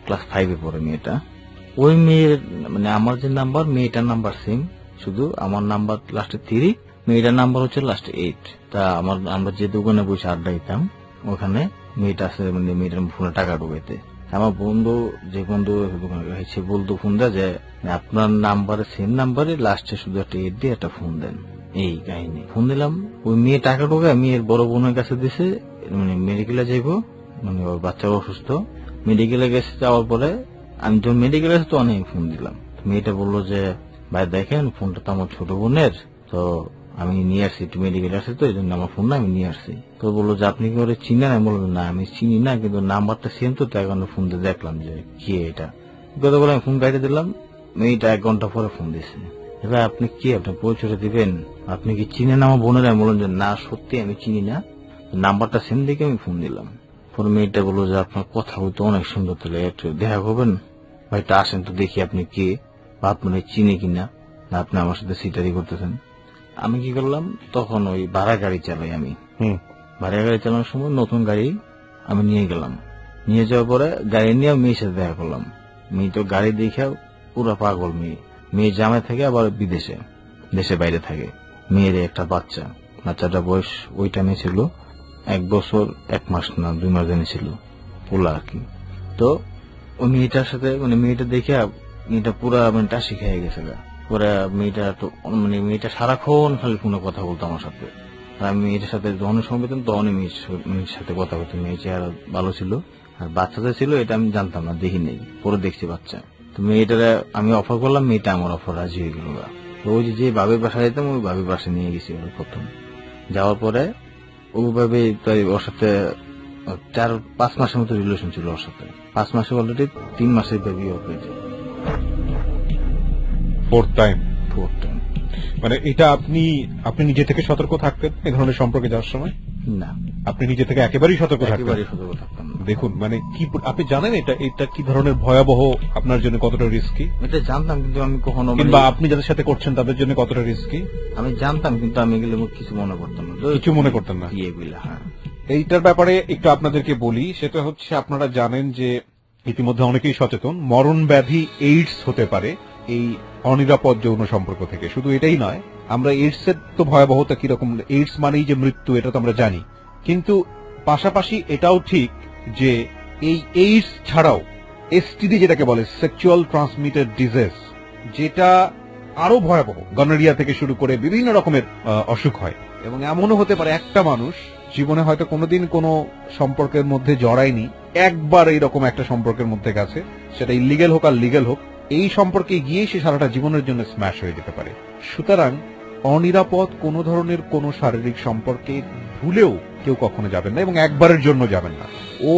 Speaker 7: ক্লাস 5-এ পড়ে মেয়েটা। ওই মেয়ের মানে আমার যে নাম্বার, মেয়েটার নাম্বার সেম, শুধু আমার নাম্বার লাস্টে 3, মেয়েটার নাম্বার হচ্ছে লাস্টে 8। তা আমরা যে দোকানে বসে আড্ডা দিতাম ওখানে মেয়েটা আছে, মানে মেয়েটার ফোনে টাকা ঢুকাইতে। আমার বন্ধু যে বন্ধু সে বলতো ফোন দেয় যে আপনার নাম্বারে সেম নাম্বারে লাস্টে শুধু একটা 8 দিয়ে একটা ফোন দেন। এই কাহিনী ফোন দিলাম। ওই মেয়ে টাকা ঢোকায় মেয়ের বড় বোনের কাছে দিছে, মানে মেডিকেলে যাইবো, মানে ওর বাচ্চা অসুস্থ। মেডিকেলে গেছে, যাওয়ার পরে আমি যখন মেডিকেলে গেছে তো অনেক ফোন দিলাম। মেয়েটা বললো যে ভাই দেখেন ফোনটা তো আমার ছোট বোনের, তো আমি নিয়ে আসছি, একটু মেডিকেলে আসছি তো এই জন্য আমার ফোনটা আমি নিয়ে আসছি। তো বললো যে আপনি কি ওরা চিনেন? আমি বললাম না আমি চিনি না, কিন্তু নাম্বারটা সেম তো, তাই কারণে ফোন দিয়ে দেখলাম যে কি এটা। কথা বলে আমি ফোন কাটে দিলাম। মেয়েটা 1 ঘন্টা পরে ফোন দিছে। এবার আপনি কি, আপনি পরিচয় দিবেন, আপনি কি চিনেন আমার বোনের? আমি বললাম যে না সত্যি আমি চিনি না, নাম্বারটা সেম দেখে আমি ফোন দিলাম। পরে মেয়েটা বললো যে আপনার কথা বলতে অনেক সুন্দর, তাহলে একটু দেখা করবেন, ভাইটা আসেন তো দেখি আপনি কে, বা আপনার চিনি কিনা, না আপনি আমার সাথে সিটারি করতেছেন। আমি কি করলাম, তখন ওই ভাড়া গাড়ি চালাই আমি। ভাড়া গাড়ি চালানোর সময় নতুন গাড়ি আমি নিয়ে গেলাম। নিয়ে যাওয়ার পরে গাড়ি নিয়ে মেয়ের সাথে দেখা করলাম। মেয়ে তো গাড়ি দেখে পুরো পাগল। মেয়ে জামাই থাকে আবার বিদেশে, দেশে বাইরে থাকে। মেয়ের একটা বাচ্চাটা বয়স ওই টাইমে ছিল 1 বছর 1 মাস না 2 মাস জানি ছিল পোলা আর কি। তো ওই মেয়েটার সাথে মানে মেয়েটা দেখে মেয়েটা পুরা মানে টাসি খেয়ে গেছে। পুরা মেয়েটা তো মানে মেয়েটা সারাক্ষণ খালি ফোনে কথা বলতো আমার সাথে। আমি মেয়েটার সাথে যখন সময় পেতাম তখনই মেয়ের সাথে কথা বলতাম। মেয়ের চেহারা ভালো ছিল আর বাচ্চাটা ছিল এটা আমি জানতাম না, দেখি নেই, পরে দেখছি বাচ্চা। তো মেয়েটারে আমি অফার করলাম, মেয়েটা আমার অফার রাজি হয়ে গেল। ওই যে বাবির বাসায় যেতাম ওই বাবির বাসায় নিয়ে গেছি প্রথম। যাওয়ার পরে ওইভাবে ওর সাথে 4-5 মাসের মতো রিলেশন ছিল ওর সাথে। 5 মাসে অলরেডি 3 মাসের বেবি হয়েছে।
Speaker 10: Fourth time.
Speaker 5: মানে এটা আপনি নিজে থেকে সতর্ক থাকতেন এই ধরনের সম্পর্কে যাওয়ার সময়?
Speaker 7: না,
Speaker 5: আপনি নিজে থেকে একেবারেই সতর্ক থাকতেন? দেখুন মানে কি আপনি জানেন এটা কি ধরনের ভয়াবহ, আপনার জন্য কতটা রিস্কি?
Speaker 7: এটা জানতাম কিন্তু আমি কখনো,
Speaker 5: কিংবা আপনি যাদের সাথে করছেন তাদের জন্য কতটা রিস্কি
Speaker 7: আমি জানতাম, কিন্তু আমি এগুলো কিছু মনে করতাম না।
Speaker 5: কিছু মনে করতেন না?
Speaker 7: হ্যাঁ।
Speaker 5: এইটার ব্যাপারে একটু আপনাদেরকে বলি। সেটা হচ্ছে আপনারা জানেন যে ইতিমধ্যে অনেকেই সচেতন, মরণ ব্যাধি এইডস হতে পারে এই অনিরাপদ যৌন সম্পর্ক থেকে। শুধু এটাই নয়, আমরা এইডস এর তো ভয়াবহতা কিরকম, এইডস মানেই যে মৃত্যু, এটা তো আমরা জানি। কিন্তু পাশাপাশি এটাও ঠিক যে এই এইডস ছাড়াও এসটিডি যেটাকে বলে সেক্সুয়াল ট্রান্সমিটেড ডিজিজ, যেটা আরো ভয়াবহ, গনোরিয়া থেকে শুরু করে বিভিন্ন রকমের অসুখ হয়। এবং এমনও হতে পারে একটা মানুষ জীবনে হয়তো কোনোদিন কোনো সম্পর্কের মধ্যে জড়ায়নি, একবার এইরকম একটা সম্পর্কের মধ্যে গেছে, সেটা ইলিগেল হোক আর লিগেল হোক, এই সম্পর্কে গিয়ে সে সারাটা জীবনের জন্য স্ম্যাশ হয়ে যেতে পারে। সুতরাং অনিরাপদ কোন ধরনের কোন শারীরিক সম্পর্কে ভুলেও কেউ কখনো যাবেন না, এবং একবারের জন্য যাবেন না। ও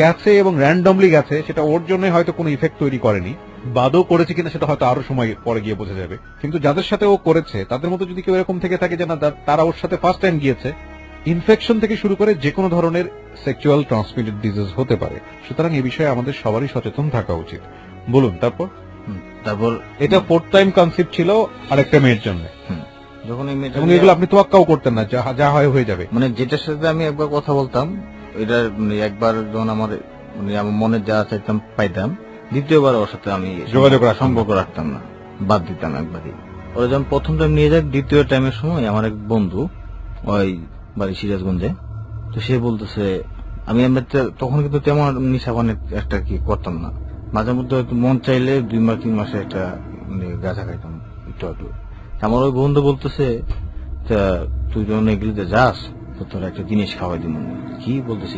Speaker 5: গেছে এবং র্যান্ডমলি গেছে, সেটা ওর জন্য হয়তো কোনো ইফেক্ট তৈরি করেনি, বাদও করেছে কিনা সেটা হয়তো আরো সময় পরে গিয়ে বোঝা যাবে। কিন্তু যাদের সাথে ও করেছে তাদের মধ্যে যদি কেউ এরকম থেকে থাকে যে না তারা ওর সাথে ফার্স্ট টাইম গিয়েছে, ইনফেকশন থেকে শুরু করে যে কোনো ধরনের সেক্সুয়াল ট্রান্সমিটেড ডিজিজ হতে পারে। সুতরাং এই বিষয়ে আমাদের সবারই সচেতন থাকা উচিত। বলুন তারপর এটা ফোর্থ টাইম কনসেপ্ট ছিল আরেকটা মেয়ের জন্য,
Speaker 7: যখন
Speaker 5: এগুলো আপনি তোয়াক্কাও করতেন না, যা হয় হয়ে যাবে।
Speaker 7: মানে যেটার সাথে আমি একবার কথা বলতাম, এটা একবার যখন আমার মনে যা চাইতাম পাইতাম, দ্বিতীয়বার ওর সাথে আমি
Speaker 5: যোগাযোগ
Speaker 7: সম্পর্ক রাখতাম না, বাদ দিতাম একবারই। ওরা যখন প্রথম টাইম নিয়ে যায়, দ্বিতীয় টাইমের সময় আমার এক বন্ধু ওই বাড়ি সিরাজগঞ্জে, তো সে বলতেছে আমি তখন কিন্তু তেমন নিশাপানের একটা কি করতাম না, মাঝে মধ্যে মন চাইলে 2-3 মাসে একটা গাঁজা খাইতাম একটু একটু। আমার ওই বন্ধু বলতেছে তুই যখন এগুলিতে যাস তো তোর একটা জিনিস খাওয়াই দিব। কি বলতেছে?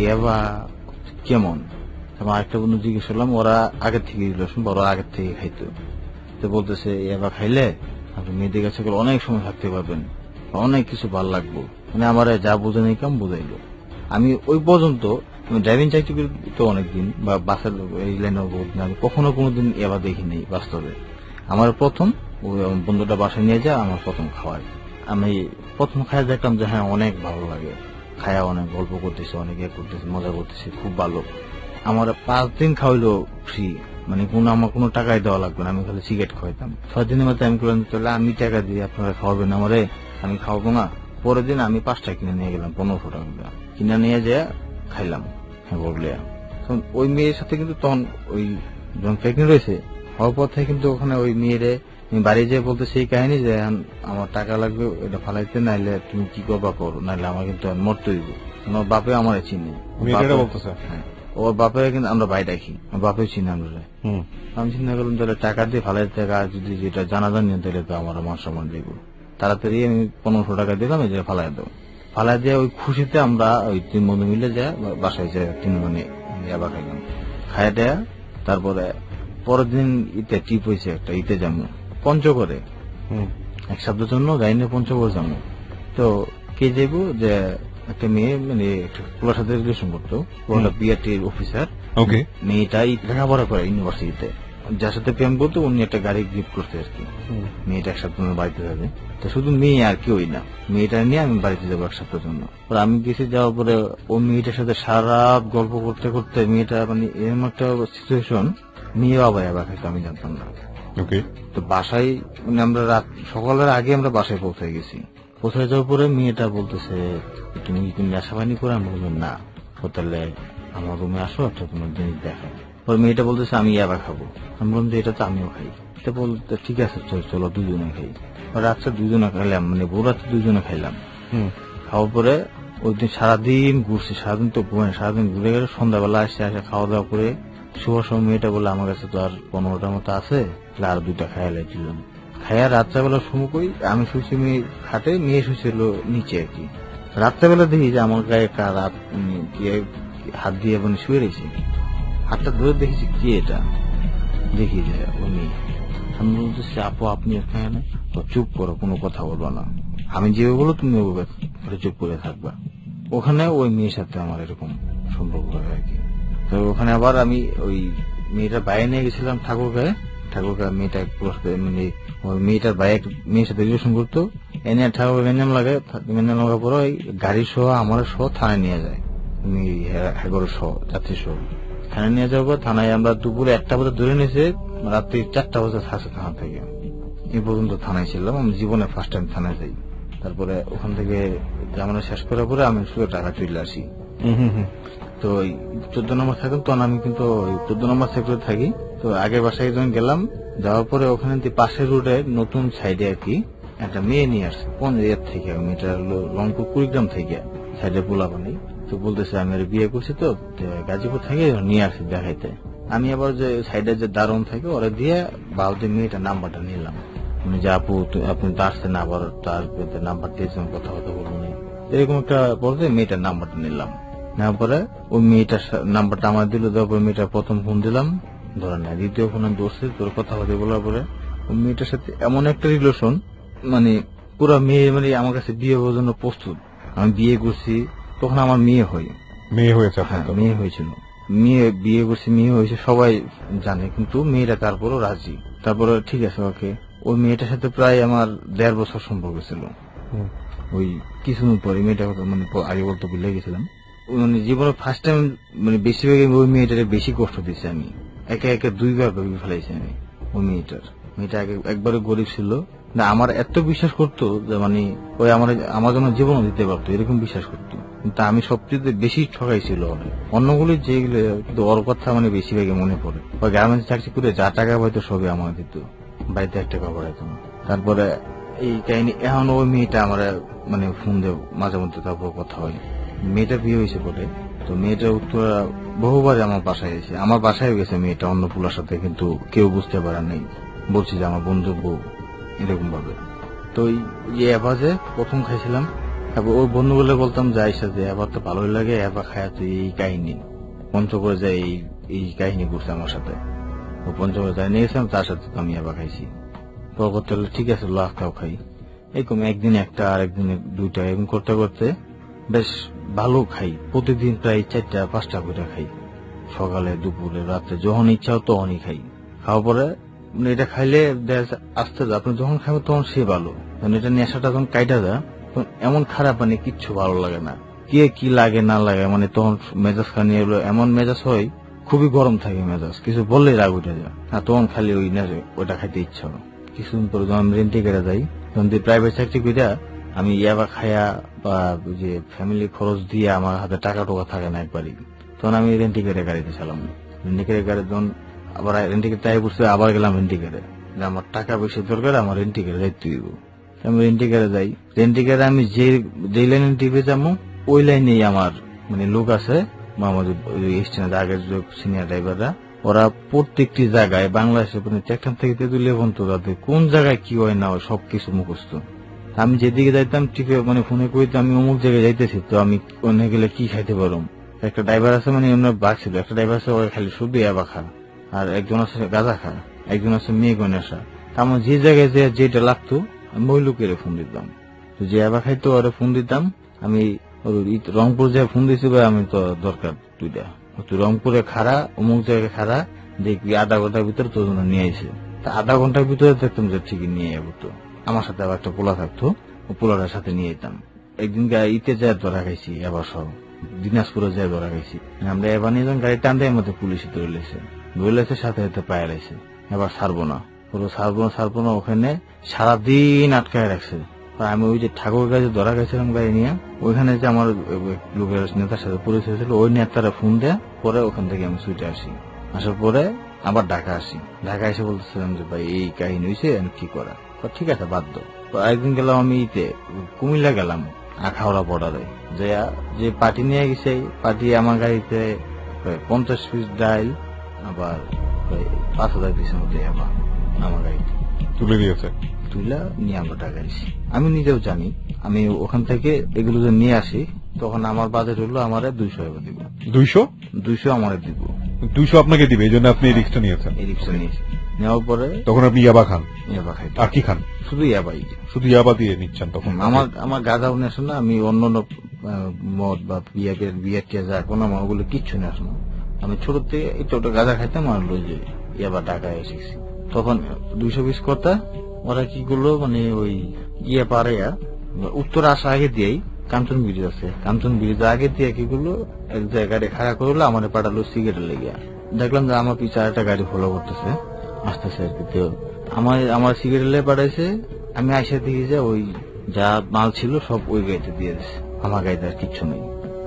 Speaker 7: ইয়াবা কেমন? আমার আরেকটা বন্ধু জিজ্ঞেস করলাম, ওরা আগের থেকে রিলেশন, ওরা আগের থেকে খাইতো, তো বলতেছে ইয়াবা খাইলে আপনি মেয়েদের কাছে অনেক সময় থাকতে পারবেন, অনেক কিছু ভালো লাগবো। মানে আমার যা বোঝা নেই কেমন বোঝাইলো। আমি ওই পর্যন্ত ড্রাইভিং চাইতে তো অনেকদিন বা বাসের এই লাইনে আমি কখনো কোনোদিন এবার দেখিনি বাস্তবে। আমার প্রথম ওই বন্ধুটা বাসায় নিয়ে যায়, আমার প্রথম খাওয়ায়। আমি প্রথম খাওয়া দেখলাম যে হ্যাঁ অনেক ভালো লাগে, খায়া অনেক গল্প করতেছে, অনেক করতেছে, মজা করতেছে, খুব ভালো। আমার 5 দিন খাওয়াইলো ফ্রি, মানে আমার কোনো টাকাই দেওয়া লাগবে না, আমি খালি সিগারেট খাওয়াইতাম। 6 দিনের মধ্যে আমি করলাম তাহলে আমি টাকা দিয়ে আপনারা খাওয়াবেন আমারে, আমি খাওয়াবো না। পরের দিন আমি 5টা কিনে নিয়ে গেলাম, 1500 টাকা কিনে নিয়ে যেয়ে খাইলাম। হ্যাঁ বললে ওই মেয়ের সাথে কিন্তু তখন ওই যখন প্রেগনেন্ট হয়েছে হওয়ার পর থেকে কিন্তু ওখানে ওই মেয়েরে বাড়ি যেয়ে বলতে সেই কাহিনী যে আমার টাকা লাগবে এটা ফালাইতে, নাইলে তুমি কি করবা করো, নাইলে আমার কিন্তু মরতে হইব। আমার বাপে আমার চিনি, হ্যাঁ ওর বাপে কিন্তু আমরা ভাই ডাকি, বাপে চিনি আমরা। আমি চিন্তা করলাম তাহলে টাকা দিয়ে ফালাইতে টাকা যদি যেটা জানাজান নিয়ে তাহলে তো আমার মান সম্মান দিব। তাড়াতাড়ি আমি 1500 টাকা দিলাম, এই যে ফালাই দেবো। ফালাই দিয়ে ওই খুশিতে আমরা ওই 3 বন্ধু মিলে যায় বাসায় যায় 3 মানে আবার খাইলাম। খাই দেয়া তারপরে পরের দিন ইতে টিপ হয়েছে একটা, ইতে যাবো পঞ্চগড়ে 1 সপ্তাহের জন্য গাড়ি নিয়ে পঞ্চগড় যাবো। তো কে যাইব যে একটা মেয়ে মানে একটা পোলার সাথে রিলেশন করতো, ওটা বিআরটির অফিসার। মেয়েটা লেখাপড়া করে ইউনিভার্সিটিতে, যার সাথে প্রেম করতো উনি একটা গাড়ি গিফট করতে আর কি। মেয়েটা 1 সপ্তাহ বাড়িতে যাবে, তো শুধু মেয়ে আর কেউই না, মেয়েটা নিয়ে আমি বাড়িতে যাবো 1 সপ্তাহের জন্য। আমি গেছি, যাওয়ার পরে ও মেয়েটার সাথে সারা গল্প করতে করতে মেয়েটা মানে এরকম একটা সিচুয়েশন, মেয়ে বাবা আবার খাইতো আমি জানতাম না। তো বাসায় মানে আমরা রাত সকালের আগে আমরা বাসায় পৌঁছে গেছি। পৌঁছে যাওয়ার পরে মেয়েটা বলতেছে তুমি কি নেশা পানি করে? আমি বললাম না। তাহলে আমার রুমে আসো, একটা তোমার জিনিস দেখায়। পরে মেয়েটা বলতেছে আমি ইয়াবা খাবো। আমি বললাম যে এটা তো আমিও খাই। তো বলতে ঠিক আছে চলো 2 জনে খাই। রাত্রে 2 জনে খাইলাম, মানে ভোর রাত্রে 2 জনে খাইলাম। খাওয়ার পরে ওই দিন সারাদিন ঘুরছি, সারাদিন তো ঘুমাই, সারাদিন ঘুরে গেলে সন্ধ্যাবেলা আসে খাওয়া দাওয়া করে শুভ সময় মেয়েটা বলে আমার কাছে তো আর 15টার মতো আছে, আর 2টা খাইয়া লাইছিলাম। খাইয়া রাত্রেবেলা সময় কই আমি শুয়েছি মেয়ে খাটে, মেয়ে শুয়েছিল নিচে আর কি। রাত্রেবেলা দেখি যে আমার গায়ে হাত দিয়ে মানে শুয়ে রয়েছে, হাতটা ধরে দেখেছি কি এটা, দেখি যে ওই মেয়ে। আমি বলতেছি আপু আপনি এখানে, চুপ করো, কোনো কথা বলবো না, আমি যেভাবে বলো তুমি চুপ করে থাকবা। ওখানে ওই মেয়ের সাথে আমার এরকম সম্পর্ক হয় আর কি। তো ওখানে আবার আমি ওই মেয়েটার বাইরে নিয়ে গেছিলাম ঠাকুরগাঁয়ে মেয়েটা মানে ওই মেয়েটার বাইরে মেয়ের সাথে রিলেশন করতো, এনে ঠাকুর মেনাম লাগার পরে ওই গাড়ি সহ আমার সহ থানায় নিয়ে যায়, হেগর সহ যাত্রী সহ থানায় নিয়ে যাওয়ার পর থানায় আমরা দুপুরে 1টা বাজে ধরে নিয়েছে, রাত্রি 4টা বাজে থাকছে থানা থেকে। এই পর্যন্ত থানায় ছিলাম, আমি জীবনে ফার্স্ট টাইম থানায় যাই। তারপরে ওখান থেকে জামানা শেষ করার পরে আমি শুধু টাকা চলে আসি। তো 14 নম্বর থাকতাম, তখন আমি কিন্তু 14 নম্বর সেক্টরে থাকি। তো আগে বাসায় যখন গেলাম, যাওয়ার পরে ওখানে পাশের রোডে নতুন সাইডে আর কি একটা মেয়ে নিয়ে আসছে 15 থেকে, মেয়েটা হলো রংপুর কুড়িগ্রাম থেকে, সাইডে পোলাপানি। তো বলতেছে আমি বিয়ে করছি তো গাজীপুর থেকে নিয়ে আসছি দেখাইতে। আমি আবার যে সাইডে যে দারুণ থাকে ওরা দিয়ে বাউতে মেয়েটার নাম্বারটা নিলাম, মানে যে আপু আপনি তো আসছেন, আবার তার নাম্বার দিয়েছেন, কথা বলুন, এরকম একটা বলতে মেয়েটার নাম্বারটা নিলাম। নেওয়ার পরে ওই মেয়েটার নাম্বারটা আমার দিল, দেওয়ার পরে মেয়েটার প্রথম ফোন দিলাম, ধরে না, দ্বিতীয় ফোন আমি দোষে তোর কথা বলার পরে ওই মেয়েটার সাথে এমন একটা রিলেশন, মানে পুরো মেয়ে মানে আমার কাছে বিয়ে হওয়ার জন্য প্রস্তুত। আমি বিয়ে করছি তখন আমার মেয়ে হয়েছে, হ্যাঁ মেয়ে হয়েছিল, বিয়ে করছি, মেয়ে হয়েছে সবাই জানে, কিন্তু মেয়েটা তারপরও রাজি। তারপরে ঠিক আছে ওকে, ওই মেয়েটার সাথে প্রায় আমার 1.5 বছর সম্পর্ক ছিল। ওই কিছুদিন পরে মেয়েটা মানে আগে বলতে ভুলে গেছিলাম, মানে জীবনে ফার্স্ট টাইম মানে বেশিরভাগ ওই মেয়েটারে বেশি কষ্ট দিচ্ছি আমি, একে 2বার ভেবে ফেলাইছি আমি। ওই মেয়েটা আগে একবারে গরিব ছিল না, আমার এত বিশ্বাস করতো যে মানে ওই আমার জন্য জীবনও দিতে পারতো, এরকম বিশ্বাস করতো। কিন্তু আমি সবচেয়ে বেশি ঠকাইছিল অন্যগুলি যেগুলো, কিন্তু ওর কথা মানে বেশিরভাগে মনে পড়ে। ওই গার্মেন্টস চাকরি করে যা টাকা পাইতো সবই আমার দিত, বাড়িতে 1 টাকা পড়াইতো। তারপরে এই কাহিনী এখন ওই মেয়েটা আমার মানে ফোন দেব মাঝে মধ্যে, তারপর কথা হয়। মেয়েটা বিয়ে হয়েছে বলে, তো মেয়েটা উত্তর বহুবার আমার বাসায় এসে, আমার বাসায় গেছে মেয়েটা অন্য পুলার সাথে, কিন্তু কেউ বুঝতে পারে নাই, বলছি যে আমার বন্ধু বউ এরকম ভাবে। তো এই অ্যাভাজে প্রথম খাইছিলাম, তারপর ওই বন্ধু বলে বলতাম যাই সাথে এবার তো ভালোই লাগে, এবার খায় তুই এই কাহিনী পঞ্চগড়ে যাই এই কাহিনী করছে আমার সাথে। ও পঞ্চগড়ে যাই নিয়ে গেছিলাম, তার সাথে আমি এবার খাইছি। পরবর্তী ঠিক আছে লাখ খাও খাই, এরকম একদিন একটা আর একদিনে 2টা, এরকম করতে করতে বেশ ভালো খাই। প্রতিদিন প্রায় 4টা 5টা করে খাই, সকালে দুপুরে রাতে যখন ইচ্ছা হয় তখনই খাই। খাওয়ার পরে এটা খাইলে আস্তে আপনি যখন খাবেন তখন সে ভালো, এটা নেশাটা যখন কাইটা যায় তখন এমন খারাপ মানে কিচ্ছু ভালো লাগে না, কে কি লাগে না লাগে, মানে তখন মেজাজ খানি এমন মেজাজ হয়, খুবই গরম থাকে মেজাজ, কিছু বললেই রাগ উঠে যায়, আর তখন খালি ওইটা খাইতে ইচ্ছা হয়। কিছুদিন পরে যখন রেন্টে কেটে যাই, তখন প্রাইভেট চাকরি করে আমি ইয়াবা খাইয়া বা যে ফ্যামিলি খরচ দিয়ে আমার হাতে টাকা টোকা থাকে না একবারই, তখন আমি রেন্টিকেটে গাড়িতে চালাম। রেন্টিকেটে গাড়ি যখন আবার রেন্টিকেট তাই বুঝতে আবার গেলাম রেন্টিকেটে, আমার টাকা পয়সা দরকার, আমার রেন্টিকেটে যাইতে দিব। আমি রেন্টিকেটে যাই, রেন্টিকেটে আমি যে লাইনে টিপে যাবো ওই লাইনেই আমার মানে লোক আছে, আমাদের স্টেশনের আগের যে সিনিয়র ড্রাইভাররা, ওরা প্রত্যেকটি জায়গায় বাংলাদেশের টেকটাম থেকে তেঁতুলিয়া পর্যন্ত তাদের কোন জায়গায় কি হয় না হয় সবকিছু মুখস্থ। আমি যেদিকে যাইতাম টিপে মানে ফোনে কইতাম আমি অমুক জায়গায় যাইতেছি, তো আমি অন্য গেলে কি খাইতে পারো। একটা ড্রাইভার আছে মানে অন্য বাঘ ছিল, একটা ড্রাইভার আছে ওরা খালি শুধু ইয়াবা খা, আর একজন আছে গাঁজা খা, একজন আছে মেয়ে গনেশা। আমার যে জায়গায় যেটা লাগতো আমি ওই লোকের ফোন দিতাম, তো যে ইয়াবা খাইতো ওরা ফোন দিতাম। আমি রংপুর যে ফোন দিছি ভাই আমি তো দরকার 2টা, তুই রংপুরে খাড়া অমুক জায়গায় খাড়া, দেখবি আধা ঘন্টার ভিতরে তোর জন্য নিয়ে আইসে। তা আধা ঘন্টার ভিতরে দেখতাম যে ঠিকই নিয়ে যাবো। তো আমার সাথে আবার একটা পোলা থাকতো, ও পোলাটার সাথে নিয়ে যেতাম। একদিন ইতে যায় ধরা খাইছি, এবার সব দিনাজপুরে যায় ধরা খাইছি। আমরা এবার নিয়ে গাড়ি টান দেয় মধ্যে পুলিশ ধরলেছে সাথে সাথে পায়ে রাখছে, এবার ছাড়বো না, পুরো ছাড়বো না, ওখানে সারাদিন আটকায় রাখছে। আমি ওই যে ঠাকুর কাছে ধরা গেছিলাম গাড়ি নিয়ে, ওইখানে যে আমার লোকের নেতার সাথে পরিচয় ছিল, ওই নেতারা ফোন দেয়, পরে ওখান থেকে আমি ছুটে আসি। আসার পরে আবার ঢাকা আসি, ঢাকা এসে বলতেছিলাম যে ভাই এই কাহিনী হয়েছে কি করা, ঠিক আছে বাদ দাও। তো একদিন গেলাম আমি কুমিল্লা গেলাম, আখাউড়া বর্ডারে যে পার্টি নিয়ে গেছে, পার্টি আমার গাড়িতে 50 পিস ডাইল আবার 5,000 পিসের মধ্যে আমার গাড়িতে
Speaker 5: তুলে দিয়েছে।
Speaker 7: তুলে নিয়ে আমরা টাকা দিচ্ছি। আমি নিজেও জানি, আমি ওখান থেকে এগুলো যে নিয়ে আসি তখন আমার বাজেট হলো আমার 200 টাকা দিব। 200 আমার দিব,
Speaker 5: 200 আপনাকে দিবে, এই জন্য আপনি এই রিক্সটা নিয়েছেন।
Speaker 7: এই রিক্সা নিয়েছি, নেওয়ার পরে
Speaker 5: তখন আপনি ইয়াবা খান?
Speaker 7: ইয়াবা খাই।
Speaker 5: আর কি খান?
Speaker 7: শুধু ইয়াবাই।
Speaker 5: শুধু ইয়াবা দিয়ে নিচ্ছেন তখন?
Speaker 7: আমার গাঁজাও নিয়ে আসে না, আমি অন্য মদ বা বিয়ার টিয়া যা কোনো আমার ওগুলো কিচ্ছু নিয়ে আসে না। আমি ছোট থেকে একটু গাঁজা খাইতাম, আর যে ইয়াবা টাকা এসেছি। তখন 200 পিস কথা ওরা কি করলো, মানে ওই ইয়ে পারে উত্তর আসা আগে দিয়েই কাঞ্চন ব্রিজ আছে, কাঞ্চন ব্রিজ আগে দিয়ে কি করলো, এক জায়গায় খাড়া করলো, আমার পাঠালো সিগারেট লেগে। দেখলাম যে আমার পিছনে একটা গাড়ি ফলো করতেছে, আসতেছে আর কি। তো আমার সিগারেট লেগে পাঠাইছে। আমি আইসা দিকে যে ওই যা মাল ছিল সব ওই গাড়িতে দিয়ে দিচ্ছে, আমার গাড়িতে আর কিচ্ছু নেই।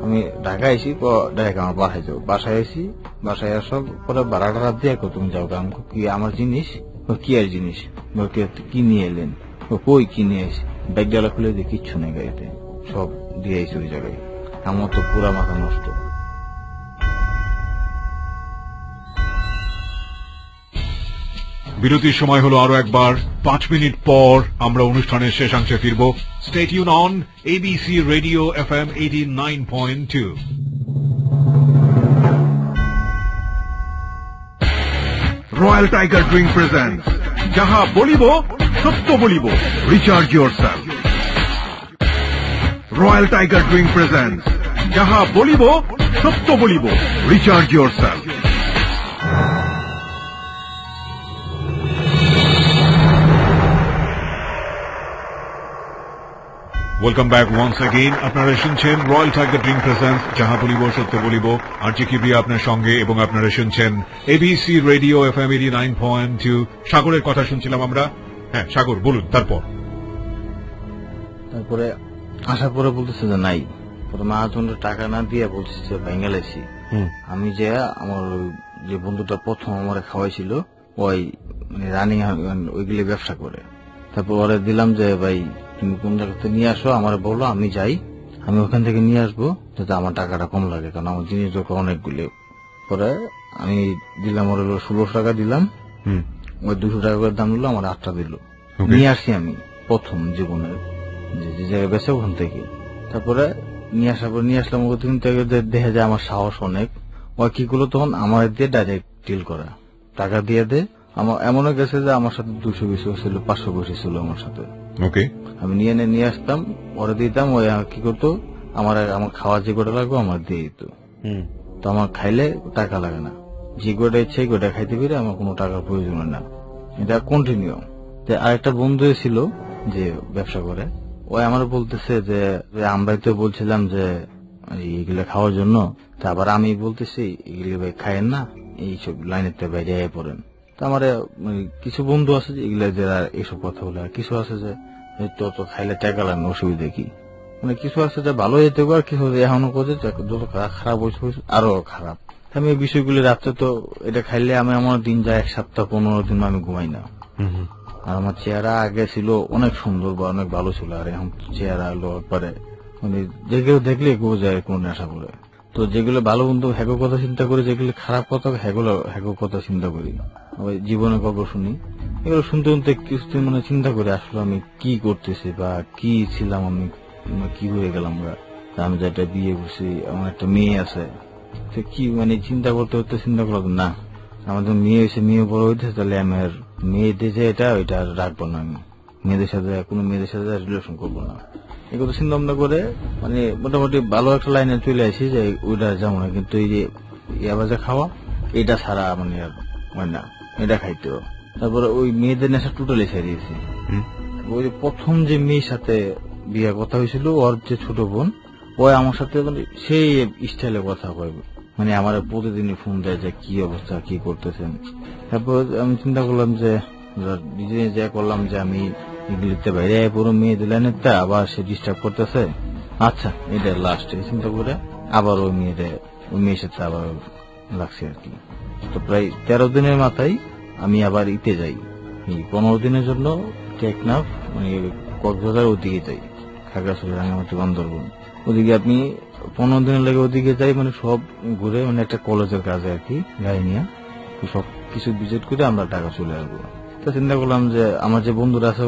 Speaker 7: আমি ঢাকা আইসি, ডাইরেক্ট আমার বাসায় যাবো। বাসায় আইসি, বাসায় আসার পরে ভাড়াটা দিয়ে তুমি যাও, কি আমার জিনিস, কি আর জিনিস, কি নিয়ে এলেন, কই কি নিয়ে আসি। ব্যাগ ডালা খুলে দিয়ে কিচ্ছু নেই গাড়িতে, সব দিয়ে আইসি ওই জায়গায়। আমার তো পুরা মাথা নষ্ট।
Speaker 3: বিরতির সময় হলো আরো একবার। 5 মিনিট পর আমরা অনুষ্ঠানের শেষাংশে ফিরব। Stay tune on ABC radio FM 89.2।
Speaker 1: Royal tiger drink presents যাহা বলিব সত্য বলিব, recharge yourself. Royal tiger drink presents যাহা বলিব সত্য বলিব, recharge yourself.
Speaker 3: Welcome back once again. আপনারা শুনছেন রয়্যাল টাইগার ড্রিঙ্ক প্রেজেন্টস যাহা বলিব সত্য বলিব। আর জি কিবরিয়া আপনার সঙ্গে, এবং আপনারা শুনছেন এবিসি রেডিও FM 89.2। সাগরের কথা শুনছিলাম আমরা। হ্যাঁ সাগর, বলুন।
Speaker 7: তারপরে আসার পরে বলতেছে যে নাই, পরে মহাজনের টাকা না দিয়ে বলতেছে বেঙ্গালেছি। আমি যে আমার যে বন্ধুটা প্রথম আমার খাওয়াইছিল, ওই রানিং ওইগুলি ব্যবসা করে। তারপর ওরে দিলাম যে ভাই তুমি কোন জায়গাতে নিয়ে আসো, আমার বলো, আমি যাই, আমি ওখান থেকে নিয়ে আসবো, যাতে আমার টাকাটা কম লাগে, কারণ আমার জিনিস দরকার অনেকগুলি। পরে আমি দিলাম, ওর 1600 টাকা দিলাম, ওই 200 টাকা করে দাম নিল, আমার 8টা দিল। নিয়ে আসি আমি প্রথম জীবনের যে জায়গায় বেছে ওখান থেকে। তারপরে নিয়ে আসার পর নিয়ে আসলাম, ওখান থেকে দেখে যায় আমার সাহস অনেক। ওই কি করলো তখন আমার দিয়ে ডাইরেক্ট ডিল করা, টাকা দিয়ে দে। আমার এমনও গেছে যে আমার সাথে 200 বেশি ছিল, 500 বেশি ছিল আমার সাথে। আমি নিয়ে আসতাম, ওরা দিতাম। ওই কি করতো, আমার খাওয়া যে গোটা লাগবে আমার দিয়ে দিত। তো আমার খাইলে টাকা লাগে না, যে গোটা ইচ্ছে গোটা খাইতে পেরে আমার কোনো টাকার প্রয়োজন না। এটা কন্টিনিউ। আরেকটা বন্ধু ছিল যে ব্যবসা করে, ওই আমার বলতেছে যে আমরাই তো বলছিলাম যে এগুলো খাওয়ার জন্য, তা আবার আমি বলতেছি এগুলি ভাই খায়েন না, এইসব লাইনের বাইরে পড়েন। তা আমার কিছু বন্ধু আছে যে এগুলো যারা এইসব কথা বলে, আর কিছু আছে যে তো খাইলে টাকা লাগে, অসুবিধা কি, মানে কিছু আছে যে ভালো যেতে পারে, কিছু এখনো করছে যত খারাপ হয়েছে আরো খারাপ। আমি এই বিষয়গুলি রাত্রে তো এটা খাইলে আমার দিন যায় 1 সপ্তাহ 15 দিন আমি ঘুমাই না। আর আমার চেহারা আগে ছিল অনেক সুন্দর বা অনেক ভালো ছিল, আর এখন চেহারা হলো একবারে মানে যে কেউ দেখলে কেউ যায় কোন নেশা করে। তো যেগুলো ভালো বন্ধু হ্যাগো কথা চিন্তা করি, যেগুলো খারাপ কথা হ্যাগো কথা চিন্তা করি, জীবনের গল্প শুনি। এগুলো শুনতে শুনতে কিছুদিন মানে চিন্তা করি আসলে আমি কি করতেছি বা কি ছিলাম, আমি কি হয়ে গেলাম। আমি যে একটা বিয়ে করছি, আমার একটা মেয়ে আছে, তো কি মানে চিন্তা করতে করতে চিন্তা করলাম না, আমাদের মেয়ে হয়েছে, মেয়ে বড় হইতেছে, তাহলে আমার মেয়েদের যে ওইটা রাখবো না, আমি মেয়েদের সাথে কোনো মেয়েদের সাথে রিলেশন করবো না। এগুলো চিন্তা ভাবনা করে মানে মোটামুটি ভালো একটা লাইনে চলে আসি যে ওইটা যেমন, কিন্তু এই যে ইয়াবাজা খাওয়া এটা ছাড়া মানে হয় না, এটা খাইতেও। তারপরে ওই মেয়েদের নেশা টোটালি ছেড়ে দিয়েছি। ওই যে প্রথম যে মেয়ের সাথে বিয়ে কথা হয়েছিল, ওর যে ছোট বোন, ওই আমার সাথে মানে সেই স্টাইলে কথা কয়, মানে আমার প্রতিদিনই ফোন দেয় যে কি অবস্থা, কি করতেছেন। তারপর আমি চিন্তা করলাম যে নিজে যা করলাম যে আমি এগুলিতে বাইরে পুরো মেয়ে দিলেন, আবার সে ডিস্টার্ব করতেছে, আচ্ছা এটা লাস্ট চিন্তা করে আবার ওই মেয়ের সাথে আবার লাগছে আর কি। তো প্রায় 13 দিনের মাথায় আমি আবার যাই, এই 15 দিনের জন্য টেকনাফ মানে কক্সবাজার ওদিকে যাই খাগড়াছড়ি, রাঙ্গামাটি, বান্দরবন। ওদিকে আপনি 15 দিনের লাগে ওদিকে যাই, মানে সব ঘুরে, মানে একটা কলেজের কাজে আর কি, গাড়ি নিয়ে সব কিছু ভিজিট করে আমরা ঢাকা চলে আসবো। তো চিন্তা করলাম যে আমার যে বন্ধুরা আছে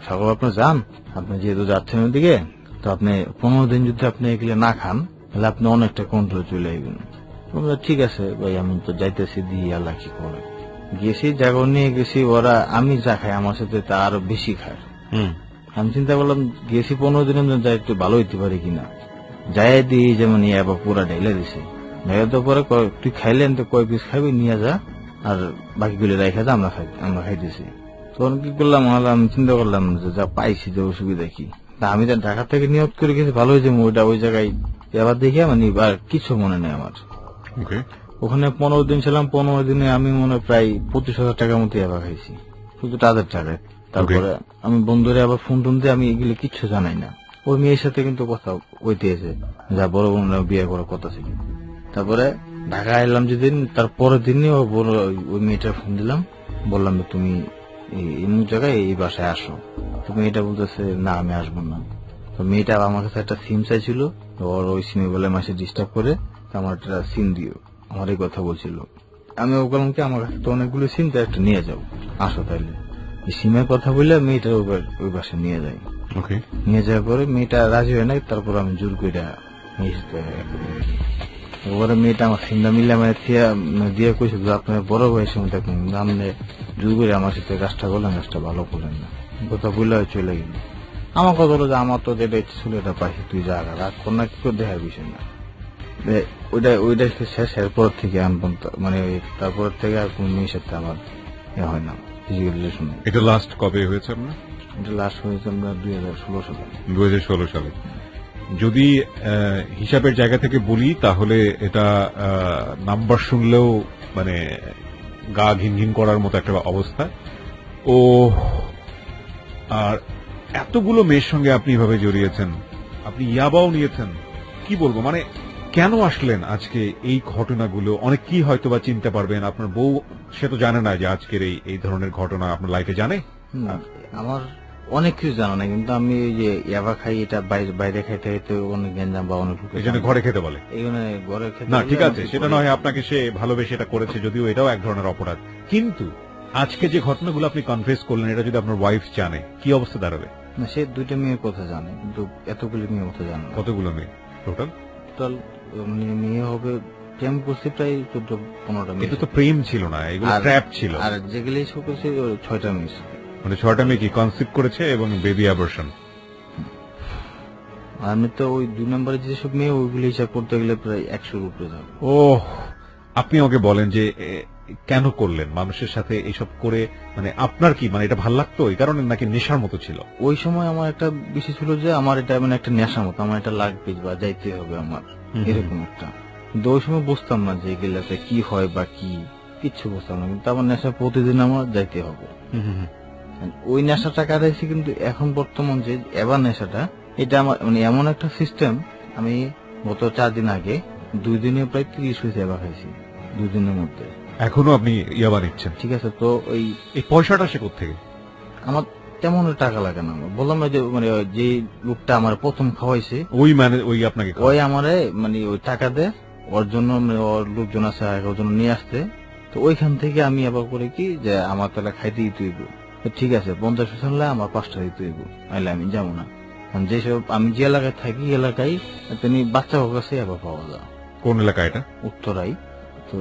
Speaker 7: সাগর আপনি যান, আপনি যেহেতু যাচ্ছেন ওদিকে, তো আপনি 15 দিন যদি আপনি এগুলো না খান তাহলে আপনি অনেকটা কন্ট্রোল চলে আসবেন। ঠিক আছে ভাই, আমি তো যাইতেছি, দিয়ে আল্লাহ কি করে। গেছি, জায়গা নিয়ে গেছি, ওরা আমি যা খাই আমার সাথে তা আরো বেশি খায়। আমি চিন্তা করলাম গেছি 15 দিনের জন্য যাই, একটু ভালো হইতে পারি কিনা। যাই দিই যেমন আবার পুরা ঢেলে দিছি, ঢেলে তো পরে তুই খাইলেন তো কয় পিস খাবি নিয়ে যা, আর বাকিগুলো রেখে যা, আমরা খাইতেছি। তখন কি করলাম, আমি চিন্তা করলাম যে যা পাইছি যে অসুবিধা কি। তা আমি তো ঢাকা থেকে নিয়োগ করে গেছি, ভালো হয়েছে ওইটা ওই জায়গায় এবার দেখি মানে আর কিছু মনে নেই আমার। ওখানে 15 দিন ছিলাম, 15 দিনে আমি মনে প্রায় 25,000 টাকার মতো এবার খাইছি, শুধু তাদের টাকায়। তারপরে আমি বন্ধুরে আবার ফোন টোন দিয়ে, আমি এগুলো কিচ্ছু জানাই না। ওই মেয়ের সাথে কিন্তু কথা হইতেছে, যা বড় বোন বিয়ে করার কথা ছিল। তারপরে ঢাকা এলাম যেদিন, তারপরের দিনই ওই মেয়েটার ফোন দিলাম, বললাম তুমি এমন জায়গায় এই বাসায় আসো। তো মেয়েটা বলতেছে না আমি আসবো না। তো মেয়েটা আমার কাছে একটা সিম চাইছিল, ওর ওই সিমে বলে মাসে ডিস্টার্ব করে আমার একটা সিম দিও, আমার এই কথা বলছিল। আমি বললাম কি আমার কাছে তো অনেকগুলো সিম, তো একটা নিয়ে যাও, আসো তাইলে। সিমের কথা বললে মেয়েটা ওই বাসায় নিয়ে যায়। নিয়ে যাওয়ার পরে মেয়েটা রাজি হয় নাই, তারপর আমি জোর করে ওরা মেয়েটা আমার সিমটা মিলে মানে দিয়ে কইছে আপনার বড় বয়সের মধ্যে আপনি জোর করে আমার সাথে কাজটা করলেন, কাজটা ভালো করলেন না, কথা বললে চলে গেল। আমার কথা হলো যে আমার তো যেটা ইচ্ছে ছিল এটা পাইছি, তুই যা রাগ কর না, কি করে দেখার বিষয় না। ওইটা শেষ, এরপর থেকে মানে তারপর থেকে আর কোন মেয়ের সাথে আমার হয় না ফিজিক্যাল রিলেশন।
Speaker 5: এটা লাস্ট কবে হয়েছে আপনার?
Speaker 7: এটা লাস্ট হয়েছে আমরা 2016 সালে।
Speaker 5: 2016 সালে। যদি হিসাবের জায়গা থেকে বলি তাহলে এটা নাম্বার শুনলেও মানে গা ঘিন ঘিন করার মতো একটা অবস্থা। ও আর এতগুলো মেয়ের সঙ্গে আপনি এভাবে জড়িয়েছেন, আপনি ইয়াবাও নিয়েছেন, কি বলবো মানে কেন আসলেন আজকে এই ঘটনাগুলো? অনেক কি হয়তো বা চিনতে পারবেন, আপনার বউ সে তো জানে না যে আজকের এই ধরনের ঘটনা আপনার লাইফে জানে?
Speaker 7: আমার অনেক কিছু জানা নাই, কিন্তু আমি যে ইয়াবা খাই এটা বাইরে খাইতে খাইতে অনেক গ্যাঞ্জাম বা অনেক
Speaker 5: এই জন্য ঘরে খেতে বলে।
Speaker 7: এই জন্য ঘরে খেতে
Speaker 5: না ঠিক আছে, সেটা নয় আপনাকে সে ভালোবেসে এটা করেছে, যদিও এটাও এক ধরনের অপরাধ। কিন্তু আজকে যে ঘটনাগুলো আপনি কনফেস করলেন, এটা যদি আপনার ওয়াইফ জানে কি অবস্থা দাঁড়াবে?
Speaker 7: না, সে 2টা মেয়ের কথা জানে, কিন্তু এতগুলো মেয়ের কথা জানে না।
Speaker 5: কতগুলো মেয়ে টোটাল?
Speaker 7: মেয়ে হবে প্রেম করছে প্রায় 14-15টা মেয়ে।
Speaker 5: এটা তো প্রেম ছিল না, এগুলো ট্র্যাপ ছিল।
Speaker 7: আর যেগুলো সব করছে 6টা মেয়ে,
Speaker 5: মানে 6টা মেয়ে কি কনসিভ করেছে এবং বেবি অ্যাবর্শন।
Speaker 7: আমি তো ওই 2 নম্বরে যেসব মেয়ে ওইগুলো হিসাব করতে গেলে প্রায় 100-র উপরে যাবে।
Speaker 5: ও আপনি আমাকে বলেন যে কেন করলেন মানুষের সাথে এসব করে? মানে আপনার কি মানে এটা ভালো লাগতো এই কারণে, নাকি নেশার মতো ছিল?
Speaker 7: ওই সময় আমার একটা বিষয় ছিল যে আমার এটা মানে একটা নেশার মতো, আমার এটা লাগবে বা যাইতে হবে আমার, এরকম একটা। কিন্তু ওই সময় বুঝতাম না যে এগুলাতে কি হয় বা কি, কিচ্ছু বুঝতাম না, কিন্তু আমার নেশা প্রতিদিন আমার যাইতে হবে। ওই নেশাটা কাটাইছি, কিন্তু এখন বর্তমান যে এবার নেশাটা, এটা আমার মানে এমন একটা সিস্টেম, আমি গত 4 দিন আগে 2 দিনে প্রায় 30 পিস এবার খাইছি 2 দিনের মধ্যে।
Speaker 5: এখনো আপনি ইয়াবা নিচ্ছেন?
Speaker 7: ঠিক আছে, তো
Speaker 5: এই পয়সাটা সে কোত্থেকে?
Speaker 7: আমার তেমন টাকা লাগে না, বললাম না যে মানে যে লোকটা আমার প্রথম খাওয়াইছে
Speaker 5: ওই আপনাকে
Speaker 7: ওই আমারে মানে ওই টাকা দেয়, ওর জন্য ওর লোকজন আছে ওর জন্য নিয়ে আসতে। তো ওইখান থেকে আমি আবার করে কি যে আমার তাহলে খাইতে দিতে হইব, ঠিক আছে 50 পয়সা হলে আমার 5টা দিতে হইব, নাহলে আমি যাবো না। যেসব আমি যে এলাকায় থাকি এলাকায় তিনি বাচ্চা কাছে আবার পাওয়া যায়।
Speaker 5: কোন এলাকা এটা?
Speaker 7: উত্তরাই। তো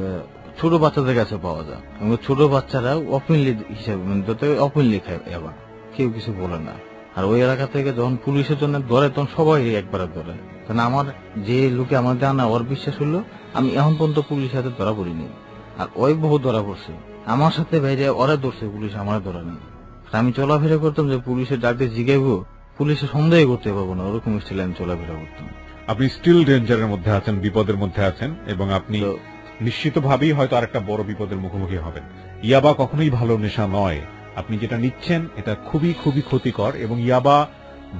Speaker 7: ছোট বাচ্চাদের কাছে পাওয়া যায়, এবং ছোট বাচ্চারা ওপেনলি হিসাবে মানে ওপেনলি খায়, আবার কেউ কিছু বলে না। আর ওই এলাকা থেকে যখন পুলিশের জন্য ধরে তখন সবাই একবারে ধরে, কারণ আমার যে লোকে আমার জানা ওর বিশ্বাস হলো আমি এখন পর্যন্ত পুলিশের হাতে ধরা পড়িনি, আর ওই বহু ধরা পড়ছে আমার সাথে বাইরে, ওরা ধরছে, পুলিশ আমার ধরা নেই। আমি চলাফেরা করতাম যে পুলিশের ডাকতে জিগাইবো, পুলিশে সন্দেহ করতে পারবো না, ওরকম স্টাইলে আমি চলাফেরা করতাম।
Speaker 5: আপনি স্টিল ডেঞ্জারের মধ্যে আছেন, বিপদের মধ্যে আছেন, এবং আপনি নিশ্চিতভাবেই হয়তো আরেকটা বড় বিপদের মুখোমুখি হবেন। ইয়াবা কখনোই ভালো নেশা নয়, আপনি যেটা নিচ্ছেন এটা খুবই খুবই ক্ষতিকর, এবং ইয়াবা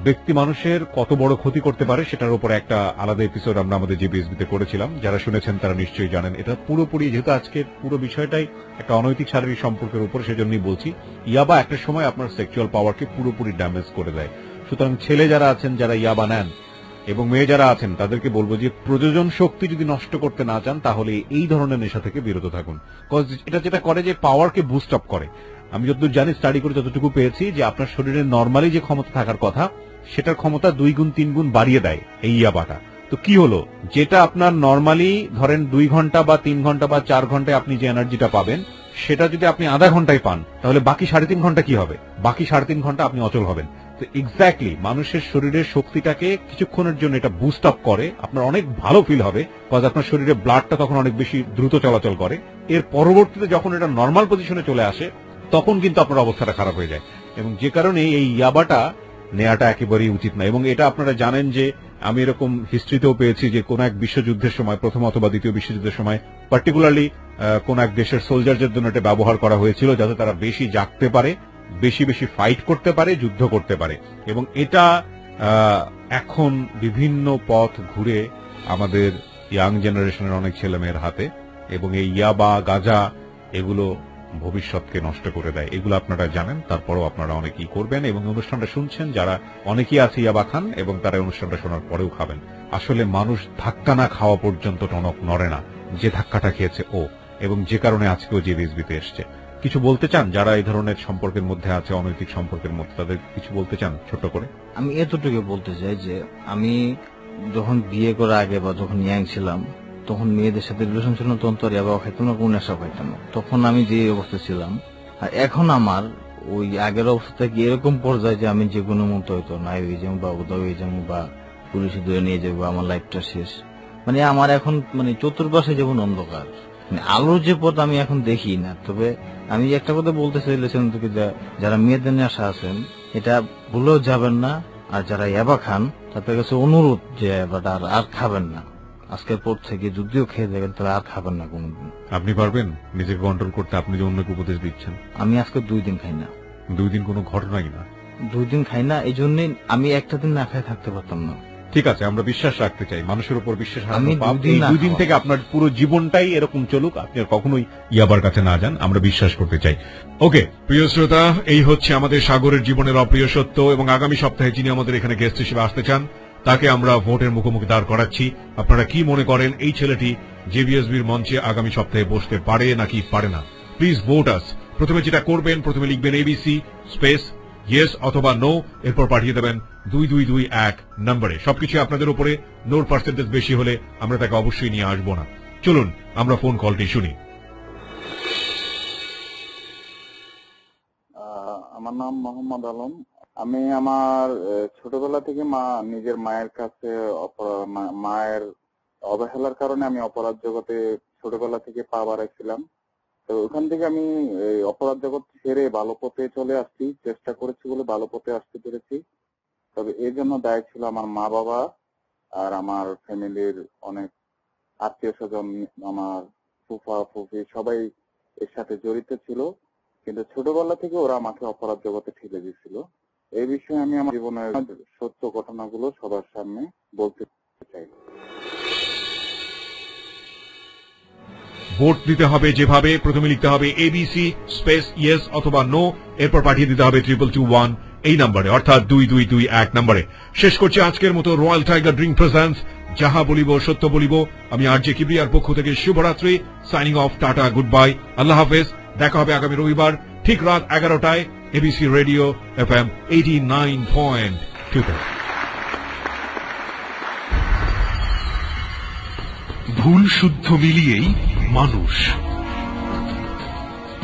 Speaker 5: ব্যক্তি মানুষের কত বড় ক্ষতি করতে পারে সেটার উপর একটা আলাদা এপিসোড আমরা আমাদের জিবিএসবিতে করেছিলাম, যারা শুনেছেন তারা নিশ্চয়ই জানেন। এটা পুরোপুরি, যেহেতু আজকের পুরো বিষয়টাই একটা অনৈতিক শারীরিক সম্পর্কের উপর, সেজন্যই বলছি ইয়াবা একটা সময় আপনার সেক্সুয়াল পাওয়ারকে পুরোপুরি ড্যামেজ করে দেয়। সুতরাং ছেলে যারা আছেন, যারা ইয়াবা নেন, এবং মেয়ে যারা আছেন, তাদেরকে বলবো যে প্রযোজন শক্তি যদি নষ্ট করতে না চান তাহলে এই ধরনের নেশা থেকে বিরত থাকুন। কজ এটা যেটা করে যে পাওয়ারকে বুস্ট আপ করে। আমি যতদূর জানি, স্টাডি করে যতটুকু পেয়েছি, যে আপনার শরীরে নর্মালি যে ক্ষমতা থাকার কথা সেটার ক্ষমতা 2 গুণ 3 গুণ বাড়িয়ে দেয় এই ইয়াবাটা। তো কি হলো, যেটা আপনার নর্মালি ধরেন 2 ঘন্টা বা 3 ঘন্টা বা 4 ঘন্টায় আপনি যে এনার্জিটা পাবেন, সেটা যদি আপনি আধা ঘন্টায় পান তাহলে বাকি 3.5 ঘন্টা কি হবে? বাকি 3.5 ঘন্টা আপনি অচল হবেন। তো এক্স্যাক্টলি মানুষের শরীরের শক্তিটাকে কিছুক্ষণের জন্য এটা বুস্ট আপ করে, আপনার অনেক ভালো ফিল হবে, কজ আপনার শরীরে ব্লাডটা তখন অনেক বেশি দ্রুত চলাচল করে। এর পরবর্তীতে যখন এটা নর্মাল পজিশনে চলে আসে তখন কিন্তু আপনার অবস্থাটা খারাপ হয়ে যায়, এবং যে কারণে এই ইয়াবাটা নেওয়াটা একেবারেই উচিত না। এবং এটা আপনারা জানেন যে আমি এরকম হিস্ট্রিতেও পেয়েছি যে কোন এক বিশ্বযুদ্ধের সময়, প্রথম অথবা দ্বিতীয় বিশ্বযুদ্ধের সময় পার্টিকুলারলি কোন এক দেশের সোলজারদের জন্য এটা ব্যবহার করা হয়েছিল, যাতে তারা বেশি জাগতে পারে, বেশি বেশি ফাইট করতে পারে, যুদ্ধ করতে পারে। এবং এটা এখন বিভিন্ন পথ ঘুরে আমাদের ইয়াং জেনারেশনের অনেক ছেলেমেয়ের হাতে, এবং এই ইয়াবা, গাঁজা এগুলো ভবিষ্যৎকে নষ্ট করে দেয়। এগুলো আপনারা জানেন, তারপরও আপনারা অনেকেই করবেন এবং অনুষ্ঠানটা শুনছেন, যারা অনেকেই আছে ইয়াবা খান এবং তারা অনুষ্ঠানটা শোনার পরেও খাবেন। আসলে মানুষ ধাক্কা না খাওয়া পর্যন্ত টনক নড়ে না, যে ধাক্কাটা খেয়েছে ও, এবং যে কারণে আজকেও যে বিএসবিতে এসছে। কিছু বলতে চান যারা এই ধরনের সম্পর্কের মধ্যে আছে, অনৈতিক সম্পর্কের মধ্যে, তাদের কিছু বলতে চান ছোট করে?
Speaker 7: আমি এতটুকু বলতে চাই যে আমি যখন বিয়ে করার আগে বা যখন ইয়াং ছিলাম, তখন মেয়েদের সাথে রিলেশন ছিল না, তখন তো ইয়াবা খাইতাম না, কোন নেশা খাইতাম না। তখন আমি যে অবস্থা ছিলাম, আর এখন আমার ওই আগের অবস্থা থেকে এরকম পর্যায়ে যে আমি যে কোনো মতো হয়তো নাই হয়ে যাবো বা উদয় হয়ে যাবো বা পুলিশে ধরে নিয়ে যাবো, আমার লাইফটা শেষ। মানে আমার এখন মানে চতুর্পাশে যেমন অন্ধকার, মানে আলোর যে পথ আমি এখন দেখি না। তবে আমি একটা কথা বলতে চাইলেছিলাম তোকে, যারা মেয়েদের নেশা আছেন এটা ভুলেও যাবেন না, আর যারা ইয়াবা খান তাদের কাছে অনুরোধ যে ইয়াবাটা আর খাবেন না। আজকের পর থেকে যদিও খেয়ে দেখেন তাহলে আর খাবেন না কোনোদিন।
Speaker 5: আপনি পারবেন নিজেকে কন্ট্রোল করতে? আপনি যে অন্যকে উপদেশ দিচ্ছেন।
Speaker 7: আমি আজকে 2 দিন খাই না।
Speaker 5: 2 দিন কোনো ঘটনাই না?
Speaker 7: 2 দিন খাই না, এই জন্যই আমি একটা দিন না খেয়ে থাকতে পারতাম না।
Speaker 5: ঠিক আছে, আমরা বিশ্বাস রাখতে চাই, মানুষের উপর বিশ্বাস
Speaker 7: আমি
Speaker 5: এই 2 দিন থেকে আপনার পুরো জীবনটাই এরকম চলুক, আপনি আর কখনোই ইয়াবার কাছে না যান, আমরা বিশ্বাস করতে চাই।
Speaker 3: ওকে প্রিয় শ্রোতা, এই হচ্ছে আমাদের সাগরের জীবনের অপ্রিয় সত্য, এবং আগামী সপ্তাহে যিনি আমাদের এখানে গেস্ট হিসেবে আসতে চান তাকে আমরা ভোটের মুখোমুখি দাঁড় করাচ্ছি। আপনারা কি মনে করেন, এই ছেলেটি জেবিএসবির মঞ্চে আগামী সপ্তাহে বসতে পারে নাকি পারে না? প্লিজ ভোট আস। প্রথমে যেটা করবেন, প্রথমে লিখবেন এবিসি স্পেস ইয়েস অথবা নো, এরপর পাঠিয়ে দেবেন 2221 নম্বরে। সবকিছু আপনাদের উপরে, নোর পার্সেন্টেজ বেশি হলে আমরা তাকে অবশ্যই নিয়ে আসবো না। চলুন আমরা ফোন কলটি শুনি।
Speaker 11: আমার নাম মোহাম্মদ আলম। আমি আমার ছোটবেলা থেকে নিজের মায়ের কাছে মায়ের অবহেলার কারণে আমি অপরাধ জগতে ছোটবেলা থেকে পা বাড়াইছিলাম। তো ওখান থেকে আমি অপরাধ জগৎ ছেড়ে ভালো পথে চলে আসছি, চেষ্টা করেছি বলে ভালো পথে আসতে পেরেছি। তবে এর জন্য দায়ী ছিল আমার মা বাবা আর আমার ফ্যামিলির অনেক আত্মীয় স্বজন, আমার ফুফা ফুফি সবাই এর সাথে জড়িত ছিল। কিন্তু ছোটবেলা থেকে ওরা আমাকে অপরাধ জগতে ঠেলে দিয়েছিল। এই বিষয়ে আমি আমার জীবনের সত্য ঘটনাগুলো সবার সামনে বলতে চাই।
Speaker 3: ভোট দিতে হবে যেভাবে, প্রথমে লিখতে হবে এবিসি স্পেস ইয়েস অথবা নো, এরপর পাঠিয়ে দিতে হবে 2221 এই নম্বরে, অর্থাৎ 2221 নম্বরে। শেষ করছি আজকের মতো রয়্যাল টাইগার ড্রিঙ্ক প্রেজেন্টস যাহা বলিব সত্য বলিব। আমি আরজে কিবরিয়ার পক্ষ থেকে শুভরাত্রি, signing off, tata, goodbye, আল্লাহ হাফেজ। দেখা হবে আগামী রবিবার ঠিক রাত 11টায় এবিসি রেডিও FM 89.2।
Speaker 2: ভুল শুদ্ধ মিলিয়েই মানুষ।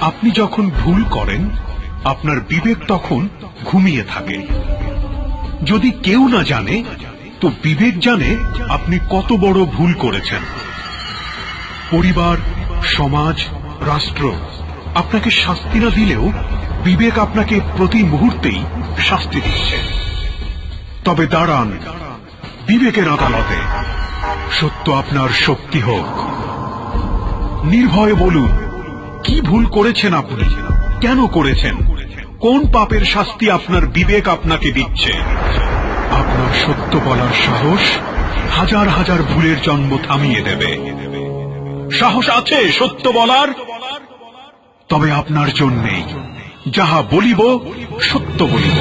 Speaker 2: আপনি যখন ভুল করেন আপনার বিবেক তখন ঘুমিয়ে থাকে। যদি কেউ না জানে তো বিবেক জানে আপনি কত বড় ভুল করেছেন। পরিবার, সমাজ, রাষ্ট্র আপনাকে শাস্তি না দিলেও বিবেক আপনাকে প্রতি মুহূর্তেই শাস্তি দিচ্ছে। তবে দাঁড়ান বিবেকের আদালতে, সত্য আপনার শক্তি হোক। নির্ভয়ে বলুন কি ভুল করেছেন আপনি, কেন করেছেন, কোন পাপের শাস্তি আপনার বিবেক আপনাকে দিচ্ছে। আপনার সত্য বলার সাহস হাজার হাজার ভুলের জন্ম থামিয়ে দেবে। সাহস আছে সত্য বলার? তবে আপনার জন্যেই যাহা বলিব সত্য বলিব।